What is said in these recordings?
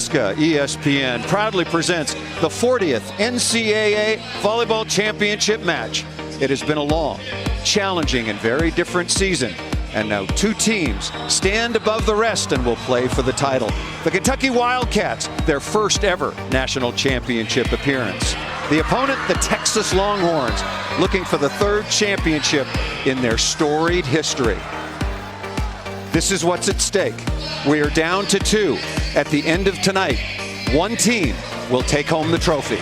Nebraska. ESPN proudly presents the 40th NCAA Volleyball Championship match. It has been a long, challenging, and very different season. And now two teams stand above the rest and will play for the title. The Kentucky Wildcats, their first ever national championship appearance. The opponent, the Texas Longhorns, looking for the third championship in their storied history. This is what's at stake. We are down to 2 at the end of tonight. One team will take home the trophy.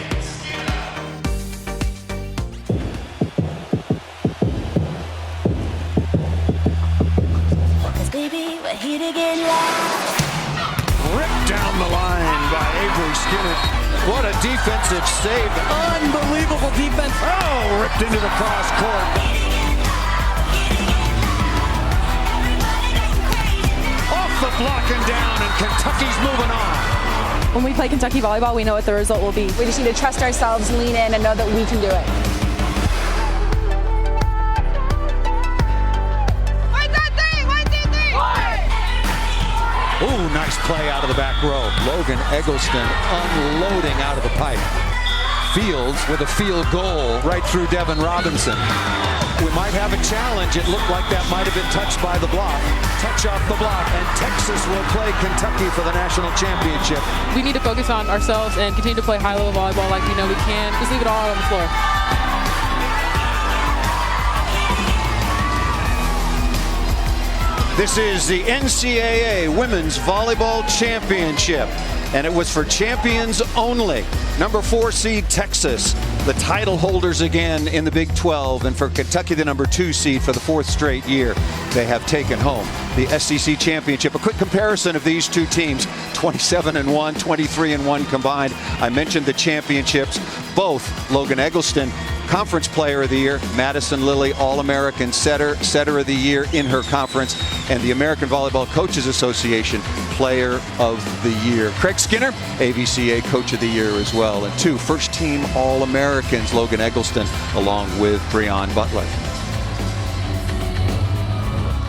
Ripped down the line by Avery Skinner. What a defensive save. Unbelievable defense. Oh, ripped into the cross court. Off the block and down, and Kentucky's moving on. When we play Kentucky volleyball, we know what the result will be. We just need to trust ourselves, lean in, and know that we can do it. Ooh, nice play out of the back row. Logan Eggleston unloading out of the pipe. Fields with a field goal right through Devin Robinson. We might have a challenge. It looked like that might have been touched by the block. Touch off the block, and Texas will play Kentucky for the national championship. We need to focus on ourselves and continue to play high-level volleyball like we know we can. Just leave it all out on the floor. This is the NCAA Women's Volleyball Championship, and it was for champions only. Number 4 seed Texas, the title holders again in the Big 12, and for Kentucky, the number 2 seed for the 4th straight year. They have taken home the SEC Championship. A quick comparison of these two teams, 27-1, 23-1 combined. I mentioned the championships. Both Logan Eggleston, Conference Player of the Year, Madison Lilly, All-American Setter of the Year in her conference, and the American Volleyball Coaches Association Player of the Year. Craig Skinner, AVCA Coach of the Year as well, and 2 first-team All-Americans, Logan Eggleston, along with Breon Butler.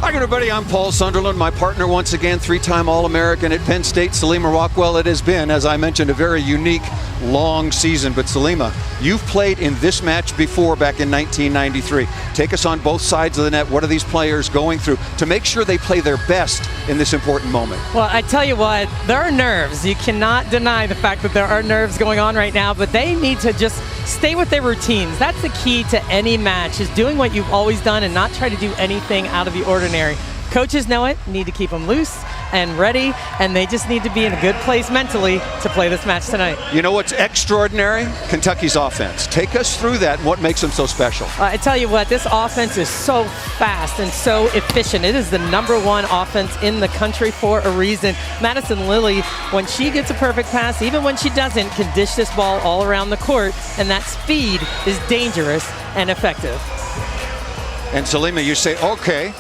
Hi everybody, I'm Paul Sunderland, my partner once again, 3-time All-American at Penn State, Salima Rockwell. It has been, as I mentioned, a very unique, long season. But Salima, you've played in this match before back in 1993. Take us on both sides of the net. What are these players going through to make sure they play their best in this important moment? Well, I tell you what, there are nerves. You cannot deny the fact that there are nerves going on right now, but they need to just stay with their routines. That's the key to any match, is doing what you've always done and not try to do anything out of the ordinary. Coaches know it, need to keep them loose and ready, and they just need to be in a good place mentally to play this match tonight. You know what's extraordinary? Kentucky's offense. Take us through that and what makes them so special. I tell you what, this offense is so fast and so efficient. It is the #1 offense in the country for a reason. Madison Lilly, when she gets a perfect pass, even when she doesn't, can dish this ball all around the court, and that speed is dangerous and effective. And Salima, you say, okay,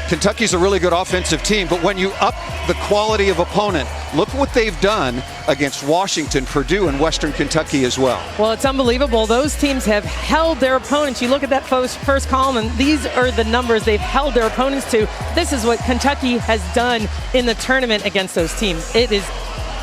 Kentucky's a really good offensive team, but when you up the quality of opponent, look what they've done against Washington, Purdue, and Western Kentucky as well. Well, it's unbelievable. Those teams have held their opponents. You look at that first column, and these are the numbers they've held their opponents to. This is what Kentucky has done in the tournament against those teams. It is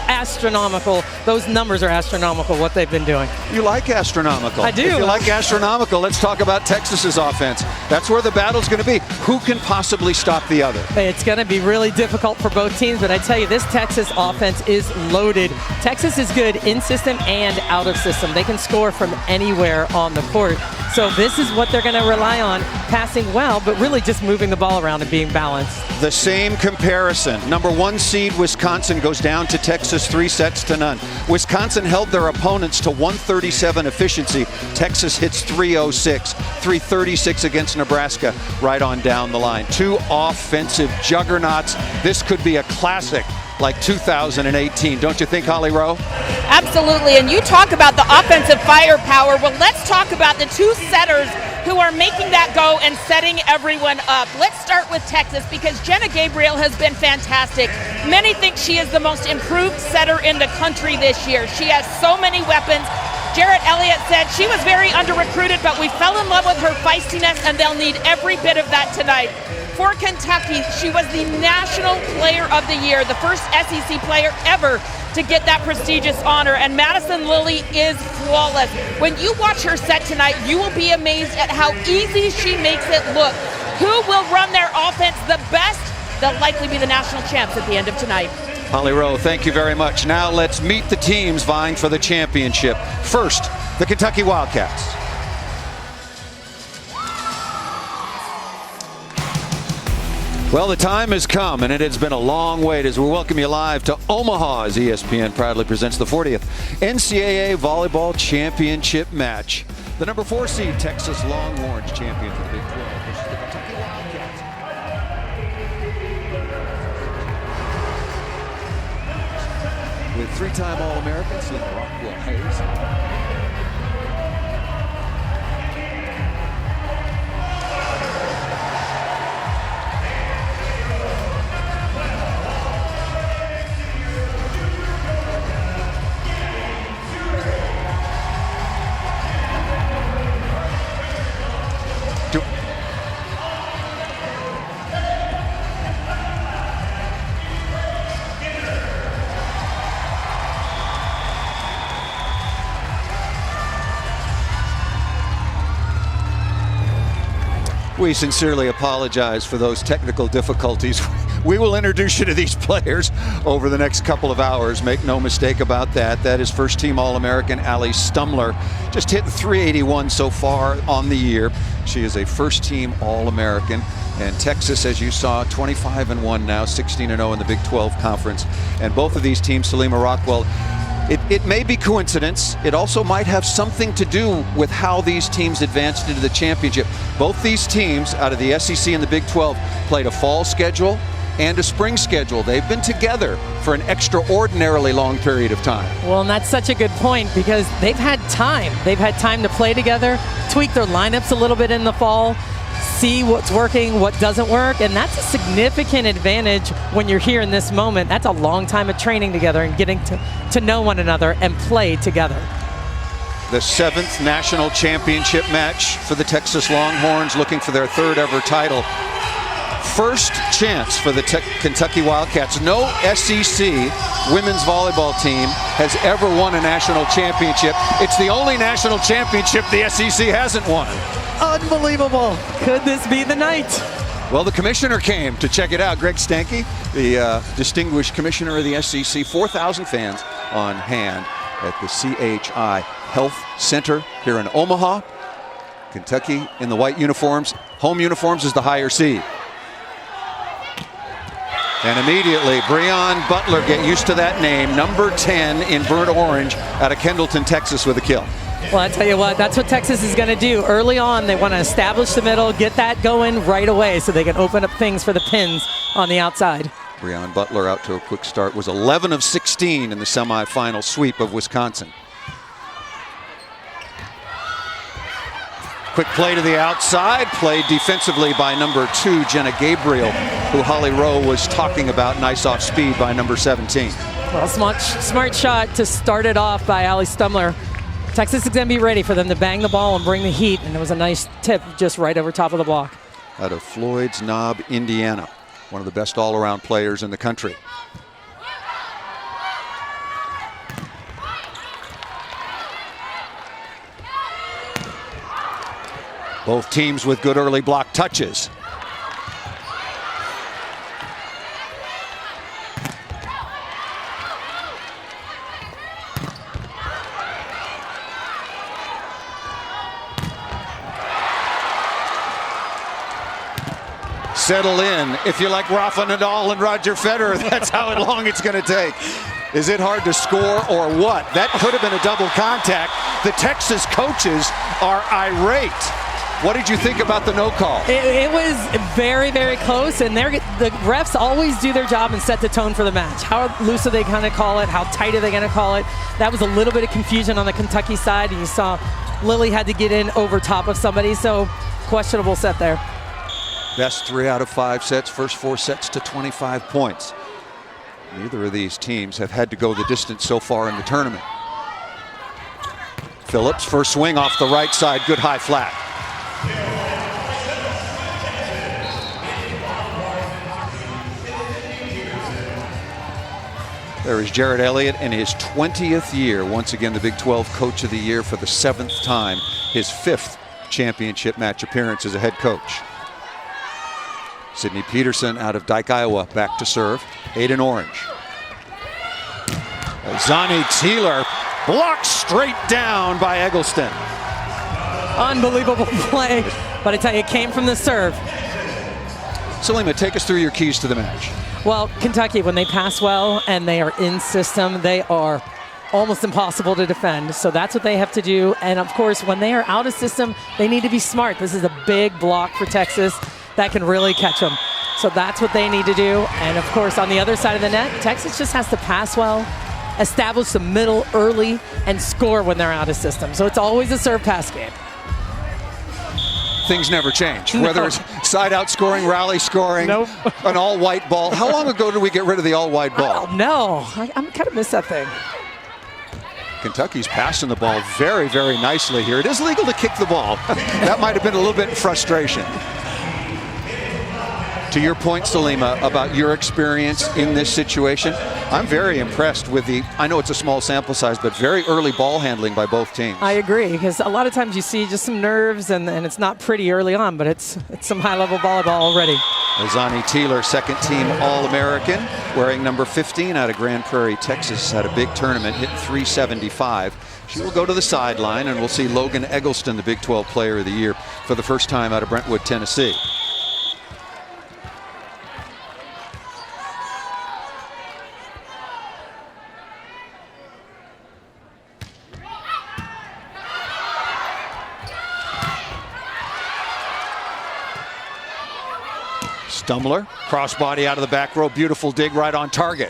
astronomical. Those numbers are astronomical, what they've been doing. You like astronomical. I do. If you like astronomical, let's talk about Texas's offense. That's where the battle's going to be. Who can possibly stop the other? It's going to be really difficult for both teams, but I tell you, this Texas offense is loaded. Texas is good in system and out of system. They can score from anywhere on the court. So this is what they're going to rely on, passing well, but really just moving the ball around and being balanced. The same comparison. Number 1 seed Wisconsin goes down to Texas 3-0. Wisconsin held their opponents to 137 efficiency. Texas hits 306, 336 against Nebraska, right on down the line. 2 offensive juggernauts. This could be a classic like 2018. Don't you think, Holly Rowe? Absolutely, and you talk about the offensive firepower. Well, let's talk about the 2 setters who are making that go and setting everyone up. Let's start with Texas, because Jenna Gabriel has been fantastic. Many think she is the most improved setter in the country this year. She has so many weapons. Jarrett Elliott said she was very under-recruited, but we fell in love with her feistiness, and they'll need every bit of that tonight. for Kentucky. She was the National Player of the Year, the first SEC player ever to get that prestigious honor, and Madison Lilly is flawless. When you watch her set tonight, you will be amazed at how easy she makes it look. Who will run their offense the best? They'll likely be the national champs at the end of tonight. Holly Rowe, thank you very much. Now let's meet the teams vying for the championship. First, the Kentucky Wildcats. Well, the time has come, and it has been a long wait as we welcome you live to Omaha as ESPN proudly presents the 40th NCAA Volleyball Championship match. The number 4 seed Texas Longhorns, champions of the Big 12, versus the Kentucky Wildcats. With 3-time All-American Selena Rockwell-Hayes. We sincerely apologize for those technical difficulties. We will introduce you to these players over the next couple of hours. Make no mistake about that. That is first-team All-American Allie Stumler. Just hit 381 so far on the year. She is a first-team All-American. And Texas, as you saw, 25-1 now, 16-0 in the Big 12 Conference. And both of these teams, Selena Rockwell, it may be coincidence. It also might have something to do with how these teams advanced into the championship. Both these teams out of the SEC and the Big 12 played a fall schedule and a spring schedule. They've been together for an extraordinarily long period of time. Well, and that's such a good point because they've had time. They've had time to play together, tweak their lineups a little bit in the fall, see what's working, what doesn't work, and that's a significant advantage when you're here in this moment. That's a long time of training together and getting to know one another and play together. The 7th national championship match for the Texas Longhorns, looking for their 3rd ever title. First chance for the Kentucky Wildcats. No SEC women's volleyball team has ever won a national championship. It's the only national championship the SEC hasn't won. Unbelievable. Could this be the night? Well, the commissioner came to check it out. Greg Stanke, the distinguished commissioner of the SEC. 4,000 fans on hand at the CHI Health Center here in Omaha. Kentucky in the white uniforms. Home uniforms is the higher seed. And immediately, Breon Butler, get used to that name, number 10 in burnt orange out of Kendleton, Texas with a kill. Well, I tell you what, that's what Texas is going to do. Early on, they want to establish the middle, get that going right away so they can open up things for the pins on the outside. Breon Butler out to a quick start, was 11 of 16 in the semifinal sweep of Wisconsin. Quick play to the outside, played defensively by number 2, Jenna Gabriel, who Holly Rowe was talking about. Nice off speed by number 17. Well, smart shot to start it off by Allie Stumler. Texas is going to be ready for them to bang the ball and bring the heat, and it was a nice tip just right over top of the block. Out of Floyd's Knob, Indiana, one of the best all-around players in the country. Both teams with good early block touches. Settle in. If you're like Rafa Nadal and Roger Federer, that's how long it's going to take. Is it hard to score or what? That could have been a double contact. The Texas coaches are irate. What did you think about the no call? It was very, very close, and the refs always do their job and set the tone for the match. How loose are they going to call it? How tight are they going to call it? That was a little bit of confusion on the Kentucky side, and you saw Lilly had to get in over top of somebody, so questionable set there. Best 3 out of 5 sets, first 4 sets to 25 points. Neither of these teams have had to go the distance so far in the tournament. Phillips, first swing off the right side, good high flat. There is Jared Elliott in his 20th year. Once again, the Big 12 Coach of the Year for the 7th time. His 5th championship match appearance as a head coach. Sidney Peterson out of Dike, Iowa, back to serve. Aiden Orange. Zani Teeler blocked straight down by Eggleston. Unbelievable play, but I tell you, it came from the serve. Salima, take us through your keys to the match. Well, Kentucky, when they pass well and they are in system, they are almost impossible to defend. So that's what they have to do. And of course, when they are out of system, they need to be smart. This is a big block for Texas that can really catch them. So that's what they need to do. And of course, on the other side of the net, Texas just has to pass well, establish the middle early, and score when they're out of system. So it's always a serve pass game. Things never change. Whether it's side-out scoring, rally scoring, Nope. an all-white ball. How long ago did we get rid of the all-white ball? No, I'm kind of miss that thing. Kentucky's passing the ball very, very nicely here. It is legal to kick the ball. That might have been a little bit of frustration. To your point, Salima, about your experience in this situation, I'm very impressed with I know it's a small sample size, but very early ball handling by both teams. I agree, because a lot of times you see just some nerves and it's not pretty early on, but it's some high-level volleyball already. Zani Teeler, second team All-American, wearing number 15 out of Grand Prairie, Texas, had a big tournament, hit 375. She will go to the sideline, and we'll see Logan Eggleston, the Big 12 Player of the Year, for the first time out of Brentwood, Tennessee. Stumbler, crossbody out of the back row, beautiful dig right on target.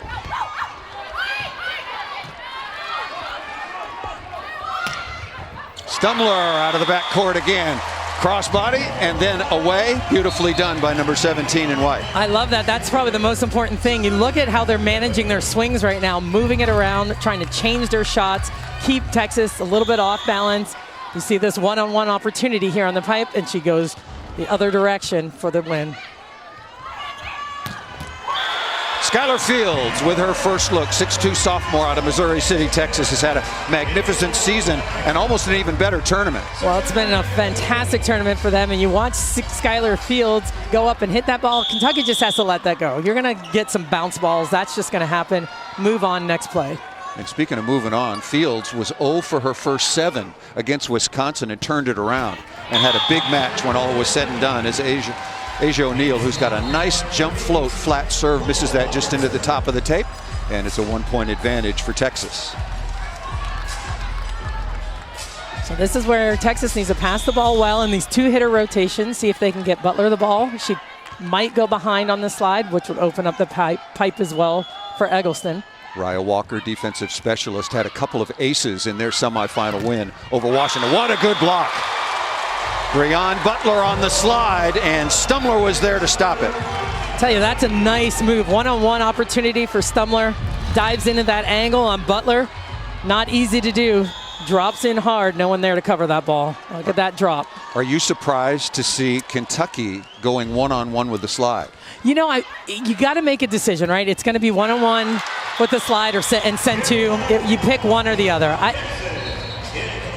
Stumbler out of the back court again. Crossbody and then away. Beautifully done by number 17 in white. I love that. That's probably the most important thing. You look at how they're managing their swings right now, moving it around, trying to change their shots, keep Texas a little bit off balance. You see this one-on-one opportunity here on the pipe, and she goes the other direction for the win. Skylar Fields with her first look, 6'2" sophomore out of Missouri City, Texas, has had a magnificent season and almost an even better tournament. Well, it's been a fantastic tournament for them, and you watch Skylar Fields go up and hit that ball. Kentucky just has to let that go. You're going to get some bounce balls. That's just going to happen. Move on, next play. And speaking of moving on, Fields was 0 for her first 7 against Wisconsin and turned it around and had a big match when all was said and done as Asia O'Neal, who's got a nice jump float, flat serve, misses that just into the top of the tape, and it's a 1-point advantage for Texas. So this is where Texas needs to pass the ball well in these 2-hitter rotations, see if they can get Butler the ball. She might go behind on the slide, which would open up the pipe as well for Eggleston. Raya Walker, defensive specialist, had a couple of aces in their semifinal win over Washington. What a good block. Breon Butler on the slide, and Stumbler was there to stop it. Tell you, that's a nice move. One-on-one opportunity for Stumbler. Dives into that angle on Butler. Not easy to do. Drops in hard. No one there to cover that ball. Look at that drop. Are you surprised to see Kentucky going one-on-one with the slide? You know, you got to make a decision, right? It's going to be one-on-one with the slide and send two. You pick one or the other. I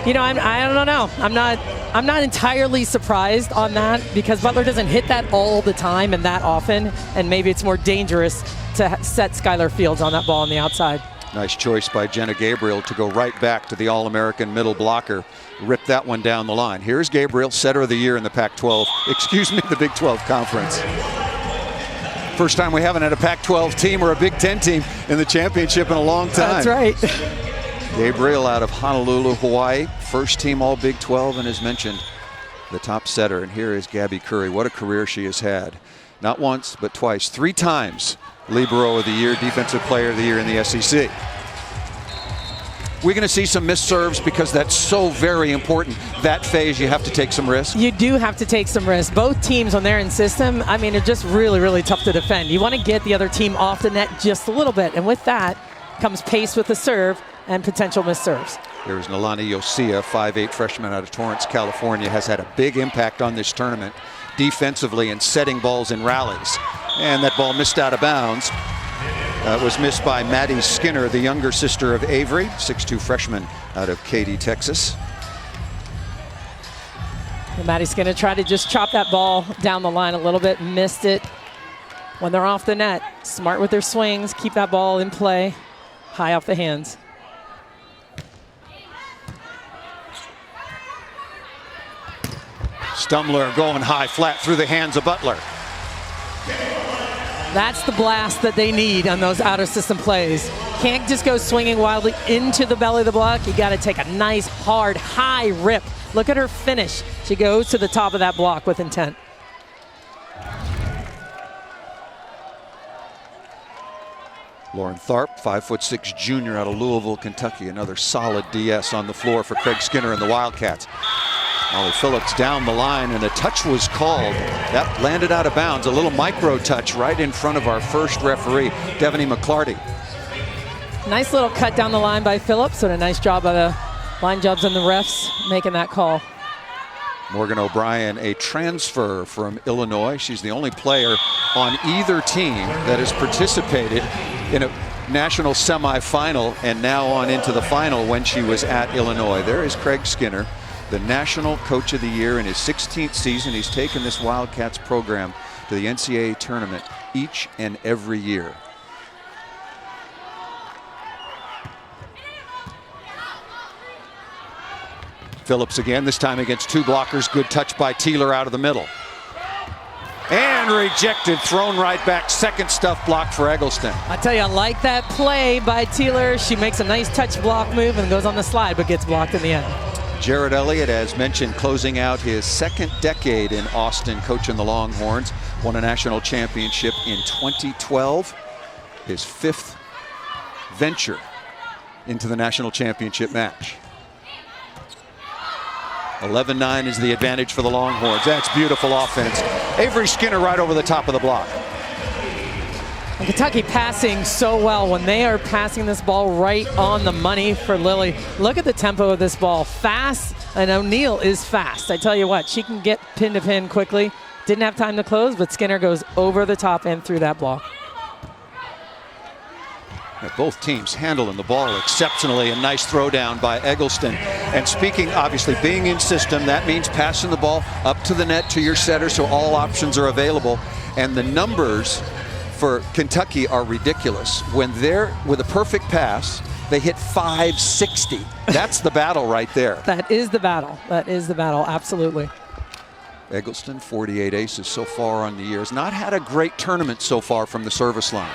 don't know. I'm not entirely surprised on that because Butler doesn't hit that all the time and that often, and maybe it's more dangerous to set Skylar Fields on that ball on the outside. Nice choice by Jenna Gabriel to go right back to the All-American middle blocker. Rip that one down the line. Here's Gabriel, setter of the year in the Pac-12. The Big 12 Conference. First time we haven't had a Pac-12 team or a Big 10 team in the championship in a long time. That's right. Gabriel out of Honolulu, Hawaii. First team All Big 12, and as mentioned, the top setter. And here is Gabby Curry. What a career she has had. Not once, but twice. 3 times Libero of the Year, Defensive Player of the Year in the SEC. We're going to see some missed serves because that's so very important. That phase, you have to take some risks. You do have to take some risks. Both teams, when they're in system, I mean, they're just really, really tough to defend. You want to get the other team off the net just a little bit. And with that comes pace with the serve and potential missed serves. Here's Nalani Yosia, 5'8" freshman out of Torrance, California, has had a big impact on this tournament defensively and setting balls in rallies. And that ball missed out of bounds. was missed by Maddie Skinner, the younger sister of Avery, 6'2" freshman out of Katy, Texas. And Maddie Skinner tried to just chop that ball down the line a little bit, missed it. When they're off the net, smart with their swings, keep that ball in play, high off the hands. Stumler going high, flat through the hands of Butler. That's the blast that they need on those outer system plays. Can't just go swinging wildly into the belly of the block. You got to take a nice, hard, high rip. Look at her finish. She goes to the top of that block with intent. Lauren Tharp, 5'6" junior out of Louisville, Kentucky. Another solid DS on the floor for Craig Skinner and the Wildcats. Molly Phillips down the line, and a touch was called. That landed out of bounds. A little micro touch right in front of our first referee, Devaney McClarty. Nice little cut down the line by Phillips, and a nice job by the line jobs and the refs making that call. Morgan O'Brien, a transfer from Illinois. She's the only player on either team that has participated in a national semifinal and now on into the final when she was at Illinois. There is Craig Skinner, the National Coach of the Year in his 16th season. He's taken this Wildcats program to the NCAA tournament each and every year. Phillips again, this time against two blockers. Good touch by Teeler out of the middle. And rejected, thrown right back. Second stuff block for Eggleston. I tell you, I like that play by Teeler. She makes a nice touch block move and goes on the slide, but gets blocked in the end. Jared Elliott, as mentioned, closing out his second decade in Austin, coaching the Longhorns. Won a national championship in 2012. His fifth venture into the national championship match. 11-9 is the advantage for the Longhorns. That's beautiful offense. Avery Skinner right over the top of the block. And Kentucky passing so well when they are passing this ball right on the money for Lily. Look at the tempo of this ball. Fast, and O'Neal is fast. I tell you what, she can get pin to pin quickly. Didn't have time to close, but Skinner goes over the top and through that block. Both teams handling the ball exceptionally. A nice throwdown by Eggleston. And speaking, obviously, being in system, that means passing the ball up to the net to your setter so all options are available. And the numbers for Kentucky are ridiculous. When they're with a perfect pass, they hit 560. That's the battle right there. That is the battle. That is the battle, absolutely. Eggleston, 48 aces so far on the year. Has not had a great tournament so far from the service line.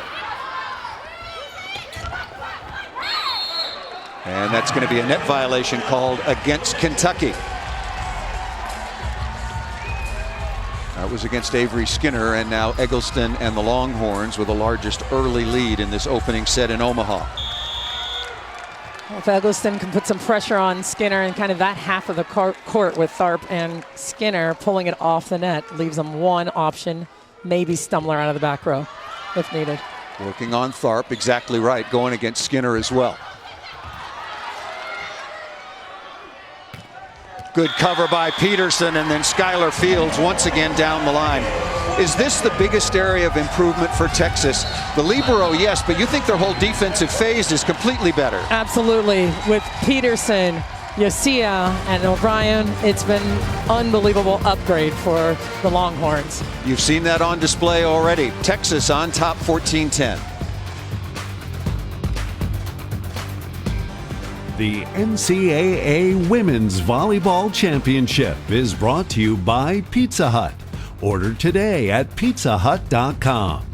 And that's going to be a net violation called against Kentucky. That was against Avery Skinner, and now Eggleston and the Longhorns with the largest early lead in this opening set in Omaha. Well, if Eggleston can put some pressure on Skinner and kind of that half of the court with Tharp and Skinner pulling it off the net, leaves them one option, maybe Stumler out of the back row if needed. Working on Tharp, exactly right, going against Skinner as well. Good cover by Peterson, and then Skylar Fields once again down the line. Is this the biggest area of improvement for Texas? The libero, yes, but you think their whole defensive phase is completely better? Absolutely. With Peterson, Yosia, and O'Brien, it's been unbelievable upgrade for the Longhorns. You've seen that on display already. Texas on top 14-10. The NCAA Women's Volleyball Championship is brought to you by Pizza Hut. Order today at pizzahut.com.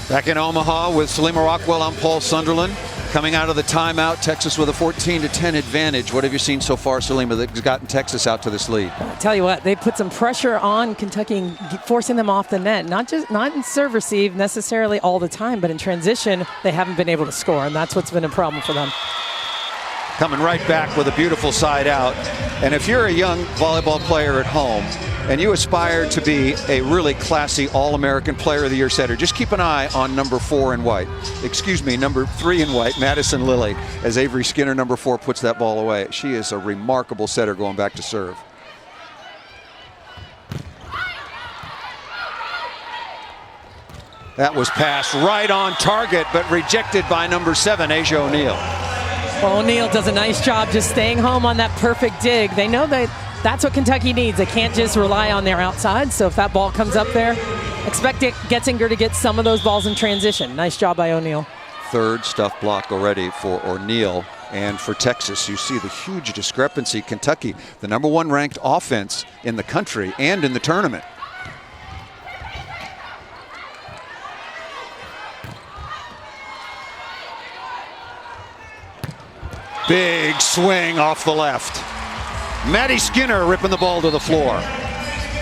Back in Omaha with Salima Rockwell, I'm Paul Sunderland. Coming out of the timeout, Texas with a 14-10 advantage. What have you seen so far, Salima, that's gotten Texas out to this lead? I tell you what, they put some pressure on Kentucky, forcing them off the net. Not in serve receive necessarily all the time, but in transition, they haven't been able to score, and that's what's been a problem for them. Coming right back with a beautiful side out. And if you're a young volleyball player at home and you aspire to be a really classy All-American Player of the Year setter, just keep an eye on number 3 in white, Madison Lilly, as Avery Skinner, number 4, puts that ball away. She is a remarkable setter going back to serve. That was passed right on target, but rejected by number 7, Asia O'Neal. Well, O'Neal does a nice job just staying home on that perfect dig. They know that that's what Kentucky needs. They can't just rely on their outside. So if that ball comes up there, expect Getzinger to get some of those balls in transition. Nice job by O'Neal. Third stuff block already for O'Neal. And for Texas, you see the huge discrepancy. Kentucky, the number 1 ranked offense in the country and in the tournament. Big swing off the left. Maddie Skinner ripping the ball to the floor.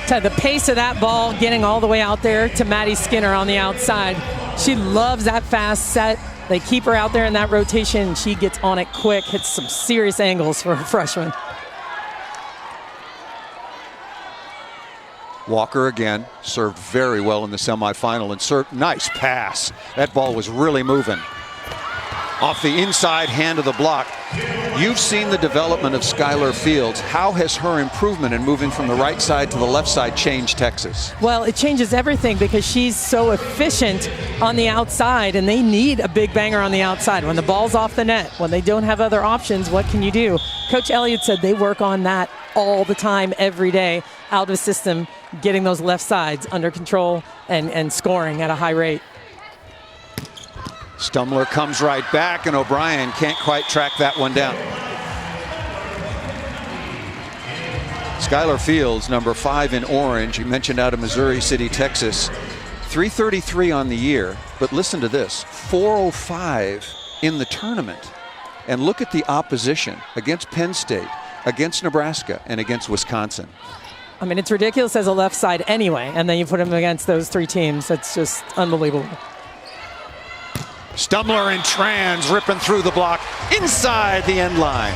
The pace of that ball getting all the way out there to Maddie Skinner on the outside. She loves that fast set. They keep her out there in that rotation, and she gets on it quick, hits some serious angles for a freshman. Walker again served very well in the semifinal and served nice pass. That ball was really moving. Off the inside hand of the block. You've seen the development of Skylar Fields. How has her improvement in moving from the right side to the left side changed Texas? Well, it changes everything because she's so efficient on the outside, and they need a big banger on the outside. When the ball's off the net, when they don't have other options, what can you do? Coach Elliott said they work on that all the time, every day, out of system, getting those left sides under control and scoring at a high rate. Stumler comes right back, and O'Brien can't quite track that one down. Skylar Fields, number 5 in orange. You mentioned out of Missouri City, Texas. 333 on the year, but listen to this, 405 in the tournament. And look at the opposition against Penn State, against Nebraska, and against Wisconsin. I mean, it's ridiculous as a left side anyway, and then you put them against those 3 teams. That's just unbelievable. Stumler and Trans ripping through the block inside the end line.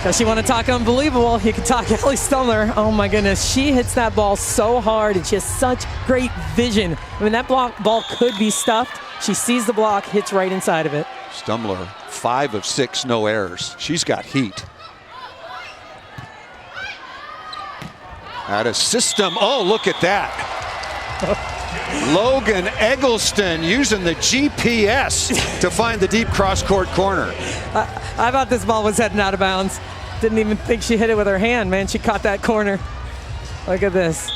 Does you want to talk unbelievable? You can talk Ellie Stumler. Oh my goodness, she hits that ball so hard, and she has such great vision. I mean, that ball could be stuffed. She sees the block, hits right inside of it. Stumler, 5 of 6, no errors. She's got heat. Out of system. Oh, look at that. Logan Eggleston using the GPS to find the deep cross-court corner. I thought this ball was heading out of bounds. Didn't even think she hit it with her hand, man. She caught that corner. Look at this.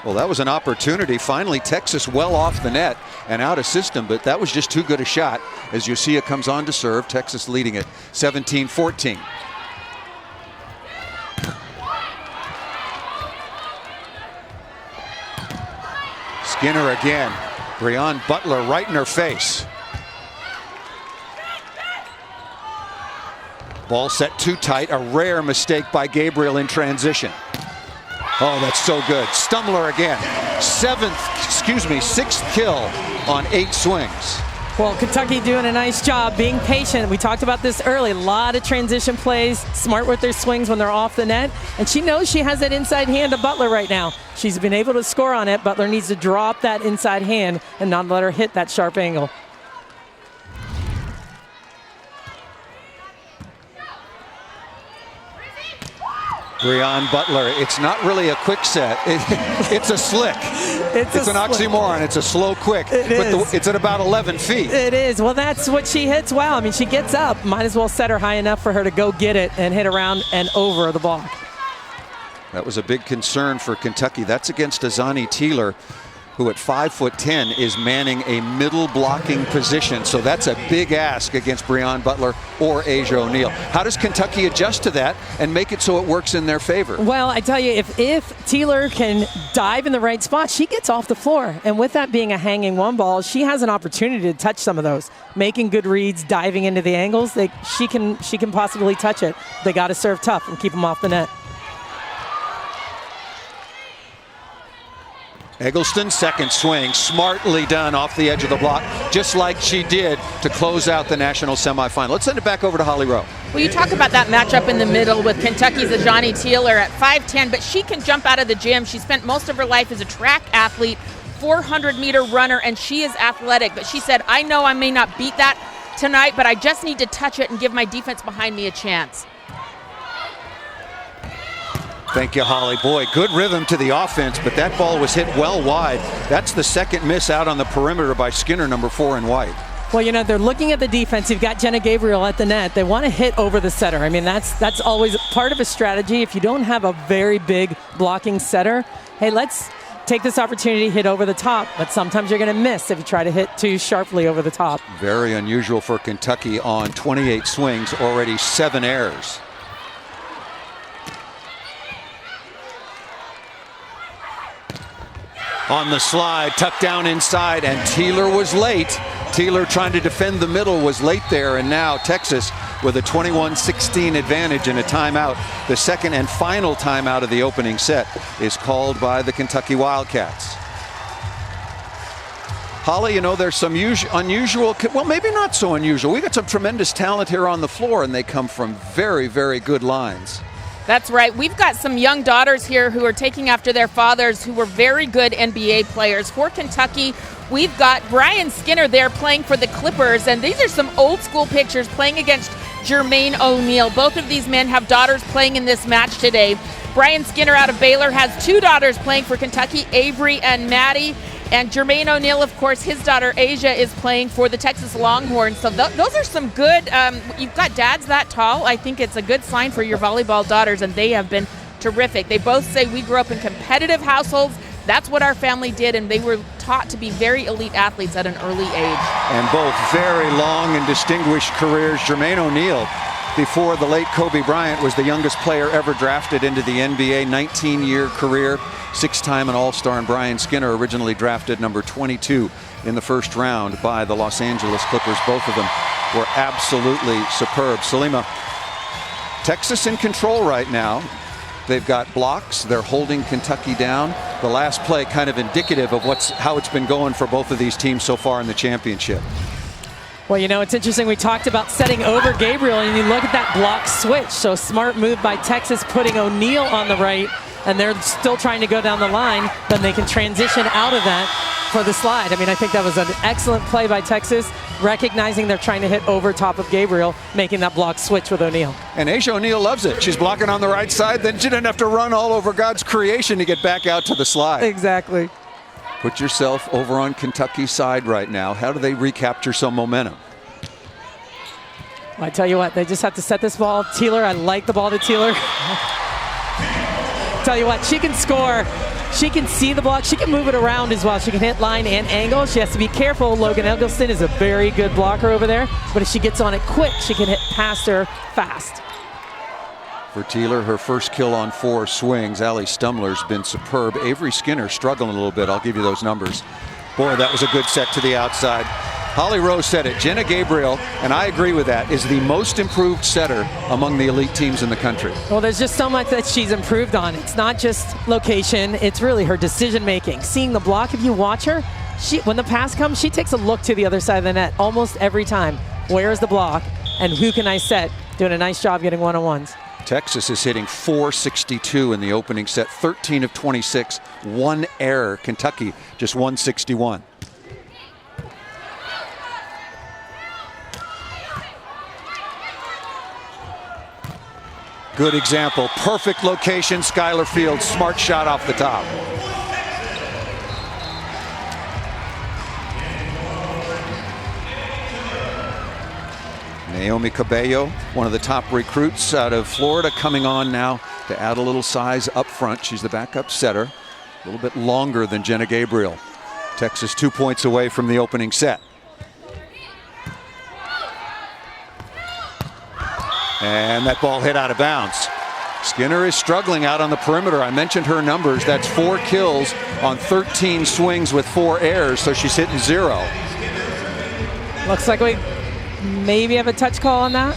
Well, that was an opportunity. Finally, Texas well off the net and out of system, but that was just too good a shot. As Yosia comes on to serve, Texas leading it 17-14. Skinner again. Breon Butler right in her face. Ball set too tight. A rare mistake by Gabriel in transition. Oh, that's so good. Stumler again. 6th kill on 8 swings. Well, Kentucky doing a nice job being patient. We talked about this early. A lot of transition plays, smart with their swings when they're off the net. And she knows she has that inside hand of Butler right now. She's been able to score on it. Butler needs to drop that inside hand and not let her hit that sharp angle. Breon Butler, it's not really a quick set. It's a slick. It's an oxymoron. It's a slow quick. It's at about 11 feet. It is. Well, that's what she hits well. I mean, she gets up. Might as well set her high enough for her to go get it and hit around and over the block. That was a big concern for Kentucky. That's against Azani Teeler, who at 5'10" is manning a middle blocking position. So that's a big ask against Breon Butler or Asia O'Neal. How does Kentucky adjust to that and make it so it works in their favor? Well, I tell you, if Teeler can dive in the right spot, she gets off the floor. And with that being a hanging 1 ball, she has an opportunity to touch some of those. Making good reads, diving into the angles, she can possibly touch it. They got to serve tough and keep them off the net. Eggleston, second swing, smartly done off the edge of the block, just like she did to close out the national semifinal. Let's send it back over to Holly Rowe. Well, you talk about that matchup in the middle with Kentucky's Ajani Teeler at 5'10", but she can jump out of the gym. She spent most of her life as a track athlete, 400-meter runner, and she is athletic. But she said, I know I may not beat that tonight, but I just need to touch it and give my defense behind me a chance. Thank you, Holly. Boy, good rhythm to the offense, but that ball was hit well wide. That's the second miss out on the perimeter by Skinner, number 4 in white. Well, you know, they're looking at the defense. You've got Jenna Gabriel at the net. They want to hit over the setter. I mean, that's always part of a strategy. If you don't have a very big blocking setter, hey, let's take this opportunity to hit over the top. But sometimes you're going to miss if you try to hit too sharply over the top. Very unusual for Kentucky on 28 swings, already 7 errors. On the slide, tucked down inside, and Teeler was late. Teeler trying to defend the middle was late there, and now Texas with a 21-16 advantage and a timeout. The second and final timeout of the opening set is called by the Kentucky Wildcats. Holly, you know, there's some unusual, well, maybe not so unusual. We got some tremendous talent here on the floor, and they come from very, very good lines. That's right. We've got some young daughters here who are taking after their fathers who were very good NBA players. For Kentucky, we've got Brian Skinner there playing for the Clippers, and these are some old school pictures playing against Jermaine O'Neal. Both of these men have daughters playing in this match today. Brian Skinner out of Baylor has 2 daughters playing for Kentucky, Avery and Maddie. And Jermaine O'Neal, of course, his daughter Asia is playing for the Texas Longhorns. So those are some good, you've got dads that tall. I think it's a good sign for your volleyball daughters, and they have been terrific. They both say we grew up in competitive households. That's what our family did, and they were taught to be very elite athletes at an early age. And both very long and distinguished careers. Jermaine O'Neal, before the late Kobe Bryant, was the youngest player ever drafted into the NBA, 19-year career. 6-time an All-Star, and Brian Skinner, originally drafted number 22 in the first round by the Los Angeles Clippers. Both of them were absolutely superb. Salima, Texas in control right now. They've got blocks. They're holding Kentucky down. The last play kind of indicative of how it's been going for both of these teams so far in the championship. Well, you know, it's interesting. We talked about setting over Gabriel, and you look at that block switch. So smart move by Texas, putting O'Neal on the right, and they're still trying to go down the line. Then they can transition out of that for the slide. I mean, I think that was an excellent play by Texas, recognizing they're trying to hit over top of Gabriel, making that block switch with O'Neal. And Asia O'Neal loves it. She's blocking on the right side, then she didn't have to run all over God's creation to get back out to the slide. Exactly. Put yourself over on Kentucky's side right now. How do they recapture some momentum? Well, I tell you what, they just have to set this ball. Teeler, I like the ball to Teeler. Tell you what, she can score. She can see the block. She can move it around as well. She can hit line and angle. She has to be careful. Logan Eggleston is a very good blocker over there. But if she gets on it quick, she can hit past her fast. For Teeler, her first kill on 4 swings. Allie Stumler's been superb. Avery Skinner struggling a little bit. I'll give you those numbers. Boy, that was a good set to the outside. Holly Rose said it. Jenna Gabriel, and I agree with that, is the most improved setter among the elite teams in the country. Well, there's just so much that she's improved on. It's not just location. It's really her decision making. Seeing the block, if you watch her, when the pass comes, she takes a look to the other side of the net almost every time. Where is the block, and who can I set? Doing a nice job getting one-on-ones. Texas is hitting .462 in the opening set, 13 of 26, 1 error. Kentucky just 161. Good example, perfect location, Skylar Fields, smart shot off the top. Naomi Cabello, one of the top recruits out of Florida, coming on now to add a little size up front. She's the backup setter, a little bit longer than Jenna Gabriel. Texas 2 points away from the opening set. And that ball hit out of bounds. Skinner is struggling out on the perimeter. I mentioned her numbers. That's 4 kills on 13 swings with 4 errors, so she's hitting 0. Looks like we maybe have a touch call on that.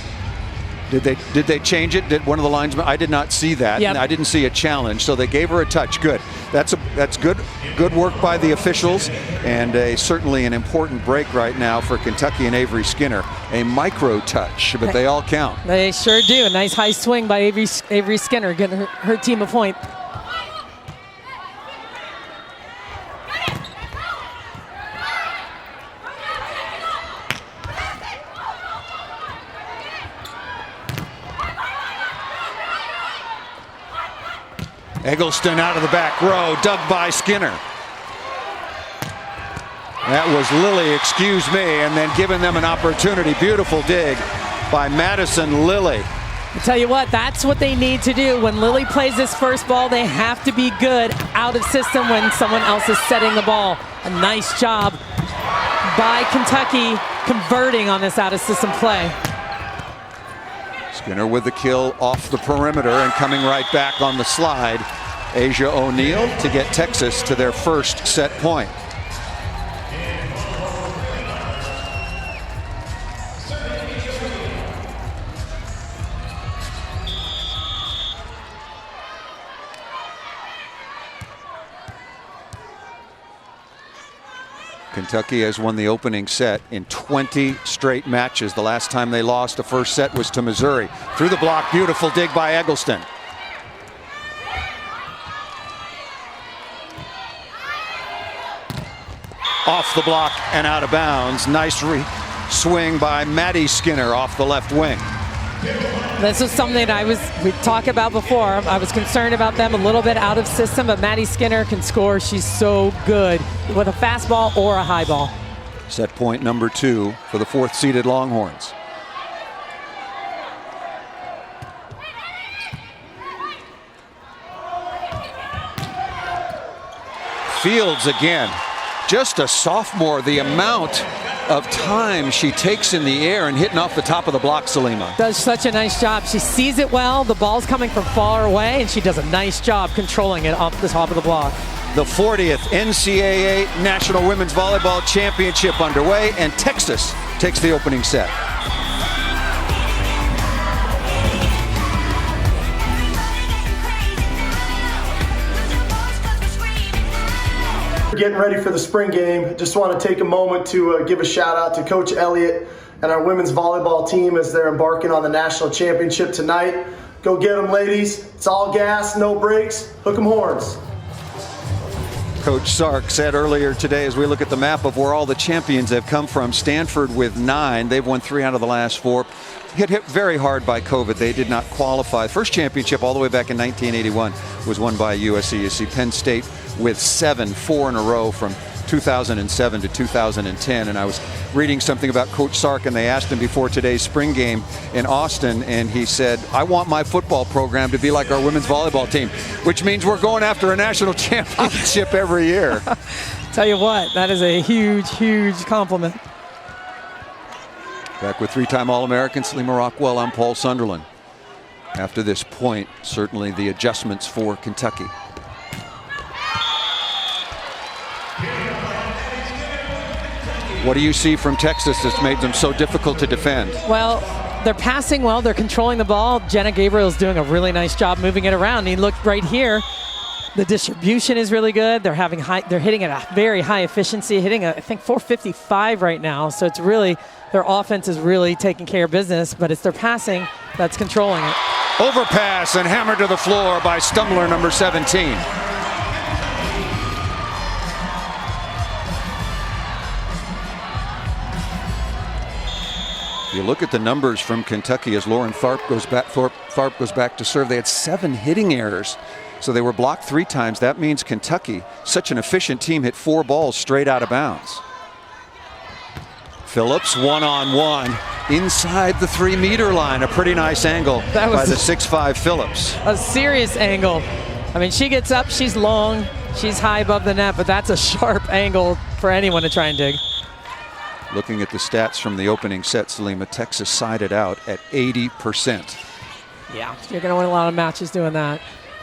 Did they change it? Did one of the linesmen? I did not see that. Yep. I didn't see a challenge, so they gave her a touch. Good. That's good work by the officials, and certainly an important break right now for Kentucky and Avery Skinner. A micro touch, but they all count. They sure do. A nice high swing by Avery Skinner, getting her team a point. Eggleston out of the back row, dug by Skinner. That was Lilly, excuse me, and then giving them an opportunity. Beautiful dig by Madison Lilly. I tell you what, that's what they need to do. When Lilly plays this first ball, they have to be good out of system when someone else is setting the ball. A nice job by Kentucky converting on this out of system play. Skinner with the kill off the perimeter and coming right back on the slide. Asia O'Neal to get Texas to their first set point. Kentucky has won the opening set in 20 straight matches. The last time they lost the first set was to Missouri. Through the block, beautiful dig by Eggleston. Off the block and out of bounds. Nice swing by Maddie Skinner off the left wing. This was something we talked about before. I was concerned about them a little bit out of system, but Maddie Skinner can score. She's so good with a fastball or a high ball. Set point number 2 for the 4th seeded Longhorns. Fields again. Just a sophomore, the amount of time she takes in the air and hitting off the top of the block, Salima. Does such a nice job. She sees it well. The ball's coming from far away, and she does a nice job controlling it off the top of the block. The 40th NCAA National Women's Volleyball Championship underway, and Texas takes the opening set. Getting ready for the spring game. Just want to take a moment to give a shout out to Coach Elliott and our women's volleyball team as they're embarking on the national championship tonight. Go get them, ladies. It's all gas, no brakes. Hook 'em horns. Coach Sark said earlier today, as we look at the map of where all the champions have come from, Stanford with 9. They've won 3 out of the last 4. Hit very hard by COVID. They did not qualify. First championship all the way back in 1981 was won by USC. You see Penn State with 7, 4 in a row from 2007 to 2010. And I was reading something about Coach Sark, and they asked him before today's spring game in Austin, and he said, I want my football program to be like our women's volleyball team, which means we're going after a national championship every year. Tell you what, that is a huge, huge compliment. Back with 3-time All-American Salima Rockwell, I'm Paul Sunderland. After this point, certainly the adjustments for Kentucky. What do you see from Texas that's made them so difficult to defend? Well, they're passing well. They're controlling the ball. Jenna Gabriel's doing a really nice job moving it around. And look right here. The distribution is really good. They're hitting at a very high efficiency, hitting I think 455 right now. So it's really, their offense is really taking care of business, but it's their passing that's controlling it. Overpass and hammered to the floor by Stumbler number 17. You look at the numbers from Kentucky as Lauren Tharp goes back to serve. They had 7 hitting errors, so they were blocked 3 times. That means Kentucky, such an efficient team, hit 4 balls straight out of bounds. Phillips one-on-one inside the 3-meter line. A pretty nice angle by the 6'5" Phillips. A serious angle. I mean, she gets up, she's long, she's high above the net, but that's a sharp angle for anyone to try and dig. Looking at the stats from the opening set, Salima, Texas sided out at 80%. Yeah, you're going to win a lot of matches doing that.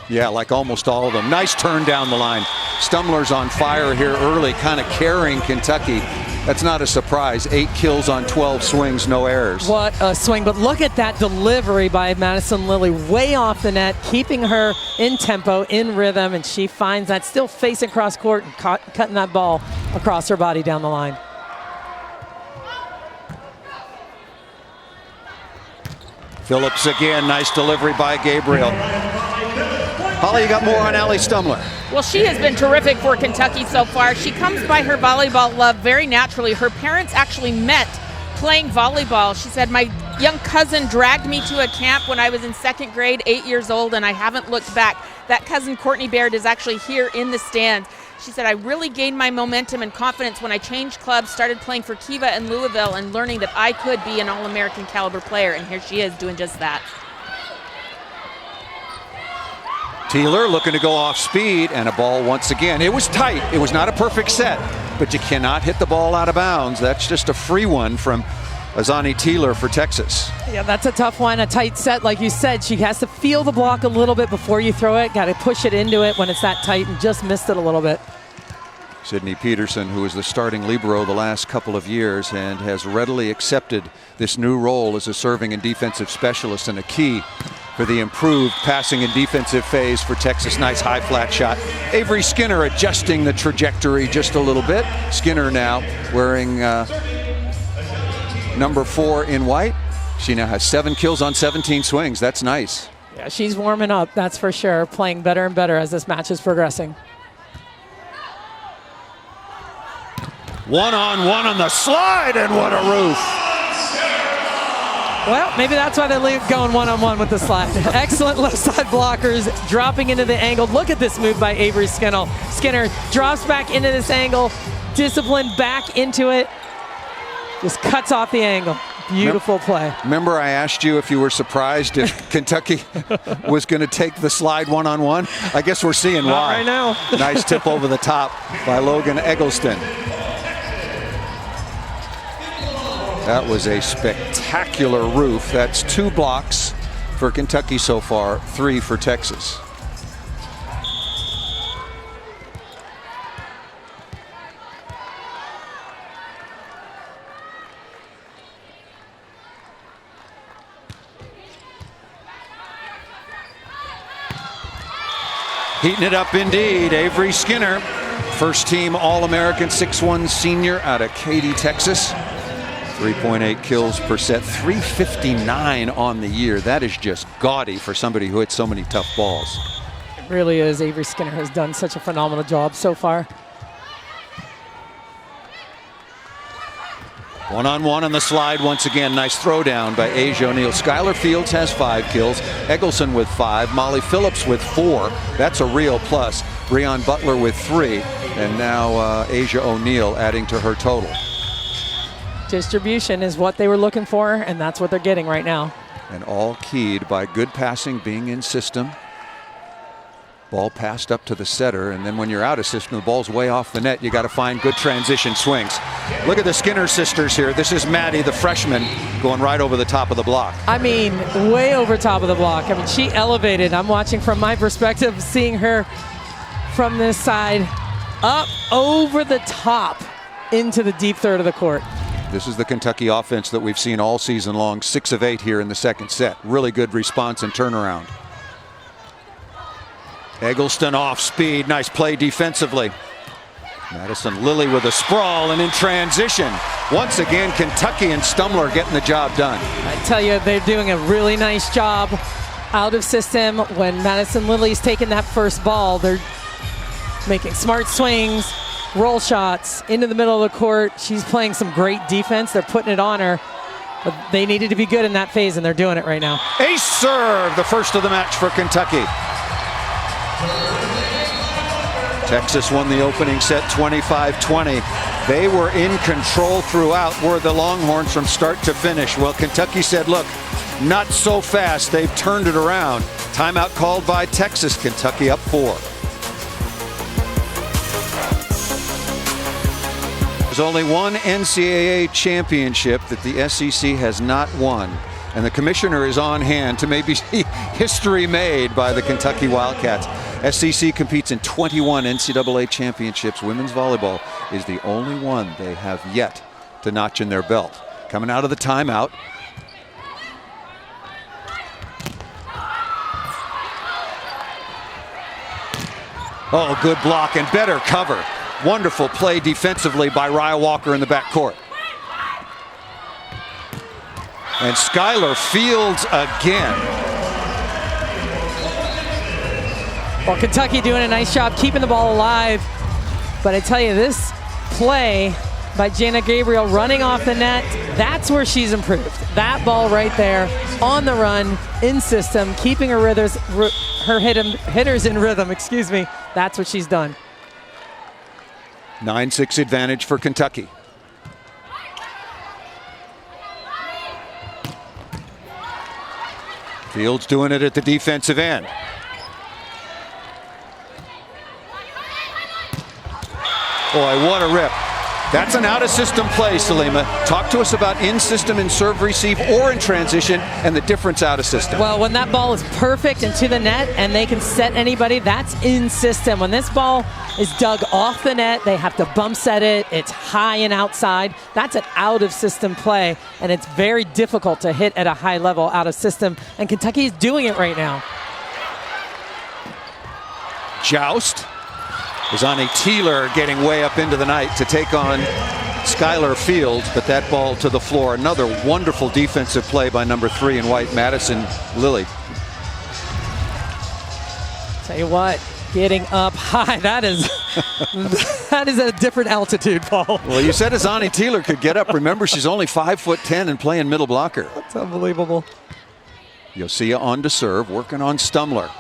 Yeah, like almost all of them. Nice turn down the line. Stumbler's on fire here early, kind of carrying Kentucky. That's not a surprise. 8 kills on 12 swings, no errors. What a swing. But look at that delivery by Madison Lilly, way off the net, keeping her in tempo, in rhythm, and she finds that, still facing cross court and cutting that ball across her body down the line. Phillips again, nice delivery by Gabriel. Holly, you got more on Allie Stumbler. Well, she has been terrific for Kentucky so far. She comes by her volleyball love very naturally. Her parents actually met playing volleyball. She said, my young cousin dragged me to a camp when I was in 2nd grade, 8 years old, and I haven't looked back. that cousin Courtney Baird is actually here in the stands. She said, I really gained my momentum and confidence when I changed clubs, started playing for Kiva and Louisville, and learning that I could be an All-American caliber player, and here she is doing just that. Teeler looking to go off speed, and a ball once again. It was tight. It was not a perfect set, but you cannot hit the ball out of bounds. That's just a free one from Azani Teeler for Texas. Yeah, that's a tough one, a tight set. Like you said, she has to feel the block a little bit before you throw it. Got to push it into it when it's that tight, and just missed it a little bit. Sydney Peterson, who is the starting libero the last couple of years and has readily accepted this new role as a serving and defensive specialist, and a key for the improved passing and defensive phase for Texas. Nice high flat shot. Avery Skinner adjusting the trajectory just a little bit. Skinner now wearing number 4 in white. She now has 7 kills on 17 swings. That's nice. Yeah, she's warming up, that's for sure. Playing better and better as this match is progressing. One-on-one on the slide, and what a roof. Well, maybe that's why they leave going one-on-one with the slide. Excellent left side blockers, dropping into the angle. Look at this move by Avery Skinner. Skinner drops back into this angle, disciplined back into it, just cuts off the angle. Beautiful play. Remember I asked you if you were surprised if Kentucky was going to take the slide one-on-one? I guess we're seeing Not why. right now. Nice tip over the top by Logan Eggleston. That was a spectacular roof. That's 2 blocks for Kentucky so far, 3 for Texas. Heating it up indeed. Avery Skinner, first team All-American 6'1" senior out of Katy, Texas. 3.8 kills per set, 359 on the year. That is just gaudy for somebody who hits so many tough balls. It really is. Avery Skinner has done such a phenomenal job so far. One-on-one on the slide once again. Nice throwdown by Asia O'Neal. Skylar Fields has 5 kills. Eggleston with 5. Molly Phillips with 4. That's a real plus. Breon Butler with 3. And now Asia O'Neal adding to her total. Distribution is what they were looking for, and that's what they're getting right now. And all keyed by good passing, being in system. Ball passed up to the setter, and then when you're out of system, the ball's way off the net. You got to find good transition swings. Look at the Skinner sisters here. This is Maddie, the freshman, going right over the top of the block. I mean, way over top of the block. I mean, she elevated. I'm watching from my perspective, seeing her from this side, up over the top into the deep third of the court. This is the Kentucky offense that we've seen all season long. 6 of 8 here in the second set. Really good response and turnaround. Eggleston off speed. Nice play defensively. Madison Lilly with a sprawl, and in transition. Once again, Kentucky and Stumler getting the job done. I tell you, they're doing a really nice job out of system. When Madison Lilly's taking that first ball, they're making smart swings, roll shots into the middle of the court. She's playing some great defense. They're putting it on her. But they needed to be good in that phase, and they're doing it right now. Ace serve, the first of the match for Kentucky. Texas won the opening set 25-20. They were in control throughout, were the Longhorns from start to finish. Well, Kentucky said, look, not so fast. They've turned it around. Timeout called by Texas. Kentucky up 4. There's only one NCAA championship that the SEC has not won, and the commissioner is on hand to maybe see history made by the Kentucky Wildcats. SEC competes in 21 NCAA championships. Women's volleyball is the only one they have yet to notch in their belt. Coming out of the timeout. Oh, good block and better cover. Wonderful play defensively by Raya Walker in the backcourt. And Skylar Fields again. Well, Kentucky doing a nice job keeping the ball alive. But I tell you, this play by Jana Gabriel running off the net, that's where she's improved. That ball right there on the run, in system, keeping her her hitters in rhythm, excuse me. That's what she's done. 9-6 advantage for Kentucky. Fields doing it at the defensive end. Boy, what a rip. That's an out-of-system play, Salima. Talk to us about in-system in serve, receive, or in transition, and the difference out-of-system. Well, when that ball is perfect and to the net and they can set anybody, that's in-system. When this ball is dug off the net, they have to bump set it. It's high and outside. That's an out-of-system play, and it's very difficult to hit at a high level out-of-system, and Kentucky is doing it right now. Joust. Azani Teeler getting way up into the night to take on Skylar Fields, but that ball to the floor. Another wonderful defensive play by number 3 in white, Madison Lilly. Tell you what, getting up high, that is a different altitude, Paul. Well, you said Azani Teeler could get up. Remember, she's only 5'10" and playing middle blocker. That's unbelievable. Yosia on to serve, working on Stumler.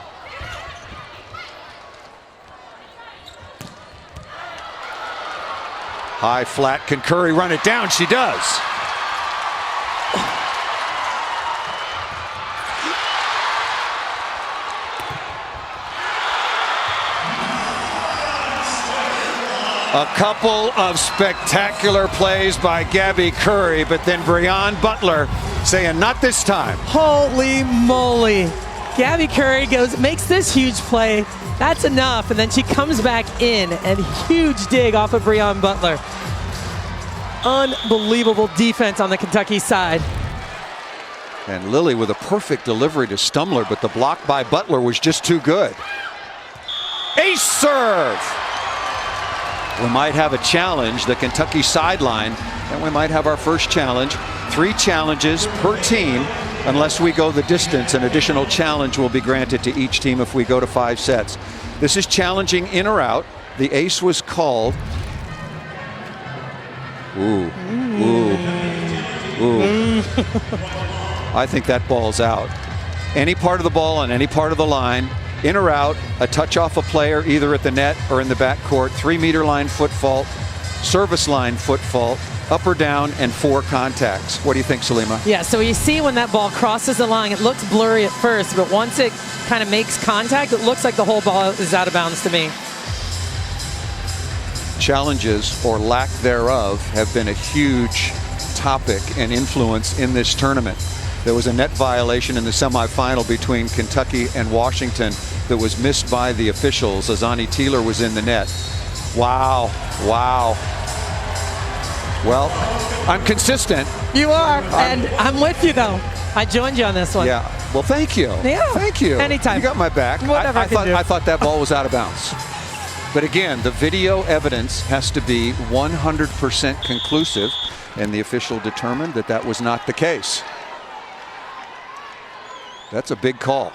High flat, can Curry run it down? She does. A couple of spectacular plays by Gabby Curry, but then Breon Butler saying, not this time. Holy moly. Gabby Curry makes this huge play. That's enough, and then she comes back in, and huge dig off of Breon Butler. Unbelievable defense on the Kentucky side. And Lilly with a perfect delivery to Stumler, but the block by Butler was just too good. Ace serve! We might have a challenge, the Kentucky sideline, and we might have our first challenge. 3 challenges per team. Unless we go the distance, an additional challenge will be granted to each team if we go to 5 sets. This is challenging in or out. The ace was called. Ooh, ooh, ooh. I think that ball's out. Any part of the ball on any part of the line, in or out, a touch off a player either at the net or in the backcourt, 3-meter line foot fault, service line foot fault, up or down, and 4 contacts. What do you think, Salima? Yeah, so you see when that ball crosses the line, it looks blurry at first, but once it kind of makes contact, it looks like the whole ball is out of bounds to me. Challenges, or lack thereof, have been a huge topic and influence in this tournament. There was a net violation in the semifinal between Kentucky and Washington that was missed by the officials. Azani Teeler was in the net. Wow, wow. Well, I'm consistent. You are, and I'm with you, though. I joined you on this one. Yeah, well, thank you. Yeah, thank you. Anytime. You got my back. Whatever I thought that ball was out of bounds. But again, the video evidence has to be 100% conclusive, and the official determined that that was not the case. That's a big call.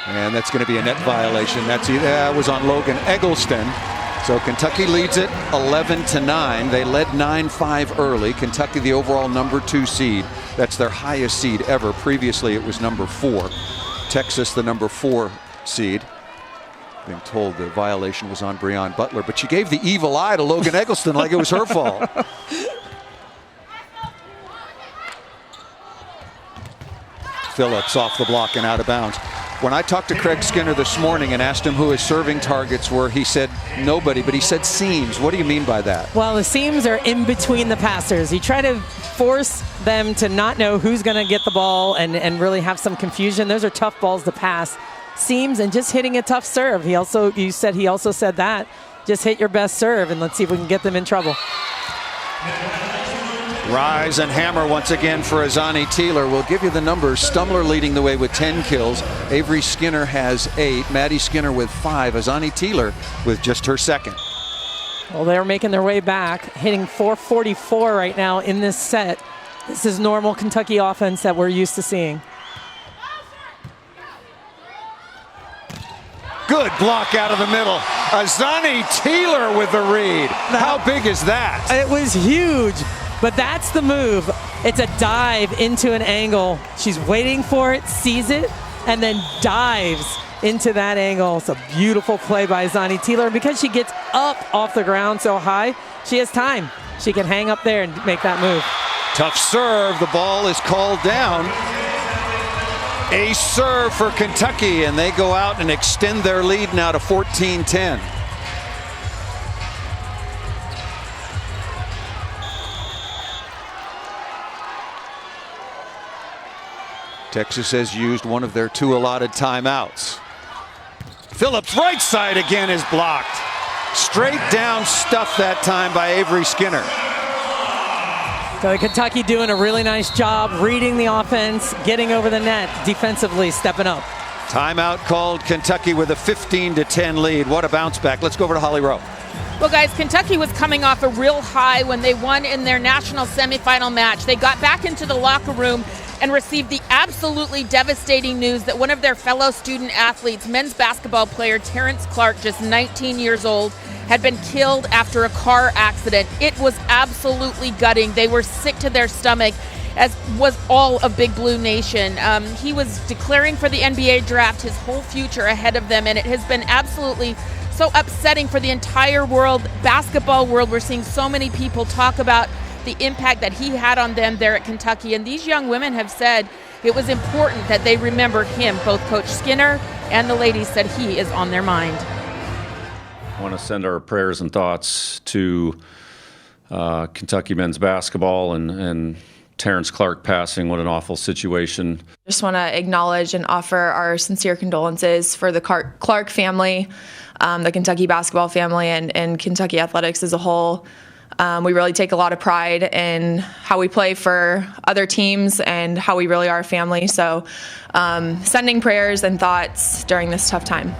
And that's going to be a net violation. That was on Logan Eggleston. So Kentucky leads it 11-9. They led 9-5 early. Kentucky, the overall number 2 seed. That's their highest seed ever. Previously, it was number 4. Texas, the number 4 seed. Being told the violation was on Breon Butler, but she gave the evil eye to Logan Eggleston like it was her fault. Phillips off the block and out of bounds. When I talked to Craig Skinner this morning and asked him who his serving targets were, he said nobody, but he said seams. What do you mean by that? Well, the seams are in between the passers. You try to force them to not know who's going to get the ball and really have some confusion. Those are tough balls to pass. Seams and just hitting a tough serve. He also said that. Just hit your best serve, and let's see if we can get them in trouble. Rise and hammer once again for Azani Teeler. We'll give you the numbers. Stumler leading the way with 10 kills. Avery Skinner has 8. Maddie Skinner with 5. Azani Teeler with just her 2nd. Well, they're making their way back, hitting .444 right now in this set. This is normal Kentucky offense that we're used to seeing. Good block out of the middle. Azani Teeler with the read. How big is that? It was huge. But that's the move. It's a dive into an angle. She's waiting for it, sees it, and then dives into that angle. It's a beautiful play by Zani Teeler. Because she gets up off the ground so high, she has time. She can hang up there and make that move. Tough serve. The ball is called down. A serve for Kentucky, and they go out and extend their lead now to 14-10. Texas has used one of their 2 allotted timeouts. Phillips' right side again is blocked. Straight down stuff that time by Avery Skinner. So Kentucky doing a really nice job reading the offense, getting over the net, defensively stepping up. Timeout called. Kentucky with a 15-10 lead. What a bounce back. Let's go over to Holly Rowe. Well, guys, Kentucky was coming off a real high when they won in their national semifinal match. They got back into the locker room and received the absolutely devastating news that one of their fellow student athletes, men's basketball player Terrence Clark, just 19 years old, had been killed after a car accident. It was absolutely gutting. They were sick to their stomach, as was all of Big Blue Nation. He was declaring for the NBA draft, his whole future ahead of them, and it has been absolutely so upsetting for the entire world, basketball world. We're seeing so many people talk about the impact that he had on them there at Kentucky, and these young women have said it was important that they remember him. Both Coach Skinner and the ladies said he is on their mind. I want to send our prayers and thoughts to Kentucky men's basketball and Terrence Clark passing. What an awful situation. Just want to acknowledge and offer our sincere condolences for the Clark family, the Kentucky basketball family, and Kentucky athletics as a whole. We really take a lot of pride in how we play for other teams and how we really are a family. So sending prayers and thoughts during this tough time.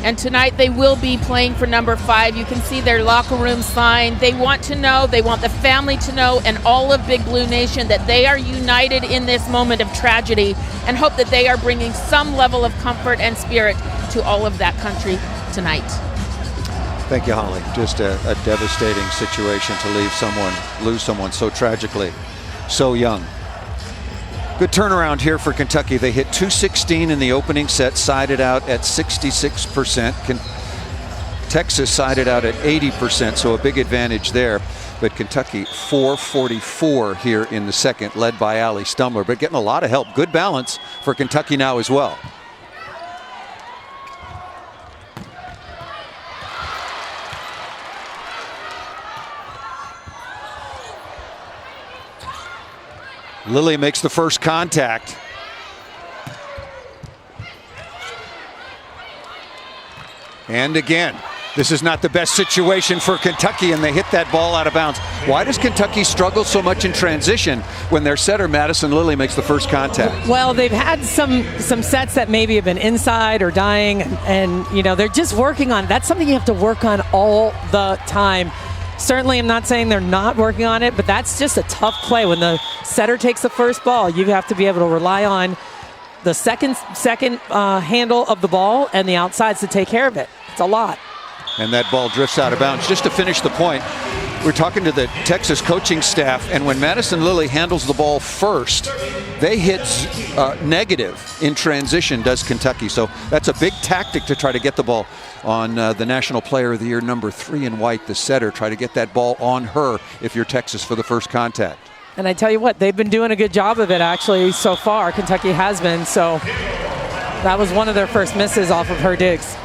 And tonight they will be playing for number 5. You can see their locker room sign. They want to know, they want the family to know, and all of Big Blue Nation, that they are united in this moment of tragedy, and hope that they are bringing some level of comfort and spirit to all of that country tonight. Thank you, Holly. Just a devastating situation to lose someone so tragically, so young. Good turnaround here for Kentucky. They hit 216 in the opening set, sided out at 66%. Texas sided out at 80%, so a big advantage there. But Kentucky 444 here in the second, led by Allie Stumler, but getting a lot of help. Good balance for Kentucky now as well. Lilly makes the first contact. And again, this is not the best situation for Kentucky, and they hit that ball out of bounds. Why does Kentucky struggle so much in transition when their setter, Madison Lilly, makes the first contact? Well, they've had some sets that maybe have been inside or dying, and you know, they're just working on it. That's something you have to work on all the time. Certainly, I'm not saying they're not working on it, but that's just a tough play. When the setter takes the first ball, you have to be able to rely on the second handle of the ball and the outsides to take care of it. It's a lot. And that ball drifts out of bounds. Just to finish the point, we're talking to the Texas coaching staff, and when Madison Lilly handles the ball first, they hit negative in transition, does Kentucky. So that's a big tactic to try to get the ball on the National Player of the Year, number 3 in white, the setter. Try to get that ball on her if you're Texas for the first contact. And I tell you what, they've been doing a good job of it actually so far. Kentucky has been, so that was one of their first misses off of her digs.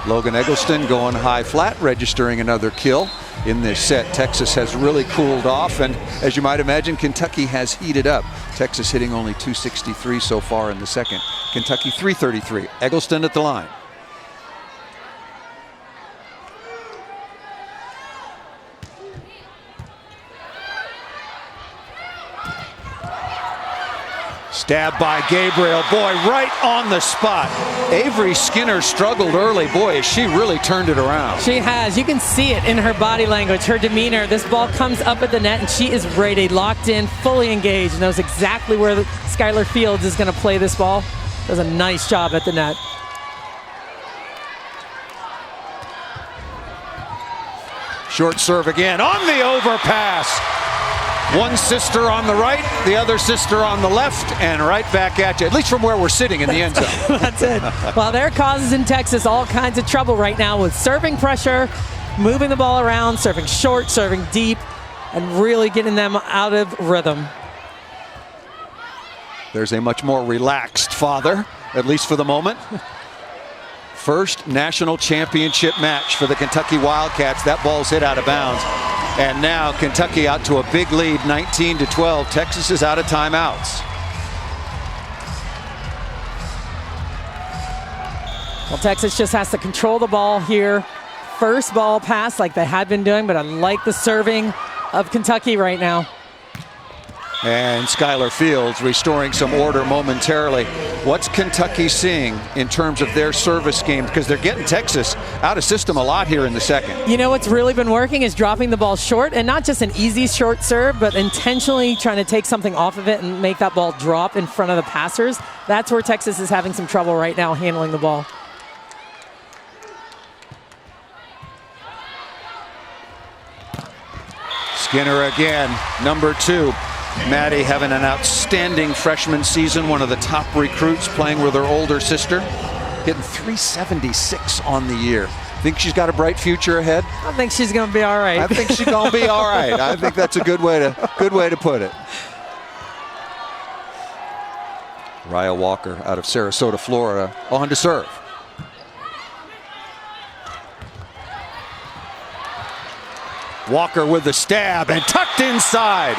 Logan Eggleston going high flat, registering another kill in this set. Texas has really cooled off, and as you might imagine, Kentucky has heated up. Texas hitting only 263 so far in the second. Kentucky 333. Eggleston at the line. Stab by Gabriel. Boy, right on the spot. Avery Skinner struggled early. Boy, has she really turned it around. She has. You can see it in her body language, her demeanor. This ball comes up at the net, and she is ready, locked in, fully engaged, knows exactly where Skylar Fields is going to play this ball. Does a nice job at the net. Short serve again on the overpass. One sister on the right, the other sister on the left, and right back at you, at least from where we're sitting in the end zone. That's it. Well, they're causing Texas all kinds of trouble right now with serving pressure, moving the ball around, serving short, serving deep, and really getting them out of rhythm. There's a much more relaxed father, at least for the moment. First national championship match for the Kentucky Wildcats. That ball's hit out of bounds. And now Kentucky out to a big lead, 19-12. Texas is out of timeouts. Well, Texas just has to control the ball here. First ball pass like they had been doing, but I like the serving of Kentucky right now. And Skylar Fields restoring some order momentarily. What's Kentucky seeing in terms of their service game? Because they're getting Texas out of system a lot here in the second. You know what's really been working is dropping the ball short, and not just an easy short serve, but intentionally trying to take something off of it and make that ball drop in front of the passers. That's where Texas is having some trouble right now handling the ball. Skinner again, number 2. Maddie having an outstanding freshman season, one of the top recruits, playing with her older sister, hitting 376 on the year. Think she's got a bright future ahead? I think she's going to be all right. I think she's going to be all right. I think that's a good way to put it. Raya Walker out of Sarasota, Florida, on to serve. Walker with the stab and tucked inside.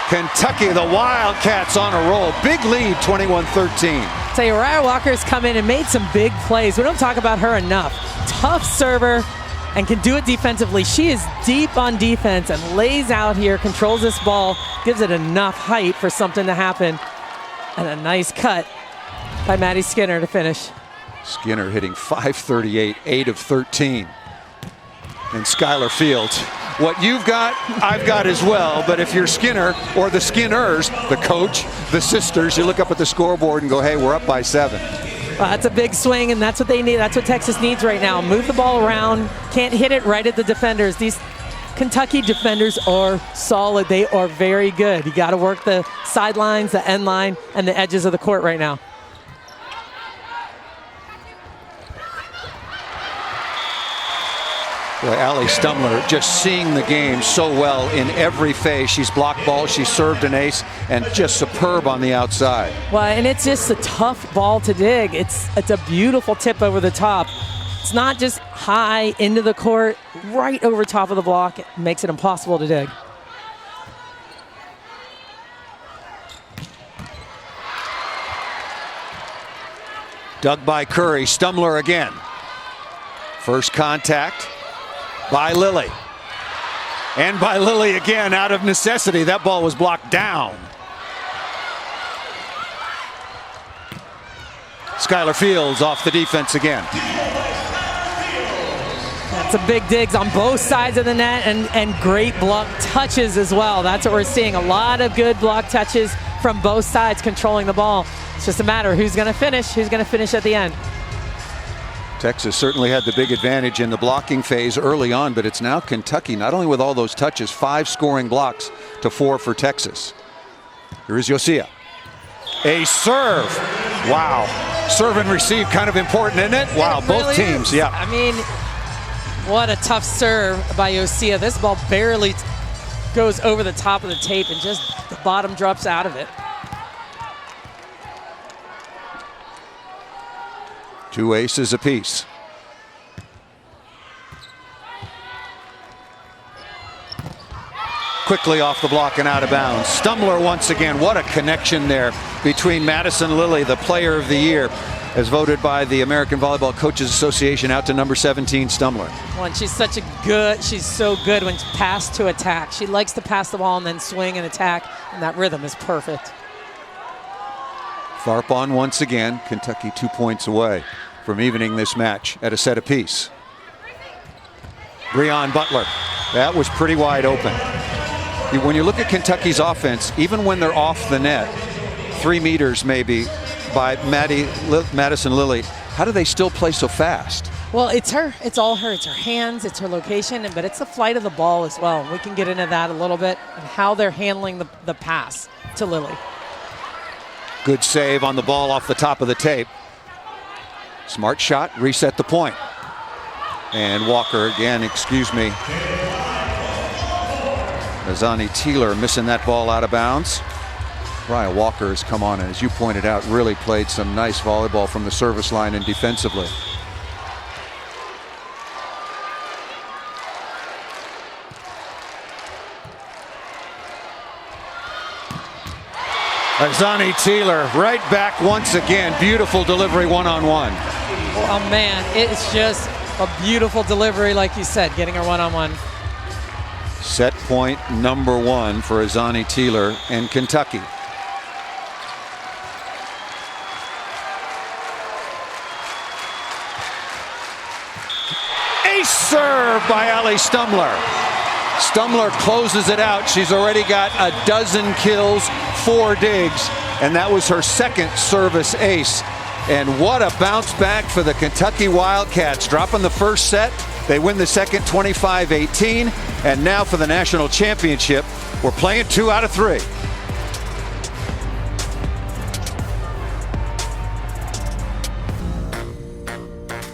Kentucky, the Wildcats on a roll. Big lead, 21-13. Tell you, Raya Walker's come in and made some big plays. We don't talk about her enough. Tough server and can do it defensively. She is deep on defense and lays out here, controls this ball, gives it enough height for something to happen. And a nice cut by Maddie Skinner to finish. Skinner hitting .538, 8 of 13. And Skylar Fields. What you've got, I've got as well. But if you're Skinner or the Skinners, the coach, the sisters, you look up at the scoreboard and go, hey, we're up by 7. Well, that's a big swing, and that's what they need. That's what Texas needs right now. Move the ball around. Can't hit it right at the defenders. These Kentucky defenders are solid. They are very good. You got to work the sidelines, the end line, and the edges of the court right now. Boy, Allie Stumler just seeing the game so well in every phase. She's blocked balls, she's served an ace, and just superb on the outside. Well, and it's just a tough ball to dig. It's a beautiful tip over the top. It's not just high into the court, right over top of the block. It makes it impossible to dig. Dug by Curry, Stumler again. First contact by Lilly. And by Lilly again, out of necessity. That ball was blocked down. Skylar Fields off the defense again. That's a big digs on both sides of the net, and great block touches as well. That's what we're seeing. A lot of good block touches from both sides controlling the ball. It's just a matter of who's going to finish at the end. Texas certainly had the big advantage in the blocking phase early on, but it's now Kentucky, not only with all those touches, 5 scoring blocks to 4 for Texas. Here is Yosia. A serve. Wow. Serve and receive, kind of important, isn't it? Wow, both teams, yeah. I mean, what a tough serve by Yosia. This ball barely goes over the top of the tape and just the bottom drops out of it. 2 aces apiece. Quickly off the block and out of bounds. Stumler once again. What a connection there between Madison Lilly, the player of the year, as voted by the American Volleyball Coaches Association, out to number 17, Stumler. Well, and she's so good when pass to attack. She likes to pass the ball and then swing and attack, and that rhythm is perfect. Tharp on once again. Kentucky 2 points away from evening this match at a set apiece. Breon Butler. That was pretty wide open. When you look at Kentucky's offense, even when they're off the net, 3 meters maybe by Madison Lilly, how do they still play so fast? Well, it's her. It's all her. It's her hands. It's her location. But it's the flight of the ball as well. We can get into that a little bit and how they're handling the pass to Lily. Good save on the ball off the top of the tape. Smart shot. Reset the point. And Walker again, excuse me. Azani Teeler missing that ball out of bounds. Raya Walker has come on and, as you pointed out, really played some nice volleyball from the service line and defensively. Azani Teeler right back once again. Beautiful delivery one-on-one. Oh, man, it's just a beautiful delivery, like you said, getting her one-on-one. Set point number 1 for Azani Teeler and Kentucky. Ace serve by Ali Stumler. Stumler closes it out. She's already got a dozen kills, 4 digs, and that was her second service ace. And what a bounce back for the Kentucky Wildcats. Dropping the first set, they win the second 25-18, and now for the national championship, we're playing 2 out of 3.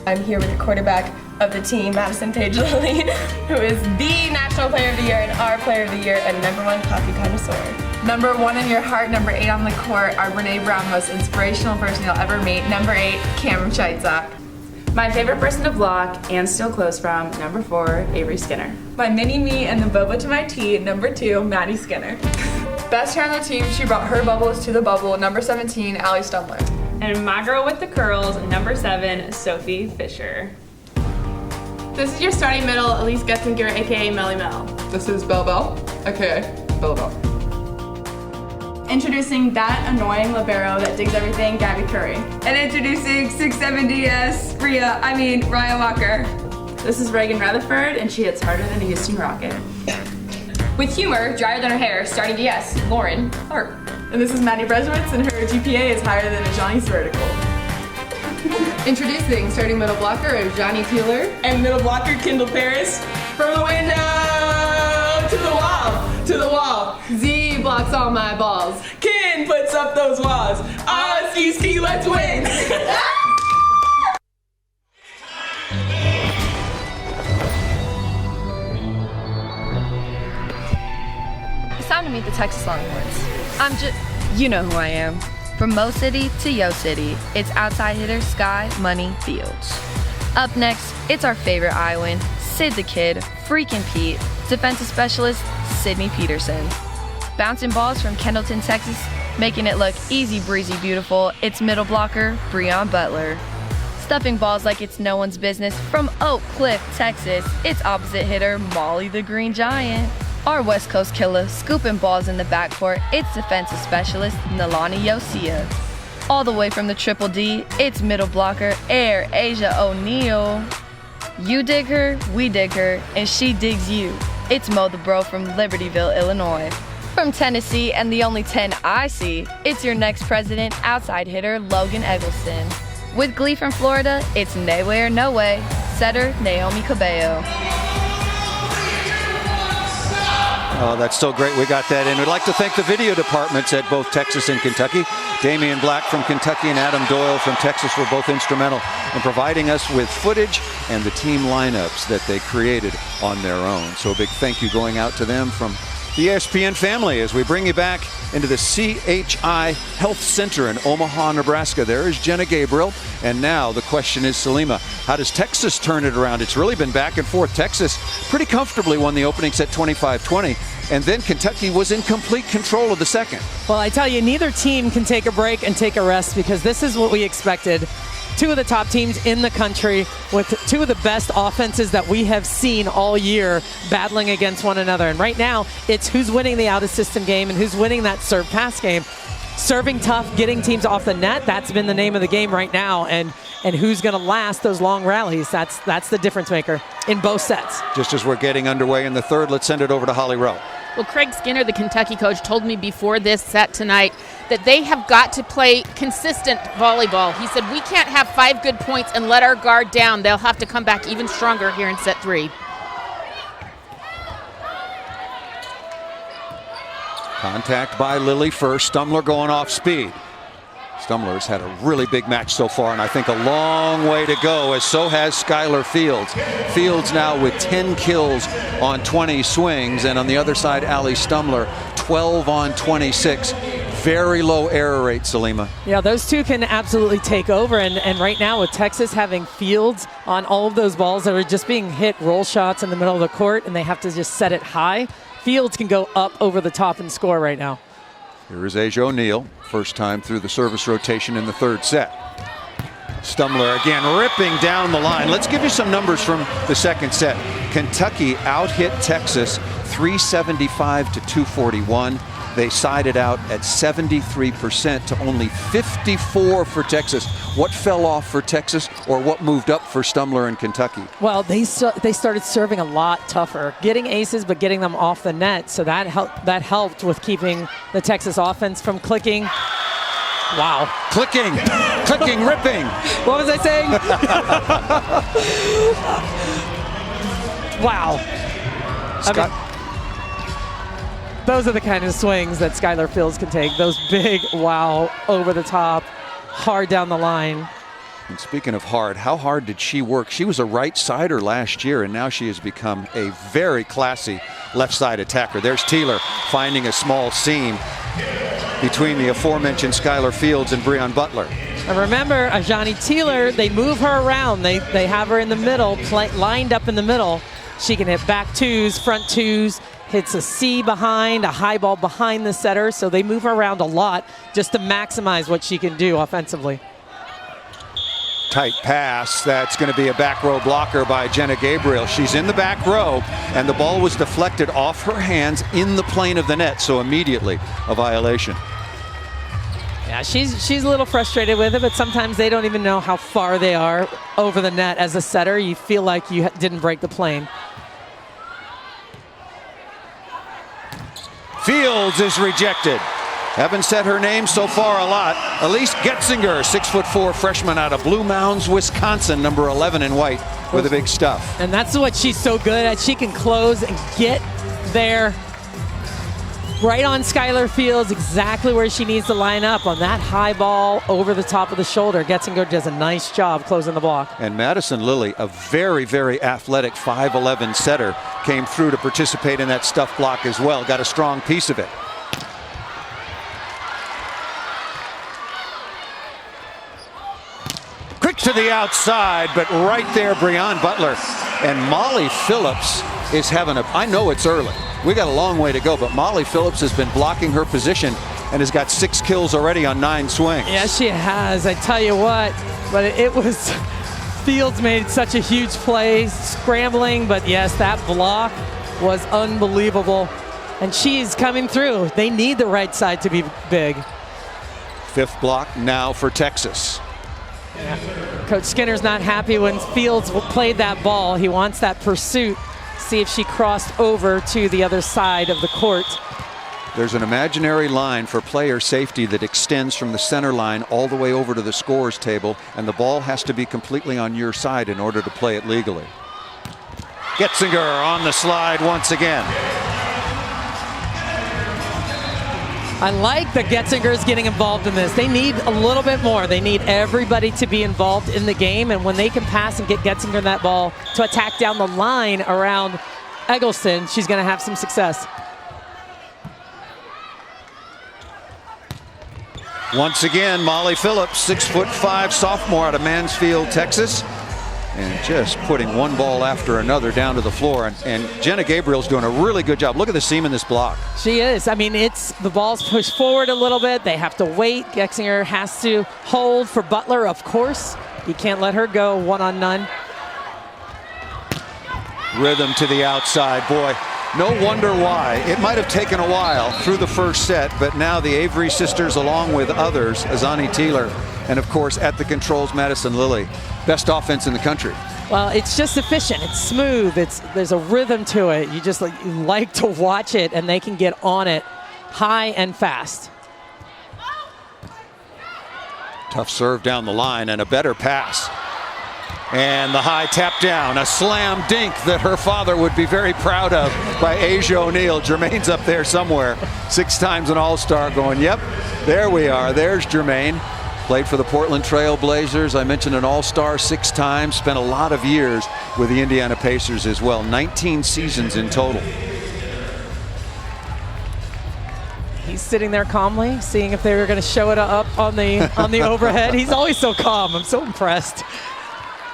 I'm here with the quarterback of the team, Madison Paige Lilly, who is the National Player of the Year and our Player of the Year and #1 coffee connoisseur. Number 1 in your heart, number 8 on the court, our Brene Brown, most inspirational person you'll ever meet. Number 8, Cameron Scheitzak. My favorite person to block and steal clothes from, number 4, Avery Skinner. My mini-me and the boba to my tea, number 2, Maddie Skinner. Best hair on the team, she brought her bubbles to the bubble, number 17, Ali Stumler. And my girl with the curls, number 7, Sophie Fisher. This is your starting middle, Elise Getzinger, aka Melly Mel. This is Belle Belle, aka Belle Belle. Introducing that annoying libero that digs everything, Gabby Curry. And introducing 670S, Raya Walker. This is Reagan Rutherford, and she hits harder than a Houston Rocket. With humor, drier than her hair, starting DS, Lauren Hart. And this is Maddie Bresowitz, and her GPA is higher than a Johnny's vertical. Introducing starting middle blocker Johnny Teeler. And middle blocker Kendall Paris. From the window to the wall, to the wall. Z blocks all my balls. Ken puts up those walls. Ski, let's win. It's time to meet the Texas Longhorns. You know who I am. From Mo City to Yo City, it's outside hitter Sky Money Fields. Up next, it's our favorite Iowan, Sid the Kid, Freakin' Pete, defensive specialist Sydney Peterson. Bouncing balls from Kendallton, Texas, making it look easy breezy beautiful, it's middle blocker Breon Butler. Stuffing balls like it's no one's business from Oak Cliff, Texas, it's opposite hitter Molly the Green Giant. Our West Coast killer, scooping balls in the backcourt, it's defensive specialist Nalani Yosia. All the way from the Triple D, it's middle blocker Air Asia O'Neal. You dig her, we dig her, and she digs you. It's Mo the Bro from Libertyville, Illinois. From Tennessee, and the only 10 I see, it's your next president, outside hitter Logan Eggleston. With Glee from Florida, it's Nay Way or No Way, setter Naomi Cabello. Oh, that's so great we got that in. We'd like to thank the video departments at both Texas and Kentucky. Damian Black from Kentucky and Adam Doyle from Texas were both instrumental in providing us with footage and the team lineups that they created on their own. So a big thank you going out to them from the ESPN family as we bring you back into the CHI Health Center in Omaha, Nebraska. There is Jenna Gabriel. And now the question is, Salima, how does Texas turn it around? It's really been back and forth. Texas pretty comfortably won the opening set 25-20. And then Kentucky was in complete control of the second. Well, I tell you, neither team can take a break and take a rest because this is what we expected. 2 of the top teams in the country with 2 of the best offenses that we have seen all year battling against one another. And right now, it's who's winning the out-of-system game and who's winning that serve-pass game. Serving tough, getting teams off the net, that's been the name of the game right now. And who's going to last those long rallies, that's the difference maker in both sets. Just as we're getting underway in the third, let's send it over to Holly Rowe. Well, Craig Skinner, the Kentucky coach, told me before this set tonight that they have got to play consistent volleyball. He said, we can't have 5 good points and let our guard down. They'll have to come back even stronger here in set 3. Contact by Lily first. Stumler going off speed. Stumler's had a really big match so far, and I think a long way to go, as so has Skylar Fields. Fields now with 10 kills on 20 swings, and on the other side, Allie Stumler, 12 on 26. Very low error rate, Salima. Yeah, those two can absolutely take over, and right now with Texas having Fields on all of those balls that are just being hit roll shots in the middle of the court, and they have to just set it high, Fields can go up over the top and score right now. Here is Asia O'Neal, first time through the service rotation in the 3rd set. Stumler again ripping down the line. Let's give you some numbers from the 2nd set. Kentucky out-hit Texas 375 to 241. They sided out at 73% to only 54 for Texas. What fell off for Texas, or what moved up for Stumler and Kentucky? Well, they started serving a lot tougher, getting aces but getting them off the net. So that helped with keeping the Texas offense from clicking. Wow. Clicking, ripping. What was I saying? Wow. Those are the kind of swings that Skylar Fields can take. Those big, wow, over the top, hard down the line. And speaking of hard, how hard did she work? She was a right-sider last year, and now she has become a very classy left-side attacker. There's Teeler finding a small seam between the aforementioned Skylar Fields and Breon Butler. And remember, Ajani Teeler, they move her around. They have her in the middle, lined up in the middle. She can hit back twos, front twos, hits a C behind, a high ball behind the setter. So they move her around a lot just to maximize what she can do offensively. Tight pass. That's going to be a back row blocker by Jenna Gabriel. She's in the back row, and the ball was deflected off her hands in the plane of the net. So immediately a violation. Yeah, she's a little frustrated with it, but sometimes they don't even know how far they are over the net. As a setter, you feel like you didn't break the plane. Fields is rejected. Haven't said her name so far a lot. Elise Getzinger, 6'4" freshman out of Blue Mounds, Wisconsin, number 11 in white with the big stuff. And that's what she's so good at. She can close and get there right on Skylar Fields, exactly where she needs to line up on that high ball over the top of the shoulder. Getzinger does a nice job closing the block. And Madison Lilly, a very, very athletic 5'11" setter, came through to participate in that stuff block as well. Got a strong piece of it. Quick to the outside, but right there, Breon Butler. And Molly Phillips is having I know it's early. We got a long way to go, but Molly Phillips has been blocking her position and has got 6 kills already on 9 swings. Yeah, she has. I tell you what, but it was, Fields made such a huge play, scrambling, but yes, that block was unbelievable. And she's coming through. They need the right side to be big. 5th block now for Texas. Yeah. Coach Skinner's not happy when Fields played that ball. He wants that pursuit. See if she crossed over to the other side of the court. There's an imaginary line for player safety that extends from the center line all the way over to the scorer's table, and the ball has to be completely on your side in order to play it legally. Getzinger on the slide once again. I like that Getzinger's getting involved in this. They need a little bit more. They need everybody to be involved in the game, and when they can pass and get Getzinger that ball to attack down the line around Eggleston, she's going to have some success. Once again, Molly Phillips, 6'5" sophomore out of Mansfield, Texas. And just putting one ball after another down to the floor. And Jenna Gabriel's doing a really good job. Look at the seam in this block. She is. I mean, the ball's pushed forward a little bit. They have to wait. Getzinger has to hold for Butler, of course. You can't let her go 1-on-none. Rhythm to the outside. Boy, no wonder why. It might have taken a while through the first set, but now the Avery sisters, along with others, Azani Teeler, and of course at the controls, Madison Lilly. Best offense in the country. Well, it's just efficient. It's smooth. There's a rhythm to it. You just like to watch it, and they can get on it high and fast. Tough serve down the line and a better pass. And the high tap down, a slam dink that her father would be very proud of by Asia O'Neal. Jermaine's up there somewhere. 6 times an All-Star going, yep, there we are. There's Jermaine. Played for the Portland Trail Blazers. I mentioned an All-Star 6 times. Spent a lot of years with the Indiana Pacers as well. 19 seasons in total. He's sitting there calmly, seeing if they were going to show it up on the overhead. He's always so calm. I'm so impressed.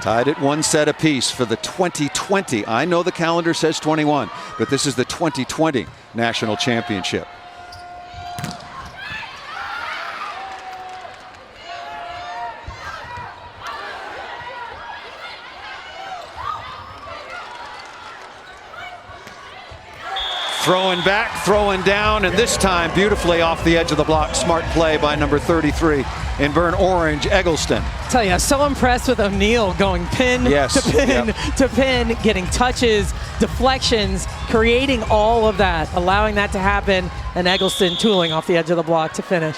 Tied at 1 set apiece for the 2020. I know the calendar says 21, but this is the 2020 National Championship. Throwing back, throwing down, and this time beautifully off the edge of the block. Smart play by number 33 in burnt orange, Eggleston. I tell you, I'm so impressed with O'Neal going pin to pin to pin, getting touches, deflections, creating all of that, allowing that to happen, and Eggleston tooling off the edge of the block to finish.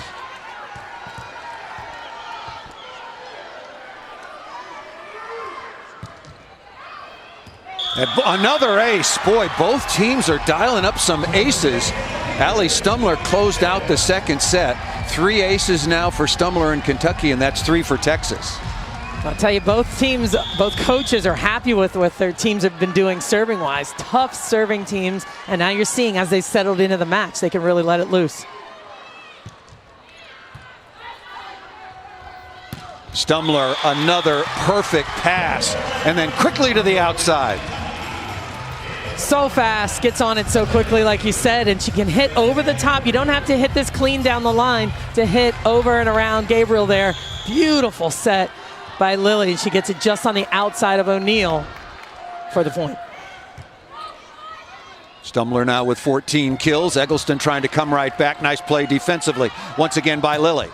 And another ace. Boy, both teams are dialing up some aces. Allie Stumler closed out the second set. 3 aces now for Stumler in Kentucky, and that's 3 for Texas. I'll tell you, both teams, both coaches are happy with what their teams have been doing serving-wise. Tough serving teams, and now you're seeing as they settled into the match, they can really let it loose. Stumler, another perfect pass, and then quickly to the outside. So fast, gets on it so quickly, like you said, and she can hit over the top. You don't have to hit this clean down the line to hit over and around Gabriel there. Beautiful set by Lily. She gets it just on the outside of O'Neal for the point. Stumler now with 14 kills. Eggleston trying to come right back. Nice play defensively, once again by Lily.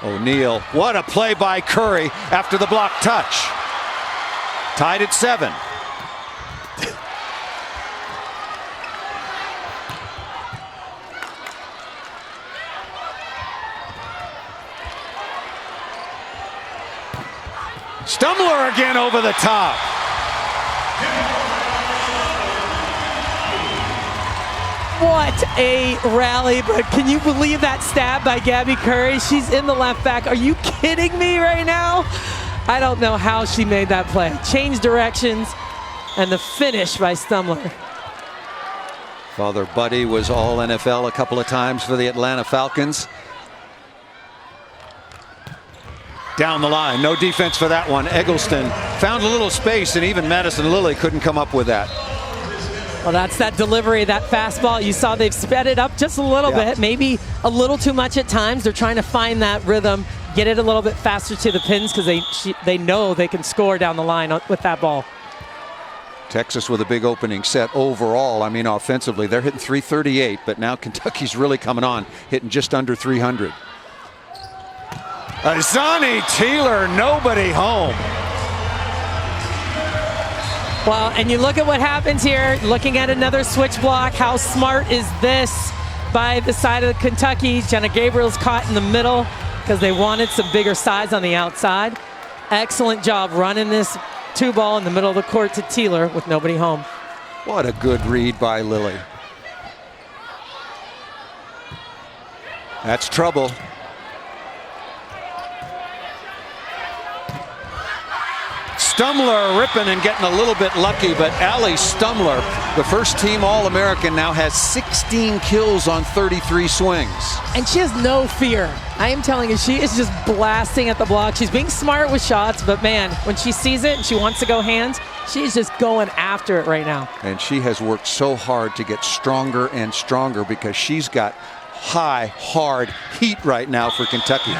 O'Neal, what a play by Curry after the block touch. Tied at 7. Stumler again over the top. What a rally, but can you believe that stab by Gabby Curry? She's in the left back. Are you kidding me right now? I don't know how she made that play. Changed directions, and the finish by Stumler. Father Buddy was all NFL a couple of times for the Atlanta Falcons. Down the line, no defense for that one. Eggleston found a little space, and even Madison Lilly couldn't come up with that. Well, that's that delivery, that fastball. You saw they've sped it up just a little bit, maybe a little too much at times. They're trying to find that rhythm, get it a little bit faster to the pins because they know they can score down the line with that ball. Texas with a big opening set overall. I mean, offensively, they're hitting 338, but now Kentucky's really coming on, hitting just under 300. Azani Taylor, nobody home. Well, and you look at what happens here, looking at another switch block. How smart is this by the side of Kentucky? Jenna Gabriel's caught in the middle because they wanted some bigger size on the outside. Excellent job running this 2-ball in the middle of the court to Taylor with nobody home. What a good read by Lily. That's trouble. Stumler ripping and getting a little bit lucky, but Allie Stumler, the first team All-American, now has 16 kills on 33 swings. And she has no fear. I am telling you, she is just blasting at the block. She's being smart with shots, but man, when she sees it and she wants to go hands, she's just going after it right now. And she has worked so hard to get stronger and stronger because she's got high, hard heat right now for Kentucky.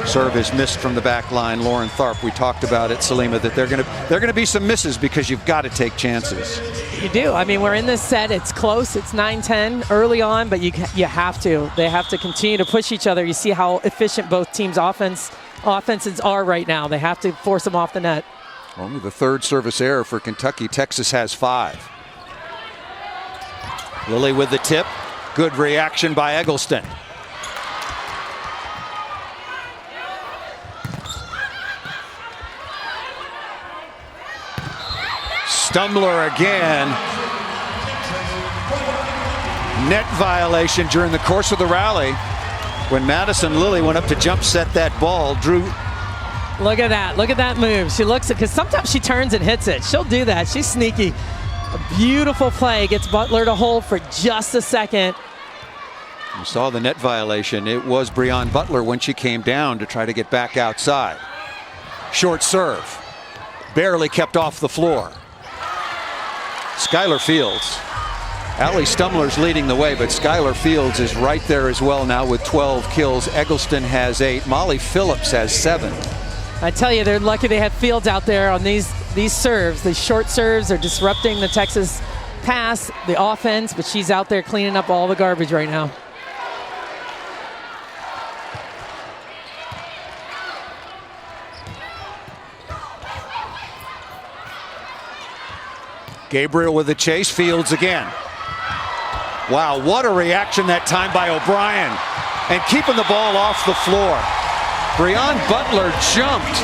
Serve is missed from the back line. Lauren Tharp, we talked about it, Salima, that they're going to be some misses because you've got to take chances. You do. I mean, we're in this set. It's close. It's 9-10 early on, but you have to. They have to continue to push each other. You see how efficient both teams' offense offenses are right now. They have to force them off the net. Only the third service error for Kentucky. Texas has 5. Lilly with the tip. Good reaction by Eggleston. Stumbler again. Net violation during the course of the rally when Madison Lilly went up to jump set that ball. Drew. Look at that. Look at that move. She looks at, because sometimes she turns and hits it. She'll do that. She's sneaky. A beautiful play. Gets Butler to hold for just a second. You saw the net violation. It was Breon Butler when she came down to try to get back outside. Short serve. Barely kept off the floor. Skylar Fields. Allie Stumler's leading the way, but Skylar Fields is right there as well now with 12 kills. Eggleston has 8. Molly Phillips has 7. I tell you, they're lucky they have Fields out there on these serves. These short serves are disrupting the Texas pass, the offense, but she's out there cleaning up all the garbage right now. Gabriel with the chase. Fields again. Wow, what a reaction that time by O'Brien. And keeping the ball off the floor. Breon Butler jumped,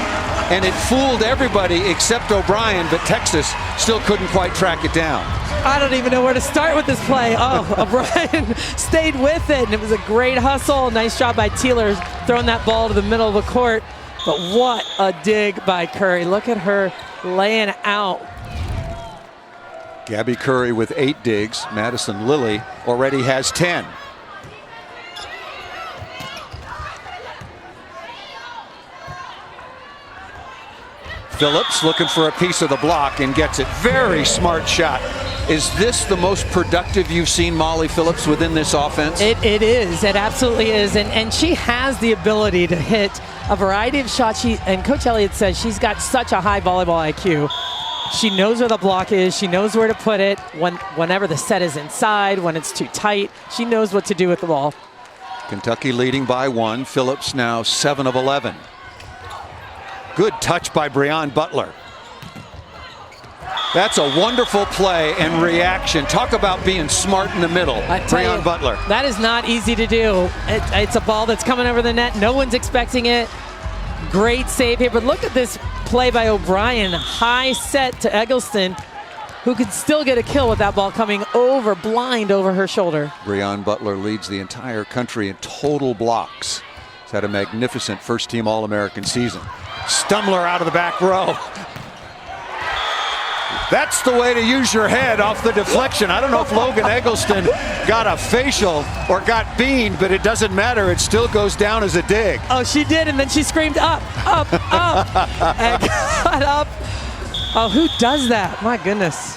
and it fooled everybody except O'Brien, but Texas still couldn't quite track it down. I don't even know where to start with this play. Oh, O'Brien stayed with it, and it was a great hustle. Nice job by Teeler throwing that ball to the middle of the court. But what a dig by Curry. Look at her laying out. Gabby Curry with 8 digs. Madison Lilly already has 10. Phillips looking for a piece of the block and gets it. Very smart shot. Is this the most productive you've seen Molly Phillips within this offense? It is. It absolutely is. And she has the ability to hit a variety of shots. And Coach Elliott says she's got such a high volleyball IQ. She knows where the block is. She knows where to put it whenever the set is inside, when it's too tight. She knows what to do with the ball. Kentucky leading by 1. Phillips now 7 of 11. Good touch by Breon Butler. That's a wonderful play and reaction. Talk about being smart in the middle. Breon Butler. That is not easy to do. It's a ball that's coming over the net. No one's expecting it. Great save here, but look at this play by O'Brien. High set to Eggleston, who could still get a kill with that ball coming over, blind over her shoulder. Breon Butler leads the entire country in total blocks. He's had a magnificent first-team All-American season. Stumbler out of the back row. That's the way to use your head off the deflection. I don't know if Logan Eggleston got a facial or got beamed, but it doesn't matter. It still goes down as a dig. Oh, she did, and then she screamed up, up, up, and got up. Oh, who does that? My goodness.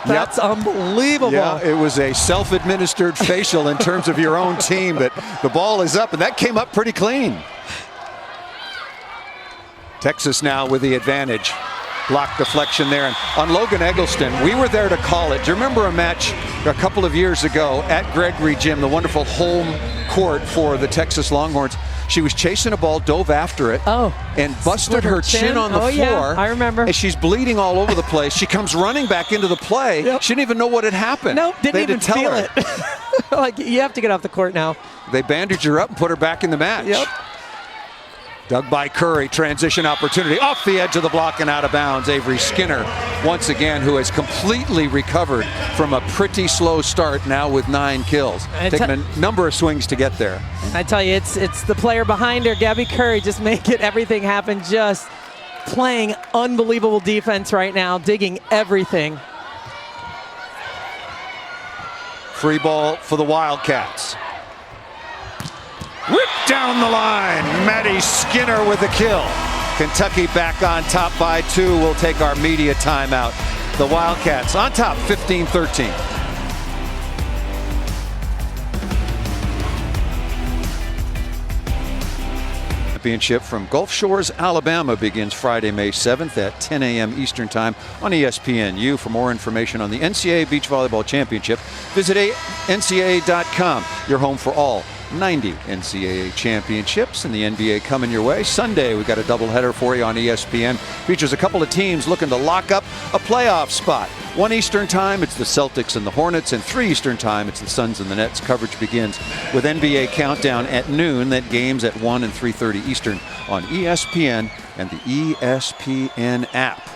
That's unbelievable. Yeah, it was a self-administered facial in terms of your own team, but the ball is up, and that came up pretty clean. Texas now with the advantage. Block deflection there. And on Logan Eggleston, we were there to call it. Do you remember a match a couple of years ago at Gregory Gym, the wonderful home court for the Texas Longhorns? She was chasing a ball, dove after it, and busted her chin on the floor. Yeah, I remember. And she's bleeding all over the place. She comes running back into the play. Yep. She didn't even know what had happened. Nope, didn't even feel it. Like, you have to get off the court now. They bandaged her up and put her back in the match. Yep. Dug by Curry, transition opportunity off the edge of the block and out of bounds. Avery Skinner, once again, who has completely recovered from a pretty slow start, now with 9 kills. Taking a number of swings to get there. I tell you, it's the player behind her, Gabby Curry, just making everything happen, just playing unbelievable defense right now, digging everything. Free ball for the Wildcats. Ripped down the line. Maddie Skinner with the kill. Kentucky back on top by 2. We'll take our media timeout. The Wildcats on top 15-13. Championship from Gulf Shores, Alabama begins Friday, May 7th at 10 a.m. Eastern Time on ESPNU. For more information on the NCAA Beach Volleyball Championship, visit NCAA.com, your home for all 90 NCAA championships, and the NBA coming your way. Sunday, we got a doubleheader for you on ESPN. Features a couple of teams looking to lock up a playoff spot. 1 Eastern time, it's the Celtics and the Hornets, and 3 Eastern time, it's the Suns and the Nets. Coverage begins with NBA Countdown at noon, then games at 1 and 3:30 Eastern on ESPN and the ESPN app.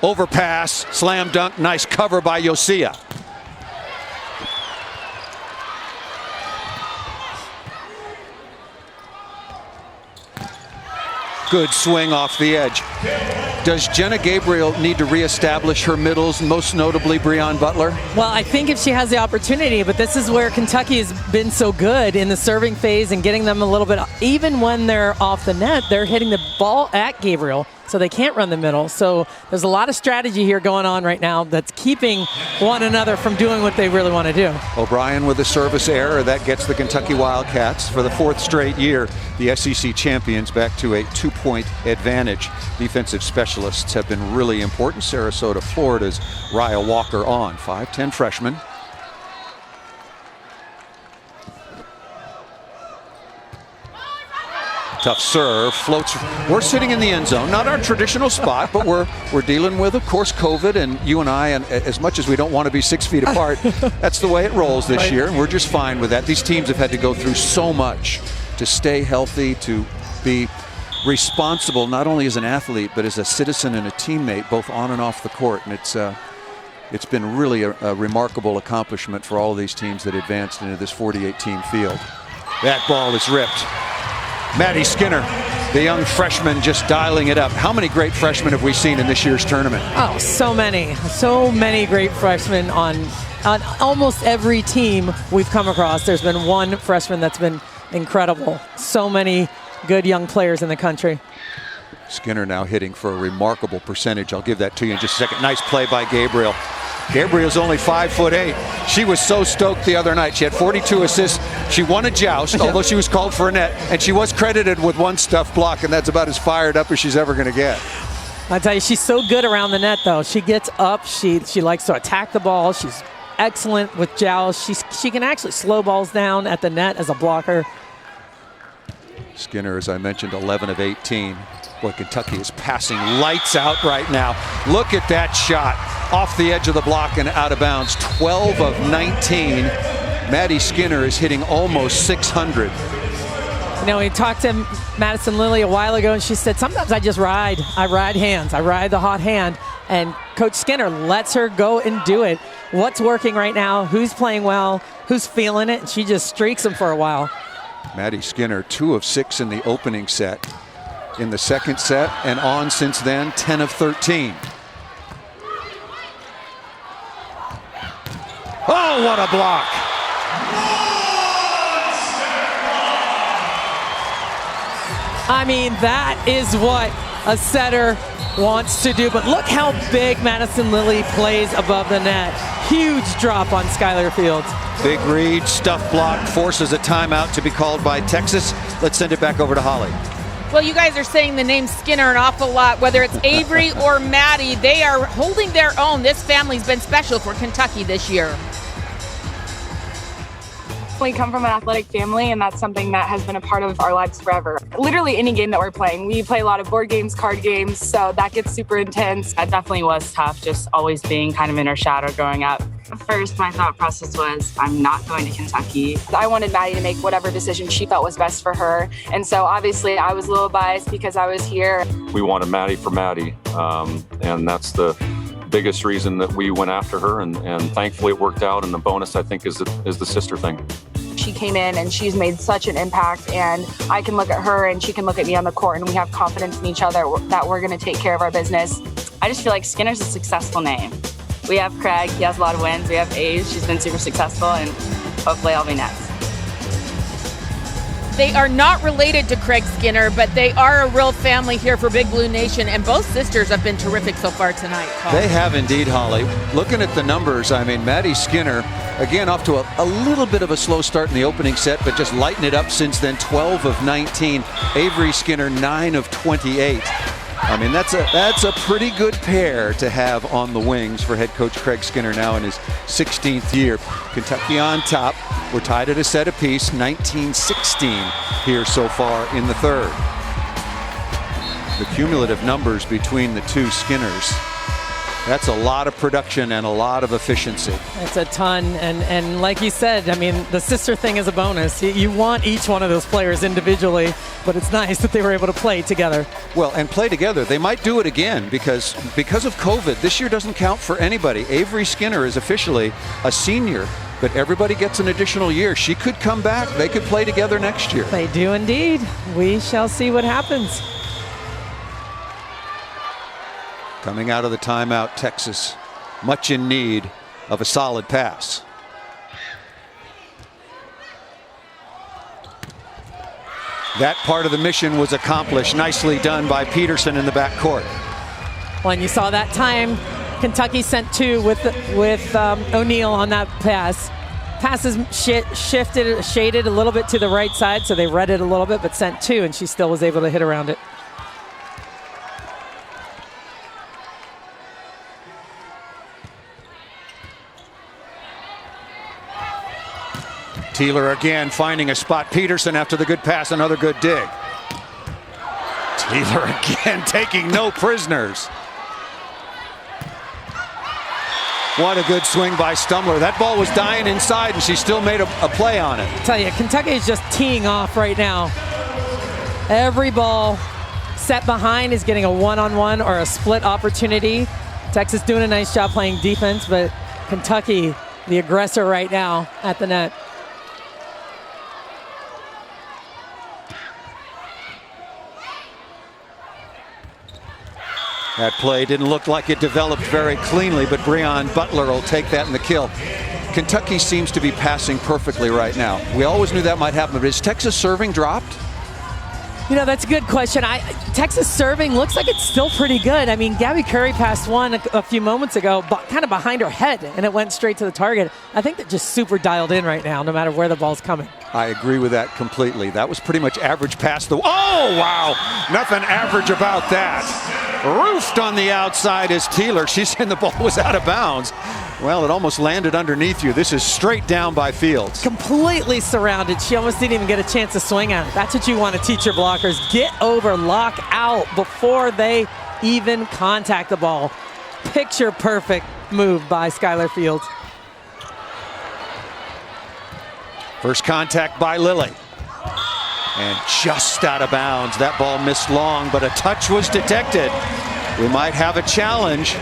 Overpass, slam dunk, nice cover by Yosia. Good swing off the edge. Does Jenna Gabriel need to reestablish her middles, most notably Breon Butler? Well, I think if she has the opportunity, but this is where Kentucky has been so good in the serving phase and getting them a little bit, even when they're off the net, they're hitting the ball at Gabriel, so they can't run the middle. So there's a lot of strategy here going on right now that's keeping one another from doing what they really want to do. O'Brien with a service error. That gets the Kentucky Wildcats for the 4th straight year, the SEC champions, back to a 2-point advantage. Defensive specialists have been really important. Sarasota, Florida's Raya Walker on. 5'10" freshman. Tough serve, floats. We're sitting in the end zone, not our traditional spot, but we're dealing with, of course, COVID, and you and I, and as much as we don't want to be 6 feet apart, that's the way it rolls this year, and we're just fine with that. These teams have had to go through so much to stay healthy, to be responsible, not only as an athlete, but as a citizen and a teammate, both on and off the court, and it's been really a remarkable accomplishment for all of these teams that advanced into this 48-team field. That ball is ripped. Maddie Skinner, the young freshman, just dialing it up. How many great freshmen have we seen in this year's tournament? Oh, so many great freshmen on almost every team we've come across. There's been one freshman that's been incredible. So many good young players in the country. Skinner now hitting for a remarkable percentage. I'll give that to you in just a second. Nice play by Gabriel. Gabriel's only 5'8". She was so stoked the other night. She had 42 assists. She won a joust, although she was called for a net, and she was credited with 1 stuffed block, and that's about as fired up as she's ever going to get. I tell you, she's so good around the net, though. She gets up. She likes to attack the ball. She's excellent with joust. She can actually slow balls down at the net as a blocker. Skinner, as I mentioned, 11 of 18. Boy, Kentucky is passing lights out right now. Look at that shot off the edge of the block and out of bounds. 12 of 19. Maddie Skinner is hitting almost 600. You know, we talked to Madison Lilly a while ago, and she said, sometimes I just ride. I ride hands. I ride the hot hand. And Coach Skinner lets her go and do it. What's working right now? Who's playing well? Who's feeling it? And she just streaks them for a while. Maddie Skinner, 2 of 6 in the opening set. In the second set and on since then, 10 of 13. Oh, what a block. I mean, that is what a setter wants to do. But look how big Madison Lilly plays above the net. Huge drop on Skylar Fields. Big read, stuff block, forces a timeout to be called by Texas. Let's send it back over to Holly. Well, you guys are saying the name Skinner an awful lot. Whether it's Avery or Maddie, they are holding their own. This family's been special for Kentucky this year. We come from an athletic family, and that's something that has been a part of our lives forever. Literally any game that we're playing. We play a lot of board games, card games, so that gets super intense. That definitely was tough, just always being kind of in her shadow growing up. First, my thought process was, I'm not going to Kentucky. I wanted Maddie to make whatever decision she felt was best for her, and so obviously I was a little biased because I was here. We wanted Maddie for Maddie, and that's the biggest reason that we went after her, and thankfully it worked out, and the bonus, I think, is the sister thing. She came in and she's made such an impact, and I can look at her and she can look at me on the court, and we have confidence in each other that we're going to take care of our business. I just feel like Skinner's a successful name. We have Craig, he has a lot of wins. We have A's, she's been super successful, and hopefully I'll be next. They are not related to Craig Skinner, but they are a real family here for Big Blue Nation, and both sisters have been terrific so far tonight, Paul. They have indeed, Holly. Looking at the numbers, I mean, Maddie Skinner, again, off to a little bit of a slow start in the opening set, but just lighting it up since then. 12 of 19. Avery Skinner, 9 of 28. I mean, that's a pretty good pair to have on the wings for head coach Craig Skinner now in his 16th year. Kentucky on top. We're tied at a set apiece, 19-16 here so far in the third. The cumulative numbers between the two Skinners, that's a lot of production and a lot of efficiency. It's a ton, and like you said, I mean, the sister thing is a bonus. You want each one of those players individually, but it's nice that they were able to play together. Well, and play together. They might do it again because of COVID. This year doesn't count for anybody. Avery Skinner is officially a senior, but everybody gets an additional year. She could come back. They could play together next year. They do indeed. We shall see what happens. Coming out of the timeout, Texas, much in need of a solid pass. That part of the mission was accomplished. Nicely done by Peterson in the backcourt. When you saw that time, Kentucky sent 2 with O'Neal on that pass. Passes shaded a little bit to the right side, so they read it a little bit, but sent 2, and she still was able to hit around it. Teeler again finding a spot. Peterson after the good pass, another good dig. Teeler again taking no prisoners. What a good swing by Stumler. That ball was dying inside and she still made a play on it. I tell you, Kentucky is just teeing off right now. Every ball set behind is getting a one-on-one or a split opportunity. Texas doing a nice job playing defense, but Kentucky, the aggressor right now at the net. That play didn't look like it developed very cleanly, but Breon Butler will take that in the kill. Kentucky seems to be passing perfectly right now. We always knew that might happen, but is Texas serving dropped? You know, that's a good question. Texas serving looks like it's still pretty good. I mean, Gabby Curry passed one a few moments ago, but kind of behind her head, and it went straight to the target. I think they're just super dialed in right now, no matter where the ball's coming. I agree with that completely. That was pretty much average past the... Oh, wow! Nothing average about that. Roofed on the outside is Teeler. She's saying the ball was out of bounds. Well, it almost landed underneath you. This is straight down by Fields. Completely surrounded. She almost didn't even get a chance to swing at it. That's what you want to teach your blockers. Get over, lock out before they even contact the ball. Picture perfect move by Skylar Fields. First contact by Lilly. And just out of bounds. That ball missed long, but a touch was detected. We might have a challenge.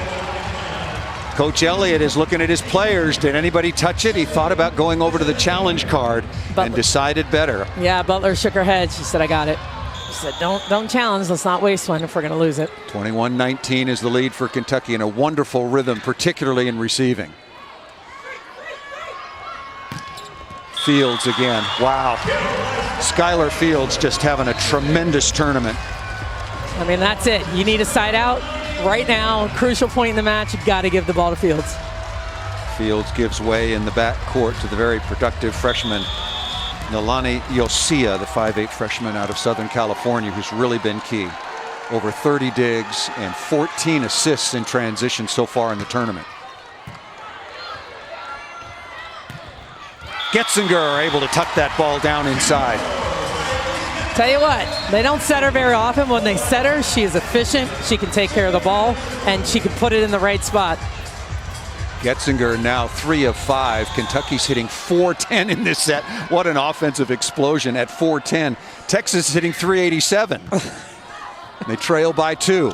Coach Elliott is looking at his players. Did anybody touch it? He thought about going over to the challenge card and decided better. Yeah, Butler shook her head. She said, I got it. She said, don't challenge. Let's not waste one if we're going to lose it. 21-19 is the lead for Kentucky in a wonderful rhythm, particularly in receiving. Fields again. Wow. Skylar Fields just having a tremendous tournament. I mean, that's it. You need a side out right now. Crucial point in the match. You've got to give the ball to Fields. Fields gives way in the backcourt to the very productive freshman, Nalani Yosia, the 5'8 freshman out of Southern California, who's really been key. Over 30 digs and 14 assists in transition so far in the tournament. Getzinger able to tuck that ball down inside. Tell you what, they don't set her very often. When they set her, she is efficient. She can take care of the ball, and she can put it in the right spot. Getzinger now 3 of 5. Kentucky's hitting .410 in this set. What an offensive explosion at .410. Texas hitting .387. They trail by 2.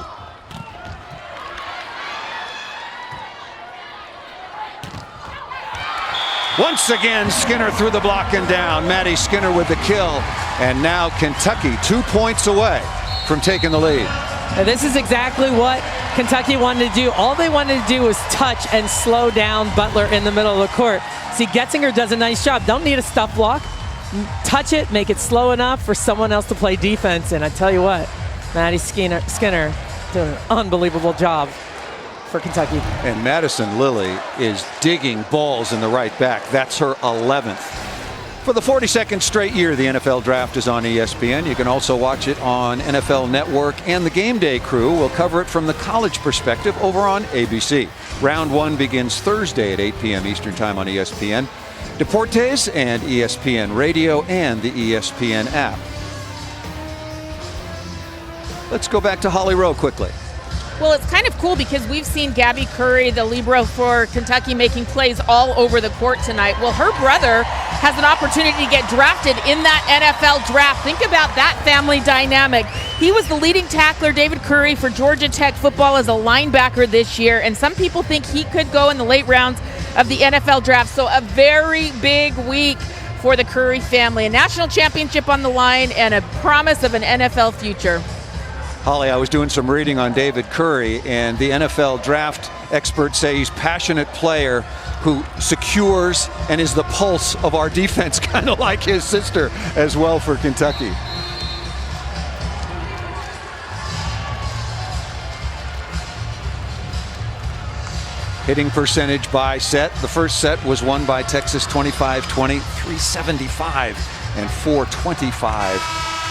Once again, Skinner through the block and down. Maddie Skinner with the kill. And now Kentucky 2 points away from taking the lead. And this is exactly what Kentucky wanted to do. All they wanted to do was touch and slow down Butler in the middle of the court. See, Getzinger does a nice job. Don't need a stuff block. Touch it, make it slow enough for someone else to play defense. And I tell you what, Maddie Skinner doing an unbelievable job for Kentucky. And Madison Lilly is digging balls in the right back. That's her 11th. For the 42nd straight year, the NFL Draft is on ESPN. You can also watch it on NFL Network, and the Game Day crew will cover it from the college perspective over on ABC. Round 1 begins Thursday at 8 p.m. Eastern Time on ESPN, Deportes, and ESPN Radio, and the ESPN app. Let's go back to Holly Rowe quickly. Well, it's kind of cool because we've seen Gabby Curry, the libero for Kentucky, making plays all over the court tonight. Well, her brother has an opportunity to get drafted in that NFL draft. Think about that family dynamic. He was the leading tackler, David Curry, for Georgia Tech football as a linebacker this year, and some people think he could go in the late rounds of the NFL draft. So a very big week for the Curry family. A national championship on the line and a promise of an NFL future. Holly, I was doing some reading on David Curry, and the NFL draft experts say he's a passionate player who secures and is the pulse of our defense, kind of like his sister as well for Kentucky. Hitting percentage by set. The first set was won by Texas 25-20, 375 and 425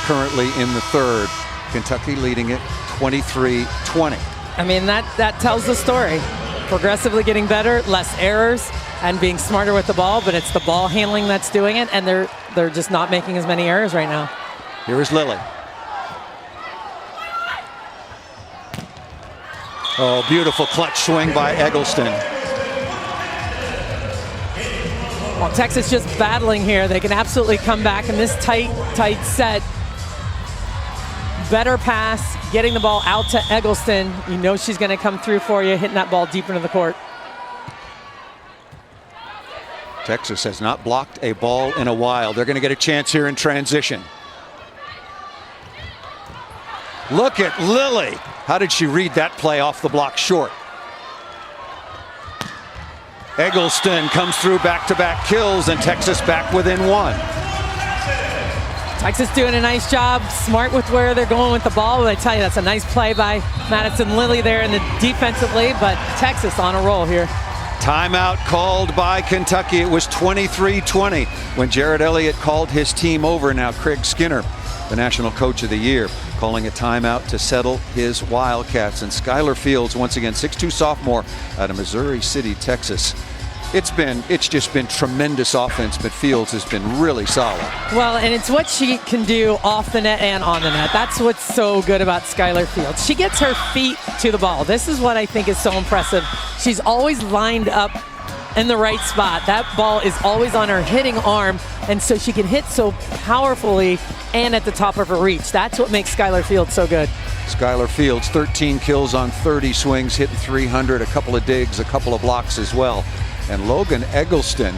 currently in the third. Kentucky leading it 23-20. I mean, that tells the story. Progressively getting better, less errors, and being smarter with the ball, but it's the ball handling that's doing it, and they're just not making as many errors right now. Here is Lily. Oh, beautiful clutch swing by Eggleston. Well, Texas just battling here. They can absolutely come back in this tight set. Better pass, getting the ball out to Eggleston. You know she's going to come through for you, hitting that ball deep into the court. Texas has not blocked a ball in a while. They're going to get a chance here in transition. Look at Lily. How did she read that play off the block short? Eggleston comes through back-to-back kills, and Texas back within one. Texas doing a nice job, smart with where they're going with the ball. I tell you, that's a nice play by Madison Lilly there in the defensively, but Texas on a roll here. Timeout called by Kentucky. It was 23-20 when Jared Elliott called his team over. Now Craig Skinner, the National Coach of the Year, calling a timeout to settle his Wildcats. And Skylar Fields, once again, 6'2" sophomore out of Missouri City, Texas. It's just been tremendous offense, but Fields has been really solid. Well, and it's what she can do off the net and on the net. That's what's so good about Skylar Fields. She gets her feet to the ball. This is what I think is so impressive. She's always lined up in the right spot. That ball is always on her hitting arm, and so she can hit so powerfully and at the top of her reach. That's what makes Skylar Fields so good. Skylar Fields, 13 kills on 30 swings, hitting 300, a couple of digs, a couple of blocks as well. And Logan Eggleston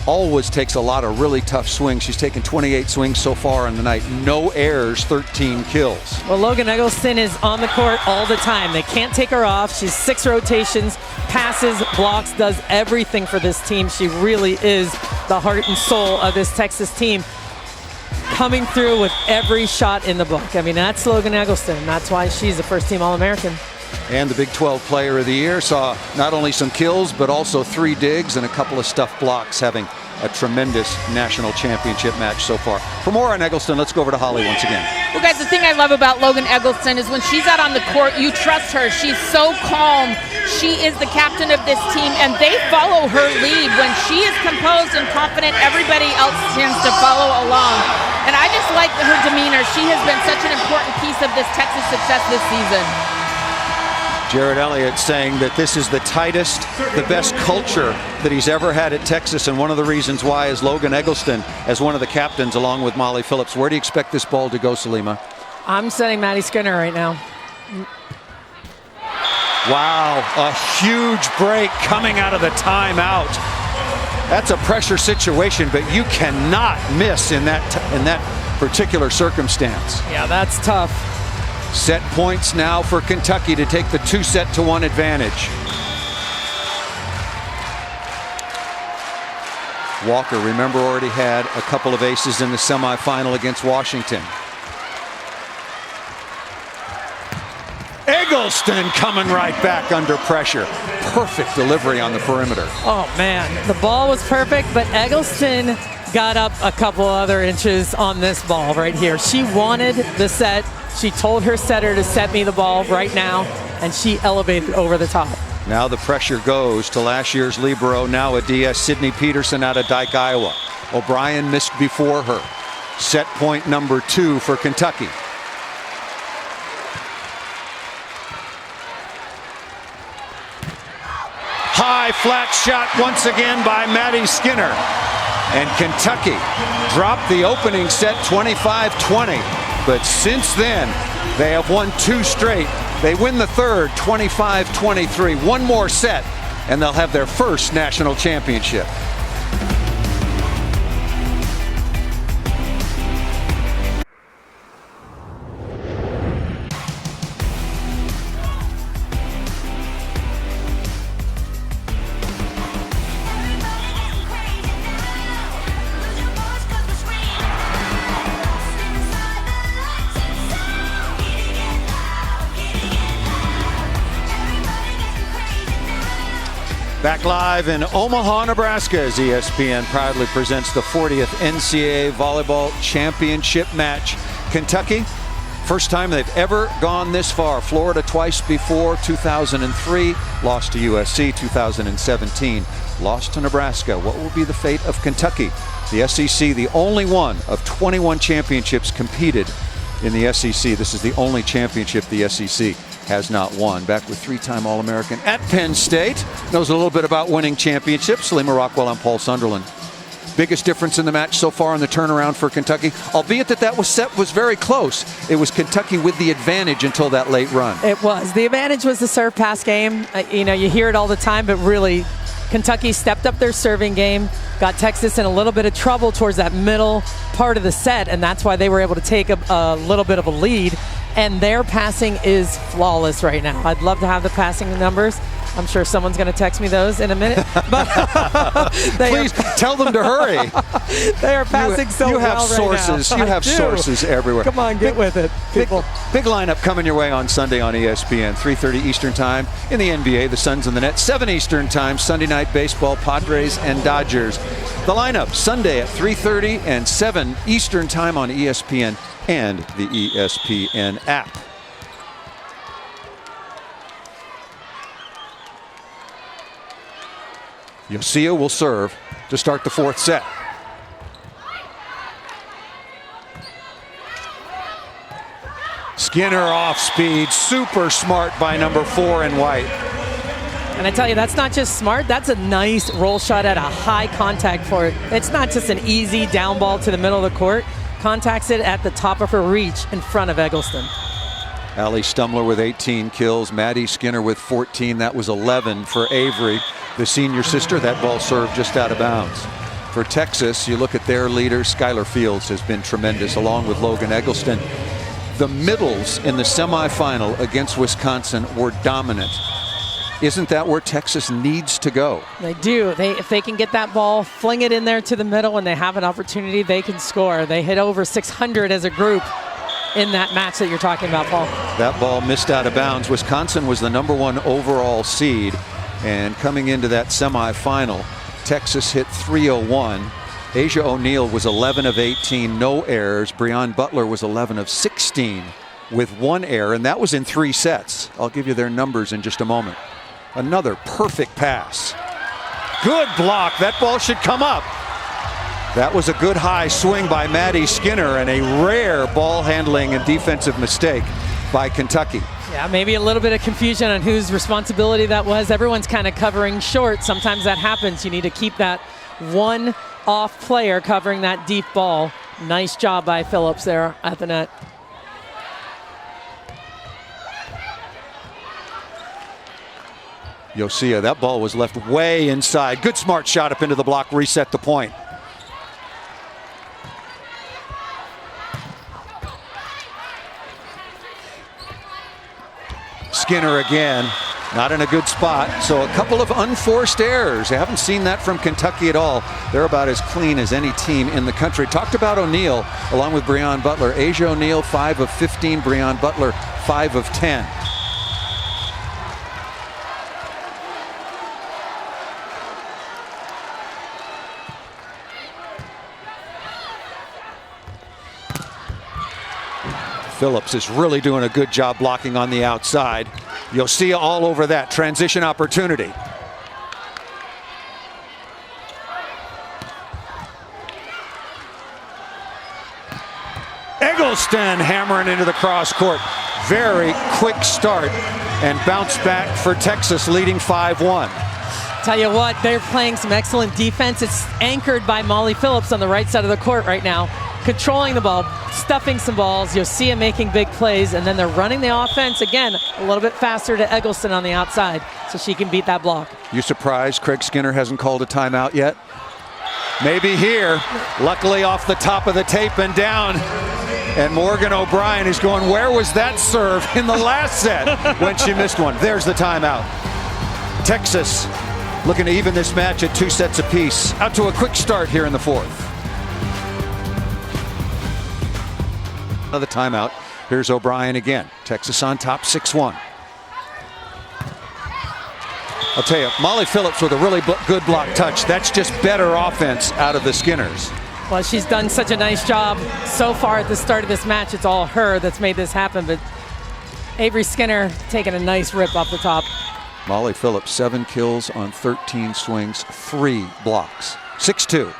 always takes a lot of really tough swings. She's taken 28 swings so far on the night. No errors, 13 kills. Well, Logan Eggleston is on the court all the time. They can't take her off. She's 6 rotations, passes, blocks, does everything for this team. She really is the heart and soul of this Texas team, coming through with every shot in the book. I mean, that's Logan Eggleston. That's why she's the first-team All-American. And the Big 12 Player of the Year, saw not only some kills, but also 3 digs and a couple of stuffed blocks, having a tremendous national championship match so far. For more on Eggleston, let's go over to Holly once again. Well, guys, the thing I love about Logan Eggleston is when she's out on the court, you trust her. She's so calm. She is the captain of this team, and they follow her lead. When she is composed and confident, everybody else tends to follow along. And I just like her demeanor. She has been such an important piece of this Texas success this season. Jared Elliott saying that this is the tightest, the best culture that he's ever had at Texas, and one of the reasons why is Logan Eggleston as one of the captains along with Molly Phillips. Where do you expect this ball to go, Salima? I'm setting Maddie Skinner right now. Wow, a huge break coming out of the timeout. That's a pressure situation, but you cannot miss in that particular circumstance. Yeah, that's tough. Set points now for Kentucky to take the 2-1 advantage. Walker, remember, already had a couple of aces in the semifinal against Washington. Eggleston coming right back under pressure. Perfect delivery on the perimeter. Oh man, the ball was perfect, but Eggleston got up a couple other inches on this ball right here. She wanted the set. She told her setter to set me the ball right now, and she elevated over the top. Now the pressure goes to last year's libero, now a DS, Sydney Peterson out of Dike, Iowa. O'Brien missed before her. Set point number 2 for Kentucky. High flat shot once again by Maddie Skinner. And Kentucky dropped the opening set 25-20. But since then, they have won 2 straight. They win the third 25-23. One more set, and they'll have their first national championship. Back live in Omaha, Nebraska, as ESPN proudly presents the 40th NCAA Volleyball Championship match. Kentucky, first time they've ever gone this far. Florida twice before, 2003, lost to USC, 2017, lost to Nebraska. What will be the fate of Kentucky? The SEC, the only one of 21 championships competed in the SEC. This is the only championship the SEC has not won. Back with 3-time All-American at Penn State. Knows a little bit about winning championships. Salima Rockwell, I'm Paul Sunderland. Biggest difference in the match so far in the turnaround for Kentucky, albeit that was very close. It was Kentucky with the advantage until that late run. It was. The advantage was the serve pass game. You hear it all the time, but really Kentucky stepped up their serving game, got Texas in a little bit of trouble towards that middle part of the set, and that's why they were able to take a little bit of a lead. And their passing is flawless right now. I'd love to have the passing numbers. I'm sure someone's going to text me those in a minute. But please tell them to hurry. They are passing so well. You have sources. Right now. You have sources everywhere. Come on, get with it, people. Big lineup coming your way on Sunday on ESPN. 3:30 Eastern Time in the NBA. The Suns and the Nets. 7 Eastern Time. Sunday night baseball. Padres and Dodgers. The lineup Sunday at 3:30 and 7 Eastern Time on ESPN and the ESPN app. Yosia will serve to start the 4th set. Skinner off speed, super smart by number 4 in white. And I tell you, that's not just smart, that's a nice roll shot at a high contact for it. It's not just an easy down ball to the middle of the court. Contacts it at the top of her reach in front of Eggleston. Allie Stumler with 18 kills, Maddie Skinner with 14. That was 11 for Avery, the senior sister. That ball served just out of bounds. For Texas, you look at their leader, Skylar Fields has been tremendous, along with Logan Eggleston. The middles in the semifinal against Wisconsin were dominant. Isn't that where Texas needs to go? They do. If they can get that ball, fling it in there to the middle, and they have an opportunity, they can score. They hit over 600 as a group in that match that you're talking about, Paul. That ball missed out of bounds. Wisconsin was the #1 overall seed, and coming into that semifinal, Texas hit 301. Asia O'Neal was 11 of 18, no errors. Breon Butler was 11 of 16 with 1 error, and that was in 3 sets. I'll give you their numbers in just a moment. Another perfect pass. Good block. That ball should come up. That was a good high swing by Maddie Skinner and a rare ball handling and defensive mistake by Kentucky. Yeah, maybe a little bit of confusion on whose responsibility that was. Everyone's kind of covering short. Sometimes that happens. You need to keep that one off player covering that deep ball. Nice job by Phillips there at the net. Yosia, that ball was left way inside. Good smart shot up into the block, reset the point. Skinner again, not in a good spot. So a couple of unforced errors. I haven't seen that from Kentucky at all. They're about as clean as any team in the country. Talked about O'Neal along with Breon Butler. Asia O'Neal 5 of 15, Breon Butler 5 of 10. Phillips is really doing a good job blocking on the outside. You'll see all over that transition opportunity. Eggleston hammering into the cross court. Very quick start and bounce back for Texas, leading 5-1. Tell you what, they're playing some excellent defense. It's anchored by Molly Phillips on the right side of the court right now, controlling the ball, stuffing some balls. You'll see him making big plays, and then they're running the offense again a little bit faster to Eggleston on the outside so she can beat that block. You surprised Craig Skinner hasn't called a timeout yet? Maybe here. Luckily off the top of the tape and down. And Morgan O'Brien is going, where was that serve in the last set when she missed one? There's the timeout. Texas looking to even this match at 2 sets apiece. Out to a quick start here in the fourth. Another timeout. Here's O'Brien again. Texas on top 6-1. I'll tell you, Molly Phillips with a really good block touch. That's just better offense out of the Skinners. Well, she's done such a nice job so far at the start of this match. It's all her that's made this happen, but Avery Skinner taking a nice rip off the top. Molly Phillips, 7 kills on 13 swings, 3 blocks. 6-2.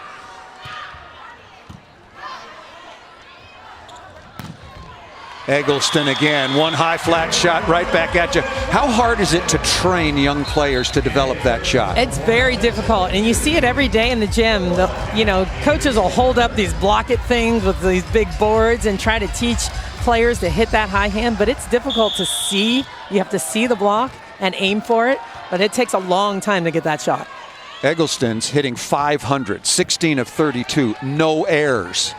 Eggleston again, one high flat shot right back at you. How hard is it to train young players to develop that shot? It's very difficult, and you see it every day in the gym. Coaches will hold up these block it things with these big boards and try to teach players to hit that high hand, but it's difficult to see. You have to see the block and aim for it, but it takes a long time to get that shot. Eggleston's hitting .500, 16 of 32, no errors.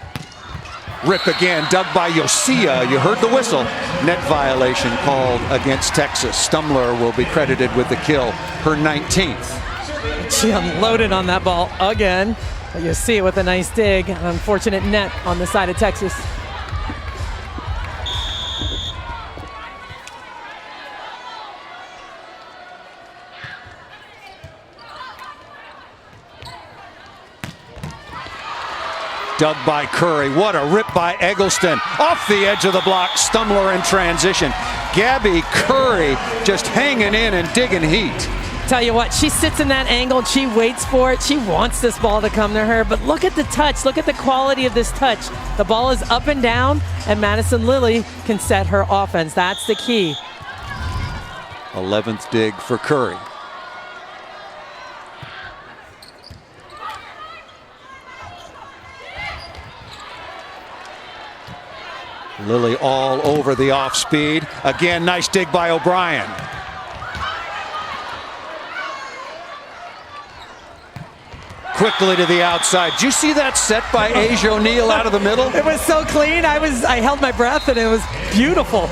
Rip again, dug by Yosia. You heard the whistle. Net violation called against Texas. Stumler will be credited with the kill, her 19th. She unloaded on that ball again. You see it with a nice dig. An unfortunate net on the side of Texas. Dug by Curry. What a rip by Eggleston. Off the edge of the block. Stumler in transition. Gabby Curry just hanging in and digging heat. Tell you what, she sits in that angle. She waits for it. She wants this ball to come to her. But look at the touch. Look at the quality of this touch. The ball is up and down, and Madison Lilly can set her offense. That's the key. 11th dig for Curry. Lilly all over the off speed. Again, nice dig by O'Brien. Quickly to the outside. Did you see that set by Asia O'Neal out of the middle? It was so clean. I held my breath, and it was beautiful.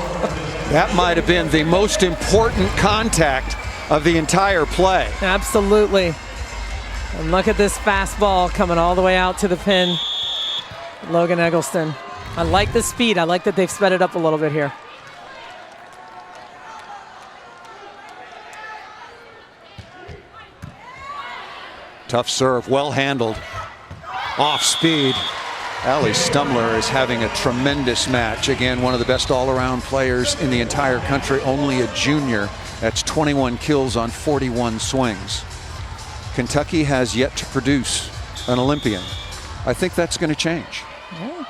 That might have been the most important contact of the entire play. Absolutely. And look at this fastball coming all the way out to the pin. Logan Eggleston. I like the speed. I like that they've sped it up a little bit here. Tough serve, well handled. Off speed. Allie Stumler is having a tremendous match. Again, one of the best all-around players in the entire country, only a junior. That's 21 kills on 41 swings. Kentucky has yet to produce an Olympian. I think that's going to change. Yeah.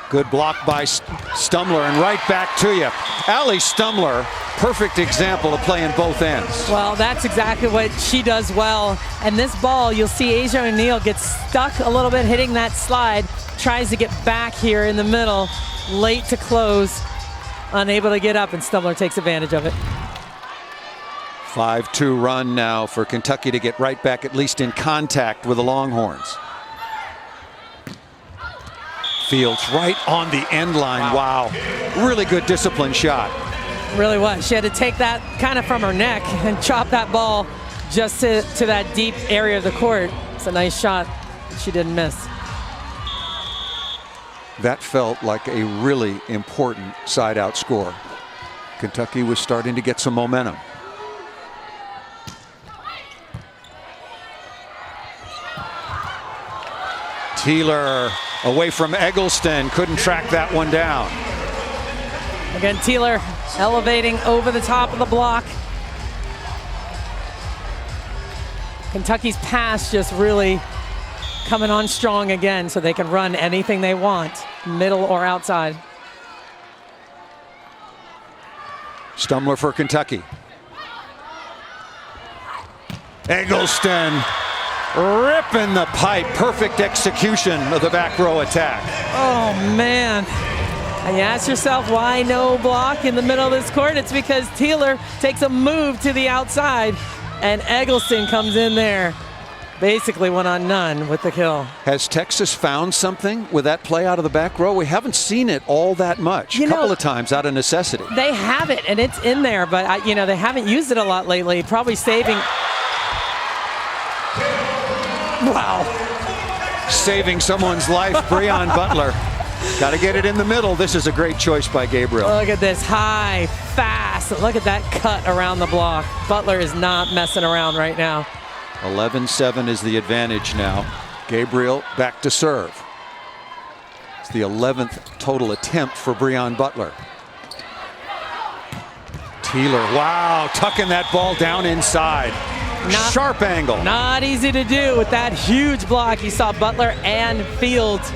Good block by Stumler, and right back to you. Allie Stumler, perfect example of playing both ends. Well, that's exactly what she does well. And this ball, you'll see Asia O'Neal gets stuck a little bit hitting that slide, tries to get back here in the middle, late to close, unable to get up, and Stumler takes advantage of it. 5-2 run now for Kentucky to get right back, at least in contact with the Longhorns. Fields right on the end line. Wow. Really good disciplined shot. Really was. She had to take that kind of from her neck and chop that ball just to that deep area of the court. It's a nice shot. She didn't miss. That felt like a really important side-out score. Kentucky was starting to get some momentum. Teeler away from Eggleston, couldn't track that one down. Again, Teeler elevating over the top of the block. Kentucky's pass just really coming on strong again, so they can run anything they want, middle or outside. Stumler for Kentucky. Eggleston ripping the pipe. Perfect execution of the back row attack. Oh, man. And you ask yourself, why no block in the middle of this court? It's because Teeler takes a move to the outside, and Eggleston comes in there. Basically 1-on-none with the kill. Has Texas found something with that play out of the back row? We haven't seen it all that much. A couple of times out of necessity. They have it, and it's in there, but they haven't used it a lot lately. Probably saving. Wow. Saving someone's life, Breon Butler. Got to get it in the middle. This is a great choice by Gabriel. Look at this, high, fast. Look at that cut around the block. Butler is not messing around right now. 11-7 is the advantage now. Gabriel back to serve. It's the 11th total attempt for Breon Butler. Teeler, wow, tucking that ball down inside. Sharp angle. Not easy to do with that huge block. You saw Butler and Fields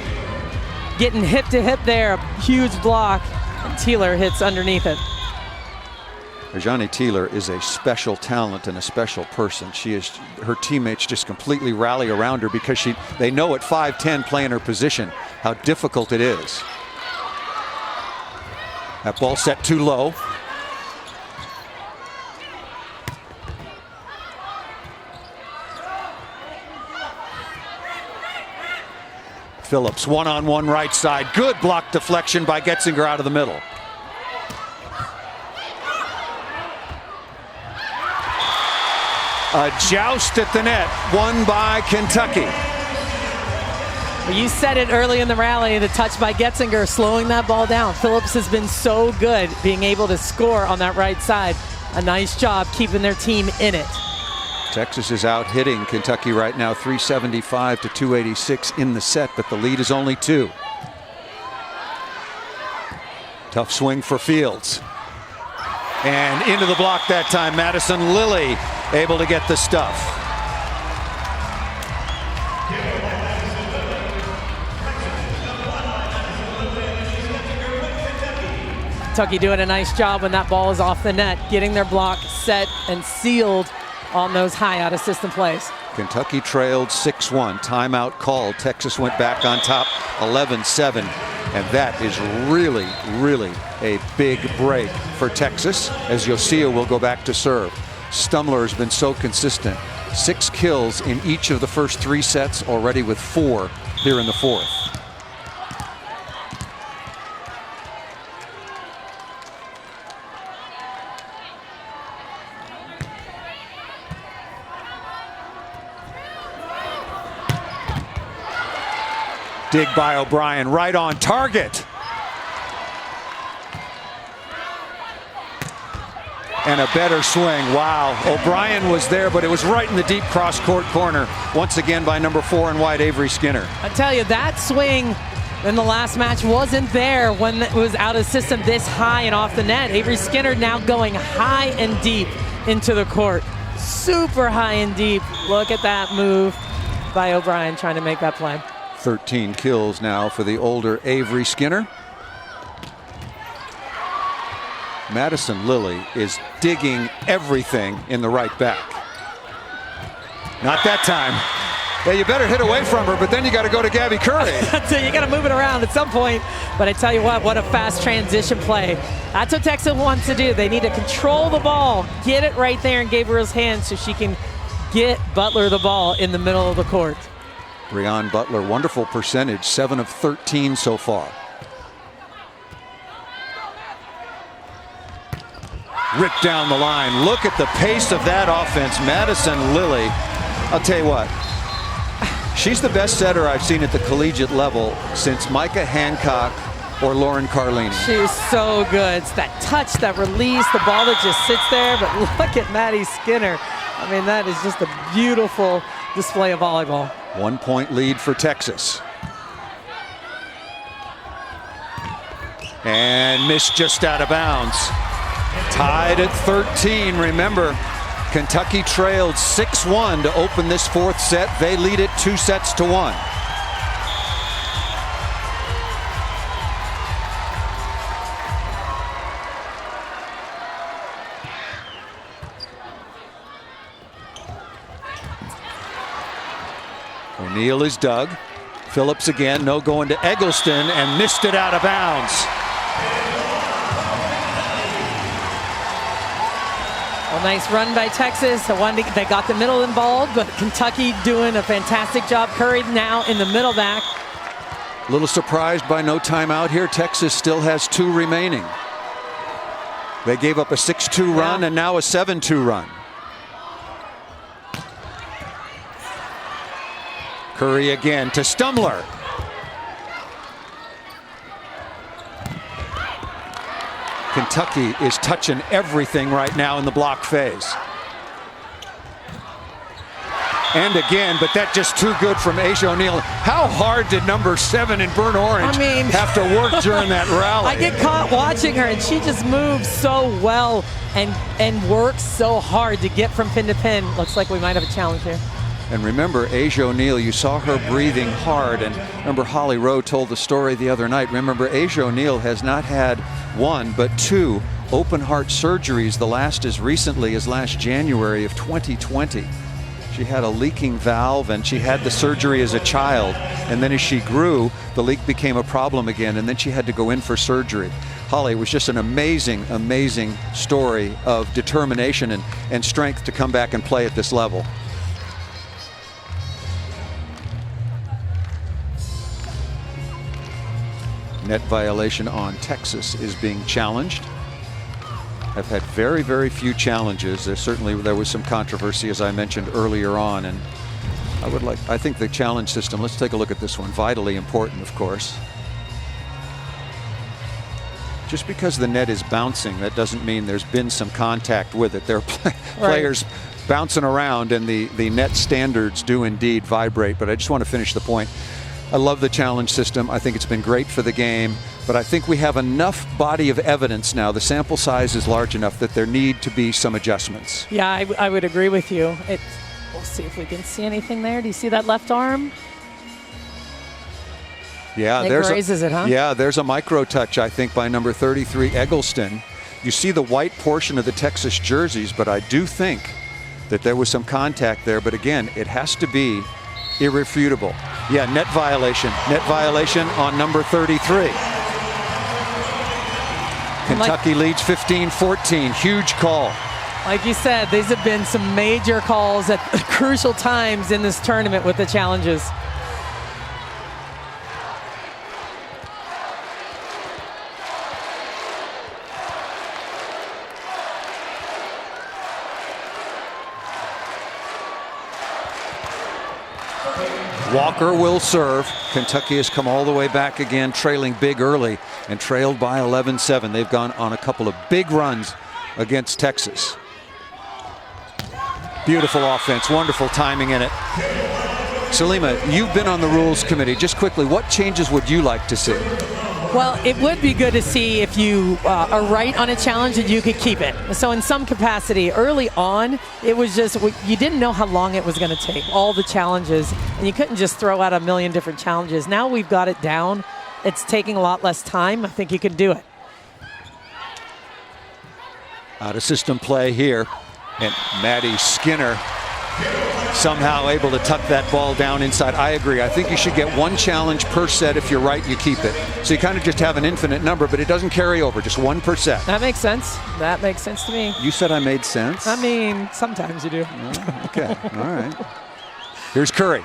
getting hip to hip there. Huge block. And Teeler hits underneath it. Johnny Teeler is a special talent and a special person. Her teammates just completely rally around her because they know at 5'10", playing her position, how difficult it is. That ball set too low. Phillips, one-on-one right side. Good block deflection by Getzinger out of the middle. A joust at the net, won by Kentucky. Well, you said it early in the rally, the touch by Getzinger, slowing that ball down. Phillips has been so good being able to score on that right side. A nice job keeping their team in it. Texas is out hitting Kentucky right now, 375 to 286 in the set, but the lead is only 2. Tough swing for Fields. And into the block that time, Madison Lilly able to get the stuff. Kentucky doing a nice job when that ball is off the net, getting their block set and sealed on those high out of system plays. Kentucky trailed 6-1. Timeout called. Texas went back on top 11-7. And that is really, really a big break for Texas as Josiah will go back to serve. Stumler has been so consistent. 6 kills in each of the first 3 sets, already with 4 here in the 4th. Dig by O'Brien, right on target. And a better swing. Wow. O'Brien was there, but it was right in the deep cross-court corner. Once again by number 4 and white, Avery Skinner. I tell you, that swing in the last match wasn't there when it was out of system this high and off the net. Avery Skinner now going high and deep into the court. Super high and deep. Look at that move by O'Brien trying to make that play. 13 kills now for the older Avery Skinner. Madison Lilly is digging everything in the right back. Not that time. Yeah, you better hit away from her, but then you got to go to Gabby Curry. So you got to move it around at some point. But I tell you what a fast transition play. That's what Texas wants to do. They need to control the ball, get it right there in Gabriel's hands so she can get Butler the ball in the middle of the court. Breon Butler, wonderful percentage, 7 of 13 so far. Ripped down the line. Look at the pace of that offense. Madison Lilly, I'll tell you what, she's the best setter I've seen at the collegiate level since Micah Hancock or Lauren Carlini. She's so good. It's that touch, that release, the ball that just sits there. But look at Maddie Skinner. I mean, that is just a beautiful display of volleyball. 1 point lead for Texas. And missed just out of bounds. Tied at 13. Remember, Kentucky trailed 6-1 to open this fourth set. They lead it 2-1. O'Neal is dug. Phillips again, no going to Eggleston, and missed it out of bounds. Well, nice run by Texas. They got the middle involved, but Kentucky doing a fantastic job. Curry now in the middle back. A little surprised by no timeout here. Texas still has 2 remaining. They gave up a 6-2 run and now a 7-2 run. Curry again to Stumler. Kentucky is touching everything right now in the block phase. And again, but that just too good from Asia O'Neal. How hard did number 7 in burnt orange have to work during that rally? I get caught watching her, and she just moves so well and works so hard to get from pin to pin. Looks like we might have a challenge here. And remember, Asia O'Neal, you saw her breathing hard. And remember, Holly Rowe told the story the other night. Remember, Asia O'Neal has not had 1 but 2 open heart surgeries, the last as recently as last January of 2020. She had a leaking valve, and she had the surgery as a child. And then as she grew, the leak became a problem again, and then she had to go in for surgery. Holly, it was just an amazing, amazing story of determination and strength to come back and play at this level. Net violation on Texas is being challenged. I've had very, very few challenges. There was some controversy, as I mentioned earlier on, and I think the challenge system, let's take a look at this one. Vitally important, of course. Just because the net is bouncing, that doesn't mean there's been some contact with it. There are players bouncing around, and the net standards do indeed vibrate, but I just want to finish the point. I love the challenge system. I think it's been great for the game, but I think we have enough body of evidence now. The sample size is large enough that there need to be some adjustments. Yeah, I would agree with you. We'll see if we can see anything there. Do you see that left arm? Yeah, grazes it, huh? Yeah, there's a micro touch, I think, by number 33, Eggleston. You see the white portion of the Texas jerseys, but I do think that there was some contact there. But again, it has to be irrefutable. Yeah, net violation on number 33. Kentucky leads 15-14. Huge call. Like you said, these have been some major calls at crucial times in this tournament with the challenges. Walker will serve. Kentucky has come all the way back again, trailing big early and trailed by 11-7. They've gone on a couple of big runs against Texas. Beautiful offense, wonderful timing in it. Salima, you've been on the rules committee. Just quickly, what changes would you like to see? Well, it would be good to see if you are right on a challenge and you could keep it. So in some capacity, early on, it was just, you didn't know how long it was going to take, all the challenges, and you couldn't just throw out a million different challenges. Now we've got it down. It's taking a lot less time. I think you can do it. Out of system play here, and Maddie Skinner somehow able to tuck that ball down inside. I agree. I think you should get 1 challenge per set. If you're right, you keep it. So you kind of just have an infinite number, but it doesn't carry over, just 1 per set. That makes sense. That makes sense to me. You said I made sense? I mean, sometimes you do. Okay, all right. Here's Curry.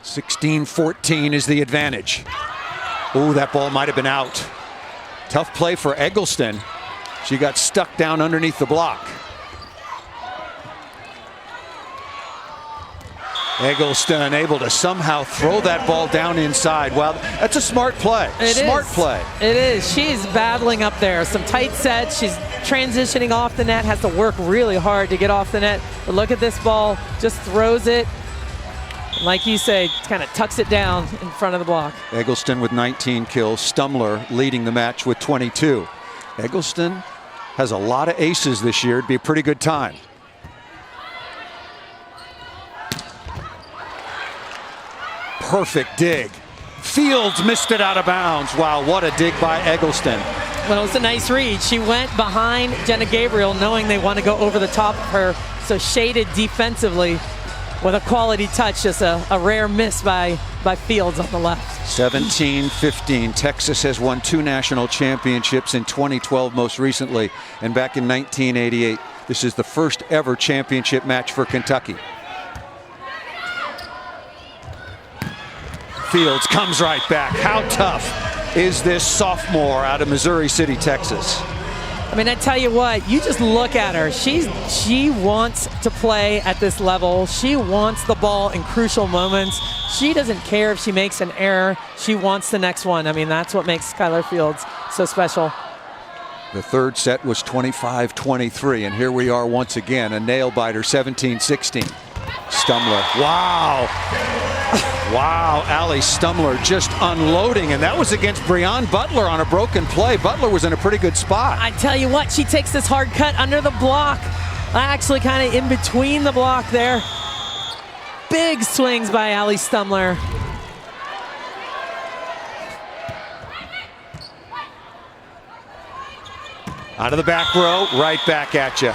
16-14 is the advantage. Oh, that ball might have been out. Tough play for Eggleston. She got stuck down underneath the block. Eggleston able to somehow throw that ball down inside. Well, that's a smart play. Smart play. It is. She's battling up there. Some tight sets. She's transitioning off the net. Has to work really hard to get off the net. But look at this ball. Just throws it. Like you say, kind of tucks it down in front of the block. Eggleston with 19 kills. Stumler leading the match with 22. Eggleston has a lot of aces this year. It'd be a pretty good time. Perfect dig. Fields missed it out of bounds. Wow, what a dig by Eggleston. Well, it was a nice read. She went behind Jenna Gabriel knowing they want to go over the top of her, so shaded defensively with a quality touch. Just a rare miss by Fields on the left. 17-15. Texas has won 2 national championships in 2012 most recently, and back in 1988. This is the first ever championship match for Kentucky. Fields comes right back. How tough is this sophomore out of Missouri City, Texas? I mean, I tell you what, you just look at her. She wants to play at this level. She wants the ball in crucial moments. She doesn't care if she makes an error. She wants the next one. I mean, that's what makes Skylar Fields so special. The third set was 25-23, and here we are once again, a nail-biter, 17-16. Stumler, wow. Wow, Allie Stumler just unloading, and that was against Breon Butler on a broken play. Butler was in a pretty good spot. I tell you what, she takes this hard cut under the block. Actually kind of in between the block there. Big swings by Allie Stumler. Out of the back row, right back at you.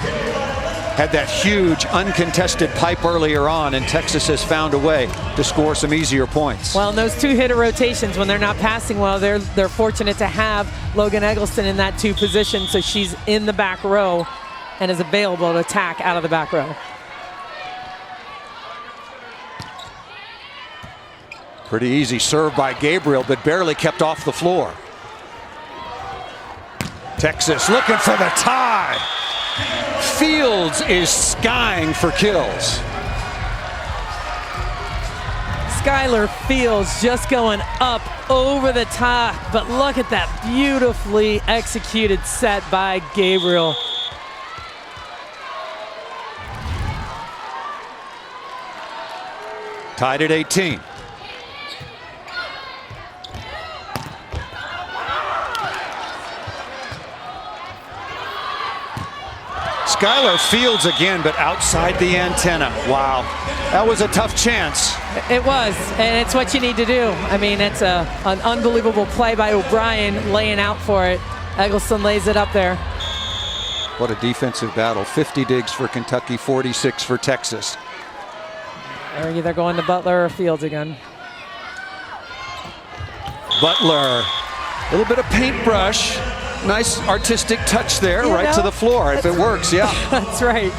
Had that huge uncontested pipe earlier on, and Texas has found a way to score some easier points. Well, in those 2-hitter rotations, when they're not passing well, they're fortunate to have Logan Eggleston in that 2 position, so she's in the back row and is available to attack out of the back row. Pretty easy serve by Gabriel, but barely kept off the floor. Texas looking for the tie. Fields is skying for kills. Skylar Fields just going up over the top, but look at that beautifully executed set by Gabriel. Tied at 18. Skylar Fields again, but outside the antenna. Wow, that was a tough chance. It was, and it's what you need to do. I mean, it's an unbelievable play by O'Brien laying out for it. Eggleston lays it up there. What a defensive battle. 50 digs for Kentucky, 46 for Texas. They're either going to Butler or Fields again. Butler, a little bit of paintbrush. Nice artistic touch there, right to the floor, if it works, yeah. That's right.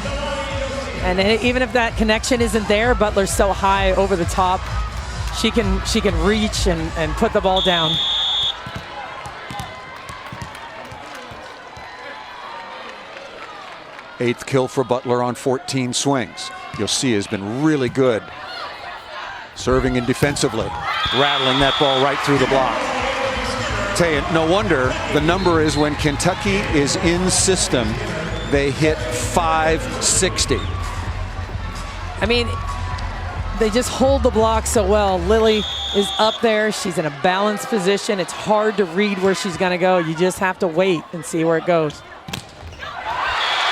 And even if that connection isn't there, Butler's so high over the top, she can reach and put the ball down. Eighth kill for Butler on 14 swings. You'll see has been really good serving and defensively, rattling that ball right through the block. Tell you, no wonder the number is when Kentucky is in system, they hit 560. I mean, they just hold the block so well. Lily is up there. She's in a balanced position. It's hard to read where she's going to go. You just have to wait and see where it goes.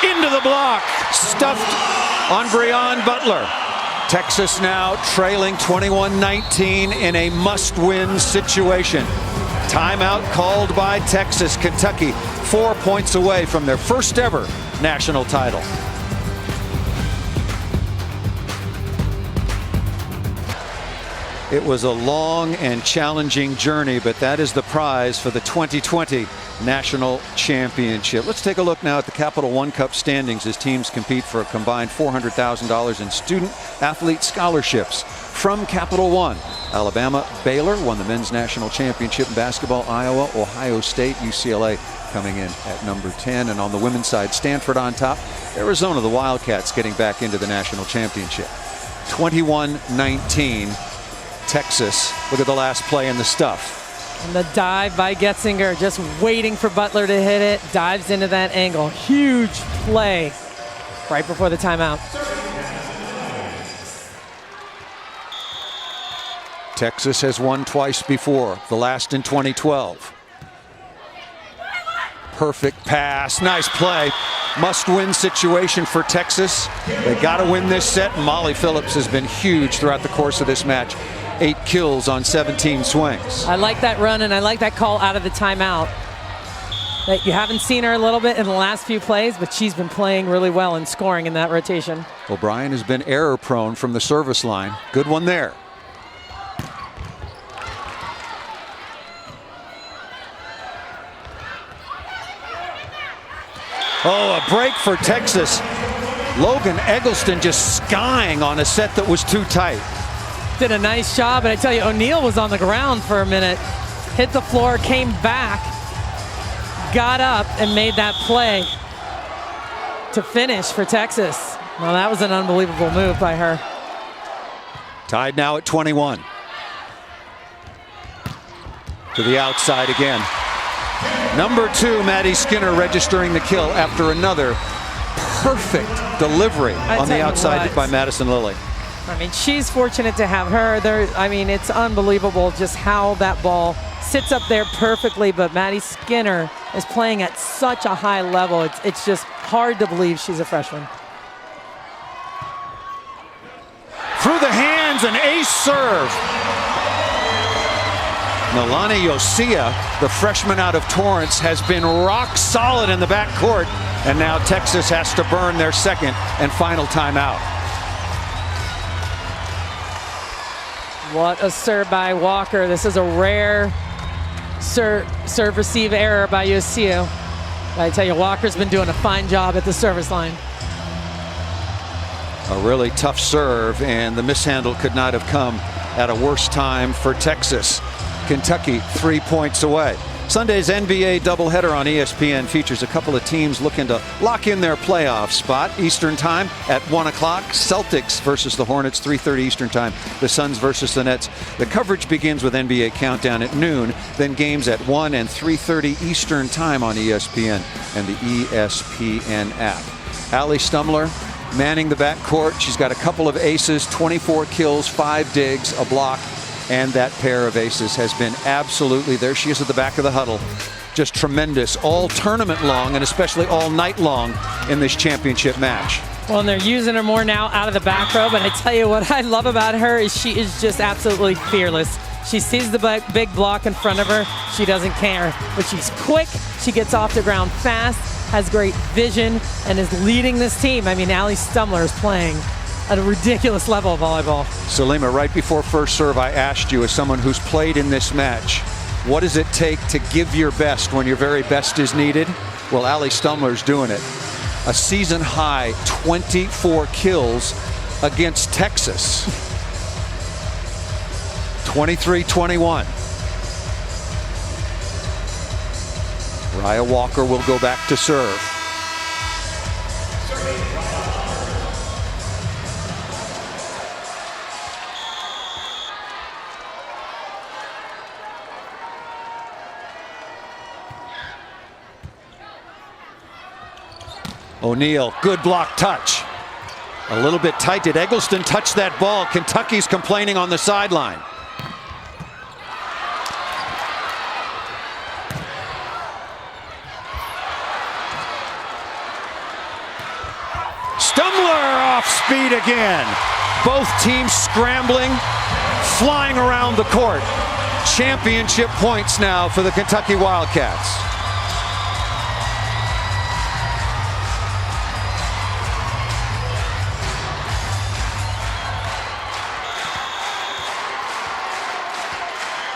Into the block, stuffed on Breon Butler. Texas now trailing 21-19 in a must-win situation. Timeout called by Texas. Kentucky 4 points away from their first ever national title. It was a long and challenging journey, but that is the prize for the 2020 National Championship. Let's take a look now at the Capital One Cup standings as teams compete for a combined $400,000 in student athlete scholarships from Capital One. Alabama, Baylor won the men's national championship in basketball. Iowa, Ohio State, UCLA coming in at number 10. And on the women's side, Stanford on top. Arizona, the Wildcats, getting back into the national championship. 21-19. Texas. Look at the last play in the stuff. And the dive by Getzinger, just waiting for Butler to hit it. Dives into that angle. Huge play right before the timeout. Texas has won twice before, the last in 2012. Perfect pass, nice play. Must-win situation for Texas. They got to win this set. Molly Phillips has been huge throughout the course of this match. 8 kills on 17 swings. I like that run, and I like that call out of the timeout. That you haven't seen her a little bit in the last few plays, but she's been playing really well and scoring in that rotation. O'Brien has been error-prone from the service line. Good one there. Oh, a break for Texas. Logan Eggleston just skying on a set that was too tight. Did a nice job, but I tell you, O'Neal was on the ground for a minute. Hit the floor, came back, got up, and made that play to finish for Texas. Well, that was an unbelievable move by her. Tied now at 21. To the outside again. Number 2, Maddie Skinner registering the kill after another perfect delivery on the outside by Madison Lilly. I mean, she's fortunate to have her there. I mean, it's unbelievable just how that ball sits up there perfectly, but Maddie Skinner is playing at such a high level. It's just hard to believe she's a freshman. Through the hands, an ace serve. Nalani Yosia, the freshman out of Torrance, has been rock solid in the backcourt, and now Texas has to burn their second and final timeout. What a serve by Walker. This is a rare serve-receive error by Yosia. I tell you, Walker's been doing a fine job at the service line. A really tough serve, and the mishandle could not have come at a worse time for Texas. Kentucky 3 points away. Sunday's NBA doubleheader on ESPN features a couple of teams looking to lock in their playoff spot. Eastern time at 1 o'clock. Celtics versus the Hornets, 3:30 Eastern time. The Suns versus the Nets. The coverage begins with NBA Countdown at noon. Then games at 1 and 3:30 Eastern time on ESPN and the ESPN app. Allie Stumler manning the backcourt. She's got a couple of aces, 24 kills, 5 digs, a block. And that pair of aces has been absolutely, there she is at the back of the huddle, just tremendous all tournament long and especially all night long in this championship match. Well, and they're using her more now out of the back row, but I tell you what I love about her is she is just absolutely fearless. She sees the big block in front of her. She doesn't care, but she's quick. She gets off the ground fast, has great vision, and is leading this team. I mean, Allie Stumler is playing at a ridiculous level of volleyball. Salima, right before first serve, I asked you, as someone who's played in this match, what does it take to give your best when your very best is needed? Well, Allie Stumler's doing it. A season high 24 kills against Texas. 23-21. Raya Walker will go back to serve. O'Neal, good block touch. A little bit tight. Did Eggleston touch that ball? Kentucky's complaining on the sideline. Stumler off speed again. Both teams scrambling, flying around the court. Championship points now for the Kentucky Wildcats.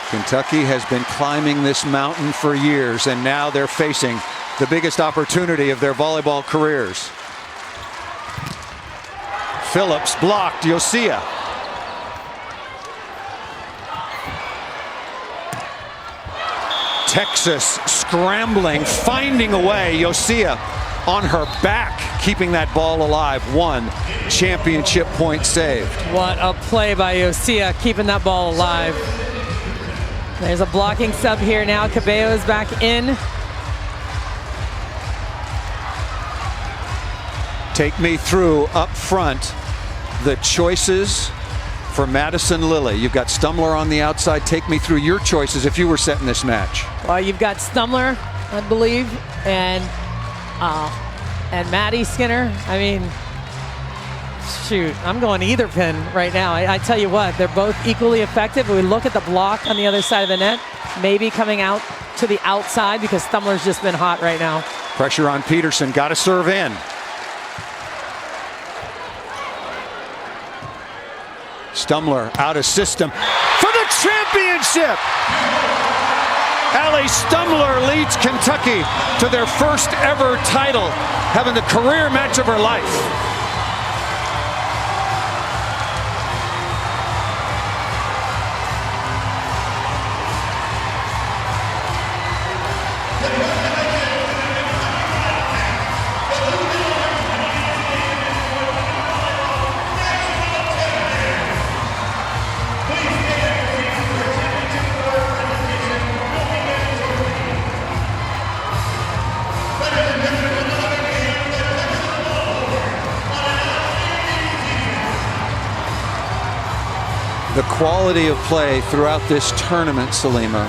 Kentucky has been climbing this mountain for years, and now they're facing the biggest opportunity of their volleyball careers. Phillips blocked Yosia. Texas scrambling, finding a way. Yosia on her back, keeping that ball alive. 1 championship point saved. What a play by Yosia, keeping that ball alive. There's a blocking sub here now. Cabello is back in. Take me through up front the choices for Madison Lilly. You've got Stumler on the outside. Take me through your choices if you were setting this match. Well, you've got Stumler, I believe, and Maddie Skinner. I mean, shoot, I'm going either pin right now. I tell you what, they're both equally effective. We look at the block on the other side of the net, maybe coming out to the outside because Stumler's just been hot right now. Pressure on Peterson, got to serve in. Stumler out of system for the championship. Allie Stumler leads Kentucky to their first ever title, having the career match of her life. The quality of play throughout this tournament, Salima,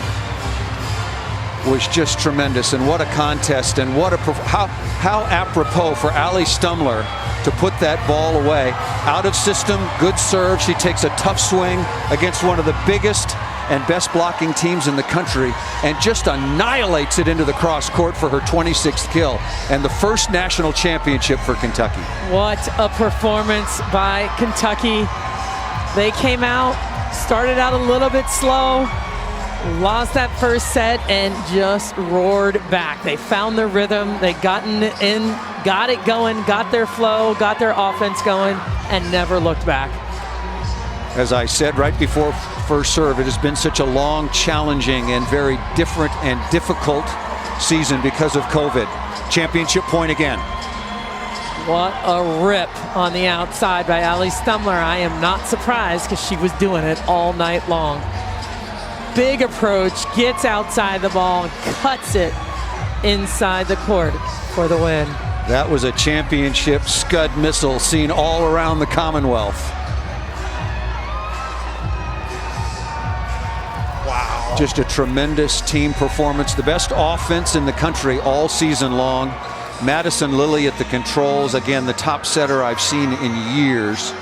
was just tremendous. And what a contest, and what a how apropos for Allie Stumler to put that ball away. Out of system, good serve. She takes a tough swing against one of the biggest and best blocking teams in the country and just annihilates it into the cross court for her 26th kill and the first national championship for Kentucky. What a performance by Kentucky. They came out, started out a little bit slow, lost that first set, and just roared back. They found their rhythm, they got it going, got their flow, got their offense going, and never looked back. As I said right before first serve, it has been such a long, challenging, and very different and difficult season because of COVID. Championship point again. What a rip on the outside by Allie Stumler. I am not surprised because she was doing it all night long. Big approach, gets outside the ball, and cuts it inside the court for the win. That was a championship Scud missile seen all around the Commonwealth. Wow. Just a tremendous team performance. The best offense in the country all season long. Madison Lilly at the controls. Again, the top setter I've seen in years.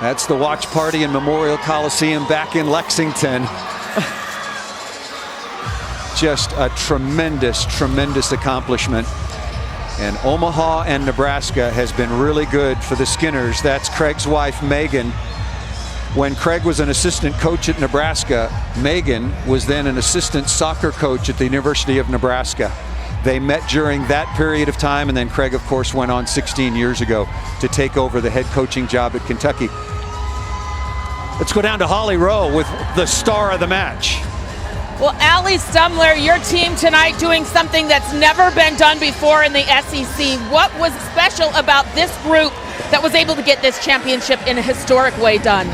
That's the watch party in Memorial Coliseum back in Lexington. Just a tremendous, tremendous accomplishment. And Omaha and Nebraska has been really good for the Skinners. That's Craig's wife, Megan. When Craig was an assistant coach at Nebraska, Megan was then an assistant soccer coach at the University of Nebraska. They met during that period of time, and then Craig, of course, went on 16 years ago to take over the head coaching job at Kentucky. Let's go down to Holly Rowe with the star of the match. Well, Allie Stumler, your team tonight doing something that's never been done before in the SEC. What was special about this group that was able to get this championship in a historic way done?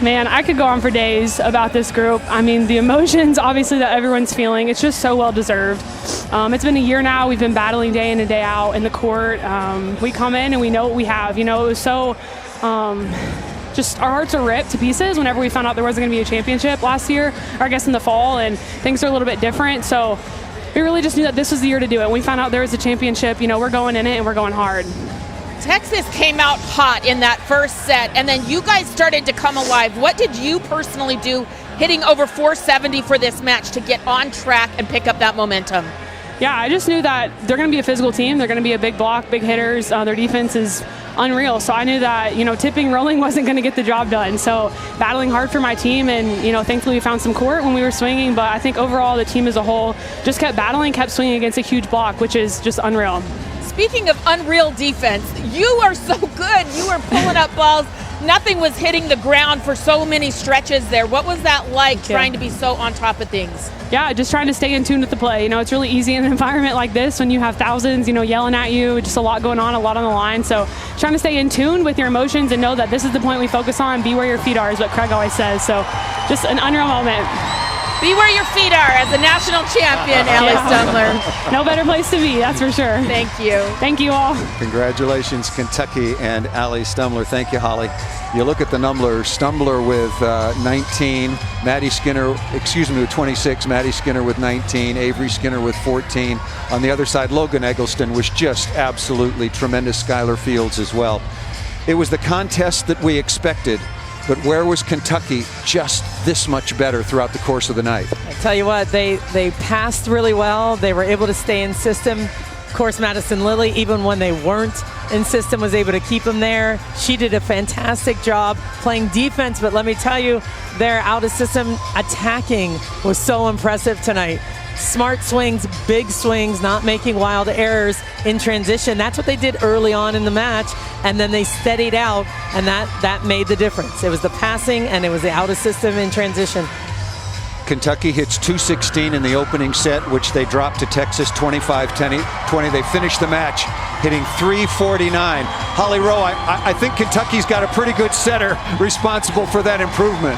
Man, I could go on for days about this group. I mean, the emotions, obviously, that everyone's feeling, it's just so well-deserved. It's been a year now. We've been battling day in and day out in the court. We come in and we know what we have. You know, it was so just our hearts are ripped to pieces whenever we found out there wasn't going to be a championship last year, or I guess in the fall, and things are a little bit different. So we really just knew that this was the year to do it. We found out there was a championship. You know, we're going in it and we're going hard. Texas came out hot in that first set, and then you guys started to come alive. What did you personally do hitting over 470 for this match to get on track and pick up that momentum? Yeah, I just knew that they're going to be a physical team. They're going to be a big block, big hitters. Their defense is unreal. So I knew that, you know, tipping, rolling wasn't going to get the job done. So battling hard for my team, and, you know, thankfully we found some court when we were swinging. But I think overall the team as a whole just kept battling, kept swinging against a huge block, which is just unreal. Speaking of unreal defense, you are so good. You are pulling up balls nothing was hitting the ground for so many stretches there. What was that like, trying to be so on top of things? Yeah, just trying to stay in tune with the play. It's really easy in an environment like this when you have thousands, yelling at you, just a lot going on, a lot on the line. So trying to stay in tune with your emotions and know that this is the point we focus on. Be where your feet are is what Craig always says. So just an unreal moment. Be where your feet are as a national champion, Allie Stumler. No better place to be, that's for sure. Thank you. Thank you all. Congratulations, Kentucky and Allie Stumler. Thank you, Holly. You look at the numbers, Stumler with 19, with 26, Maddie Skinner with 19, Avery Skinner with 14. On the other side, Logan Eggleston was just absolutely tremendous. Skylar Fields as well. It was the contest that we expected, but where was Kentucky just this much better throughout the course of the night? I tell you what, they passed really well. They were able to stay in system. Of course, Madison Lilly, even when they weren't in system, was able to keep them there. She did a fantastic job playing defense, but let me tell you, their out of system attacking was so impressive tonight. Smart swings, big swings, not making wild errors in transition. That's what they did early on in the match, and then they steadied out, and that made the difference. It was the passing, and it was the out of system in transition. Kentucky hits 216 in the opening set, which they dropped to Texas 25-20. They finished the match hitting 349. Holly Rowe, I think Kentucky's got a pretty good setter responsible for that improvement.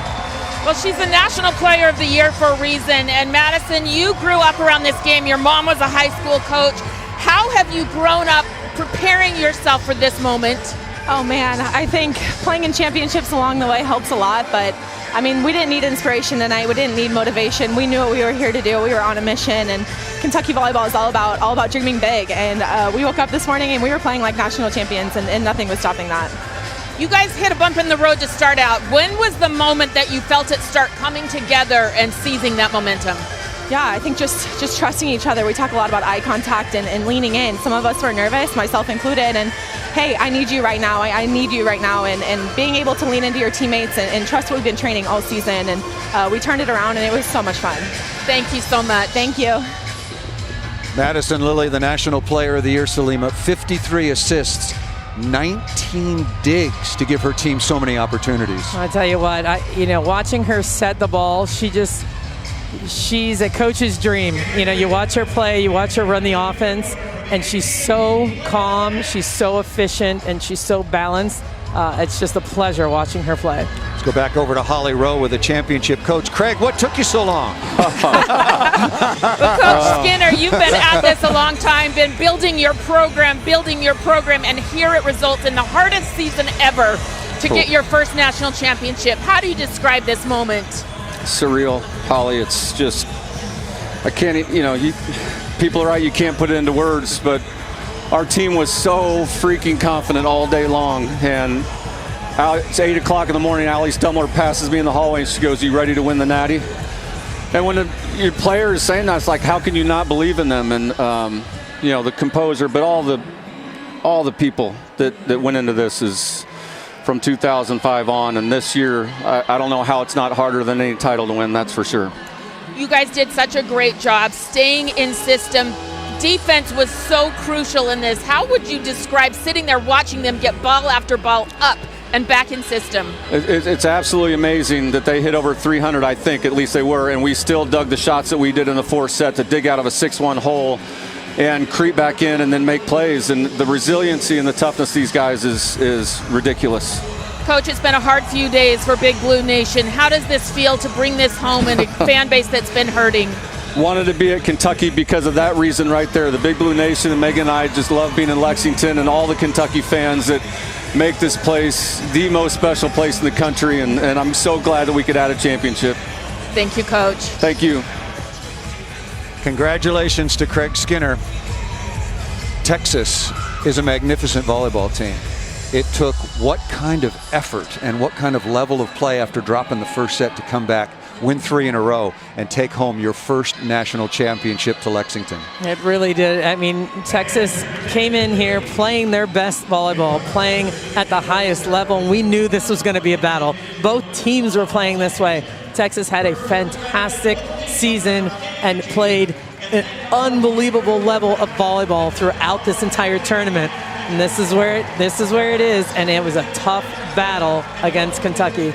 Well, she's the National Player of the Year for a reason. And Madison, you grew up around this game. Your mom was a high school coach. How have you grown up preparing yourself for this moment? Oh man, I think playing in championships along the way helps a lot, but I mean, we didn't need inspiration tonight. We didn't need motivation. We knew what we were here to do. We were on a mission, and Kentucky volleyball is all about dreaming big. And we woke up this morning and we were playing like national champions, and nothing was stopping that. You guys hit a bump in the road to start out. When was the moment that you felt it start coming together and seizing that momentum? Yeah, I think just trusting each other. We talk a lot about eye contact and leaning in. Some of us were nervous, myself included, and hey, I need you right now. I need you right now. And being able to lean into your teammates and trust what we've been training all season. And we turned it around, and it was so much fun. Thank you so much. Thank you. Madison Lilly, the National Player of the Year, Salima, 53 assists, 19 digs to give her team so many opportunities. I tell you what, watching her set the ball, she's a coach's dream. You watch her play, you watch her run the offense, and she's so calm, she's so efficient, and she's so balanced. It's just a pleasure watching her play. Let's go back over to Holly Rowe with the championship coach. Craig, what took you so long? Well, Coach Skinner, you've been at this a long time, been building your program, and here it results in the hardest season ever to get your first national championship. How do you describe this moment? Surreal, Holly. It's just, I can't, people are right, you can't put it into words, but our team was so freaking confident all day long. And it's 8 o'clock in the morning, Allie Stumler passes me in the hallway and she goes, "You ready to win the Natty?" And when your player is saying that, it's like, how can you not believe in them? And, the composer, but all the people that went into this is from 2005 on, and this year, I don't know how it's not harder than any title to win, that's for sure. You guys did such a great job staying in system. Defense was so crucial in this. How would you describe sitting there watching them get ball after ball up and back in system? It's absolutely amazing that they hit over 300, I think, at least they were, and we still dug the shots that we did in the fourth set to dig out of a 6-1 hole and creep back in and then make plays. And the resiliency and the toughness of these guys is ridiculous. Coach, it's been a hard few days for Big Blue Nation. How does this feel to bring this home in a fan base that's been hurting? Wanted to be at Kentucky because of that reason right there. The Big Blue Nation, and Megan and I just love being in Lexington, and all the Kentucky fans that make this place the most special place in the country, and I'm so glad that we could add a championship. Thank you, Coach. Thank you. Congratulations to Craig Skinner. Texas is a magnificent volleyball team. It took what kind of effort and what kind of level of play after dropping the first set to come back, win 3 in a row, and take home your first national championship to Lexington. It really did. I mean, Texas came in here playing their best volleyball, playing at the highest level, and we knew this was going to be a battle. Both teams were playing this way. Texas had a fantastic season and played an unbelievable level of volleyball throughout this entire tournament. And this is where it is, and it was a tough battle against Kentucky.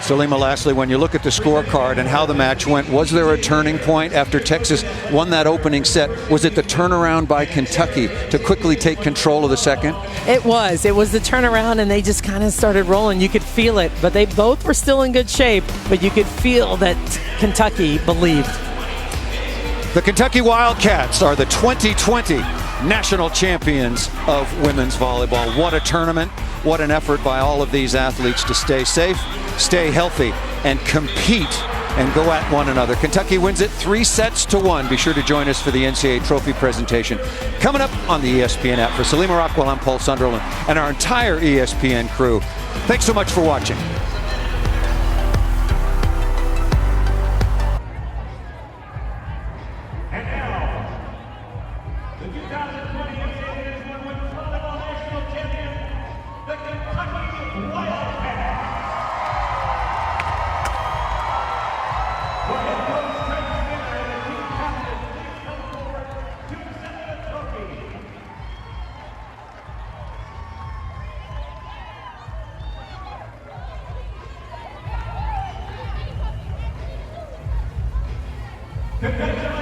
Salima, lastly, when you look at the scorecard and how the match went, was there a turning point after Texas won that opening set? Was it the turnaround by Kentucky to quickly take control of the second? It was the turnaround, and they just kind of started rolling. You could feel it, but they both were still in good shape, but you could feel that Kentucky believed. The Kentucky Wildcats are the 2020 national champions of women's volleyball. What a tournament. What an effort by all of these athletes to stay safe, stay healthy, and compete and go at one another. Kentucky wins it 3-1. Be sure to join us for the NCAA trophy presentation coming up on the ESPN app. For Salima Rockwell, I'm Paul Sunderland, and our entire ESPN crew. Thanks so much for watching. Congratulations.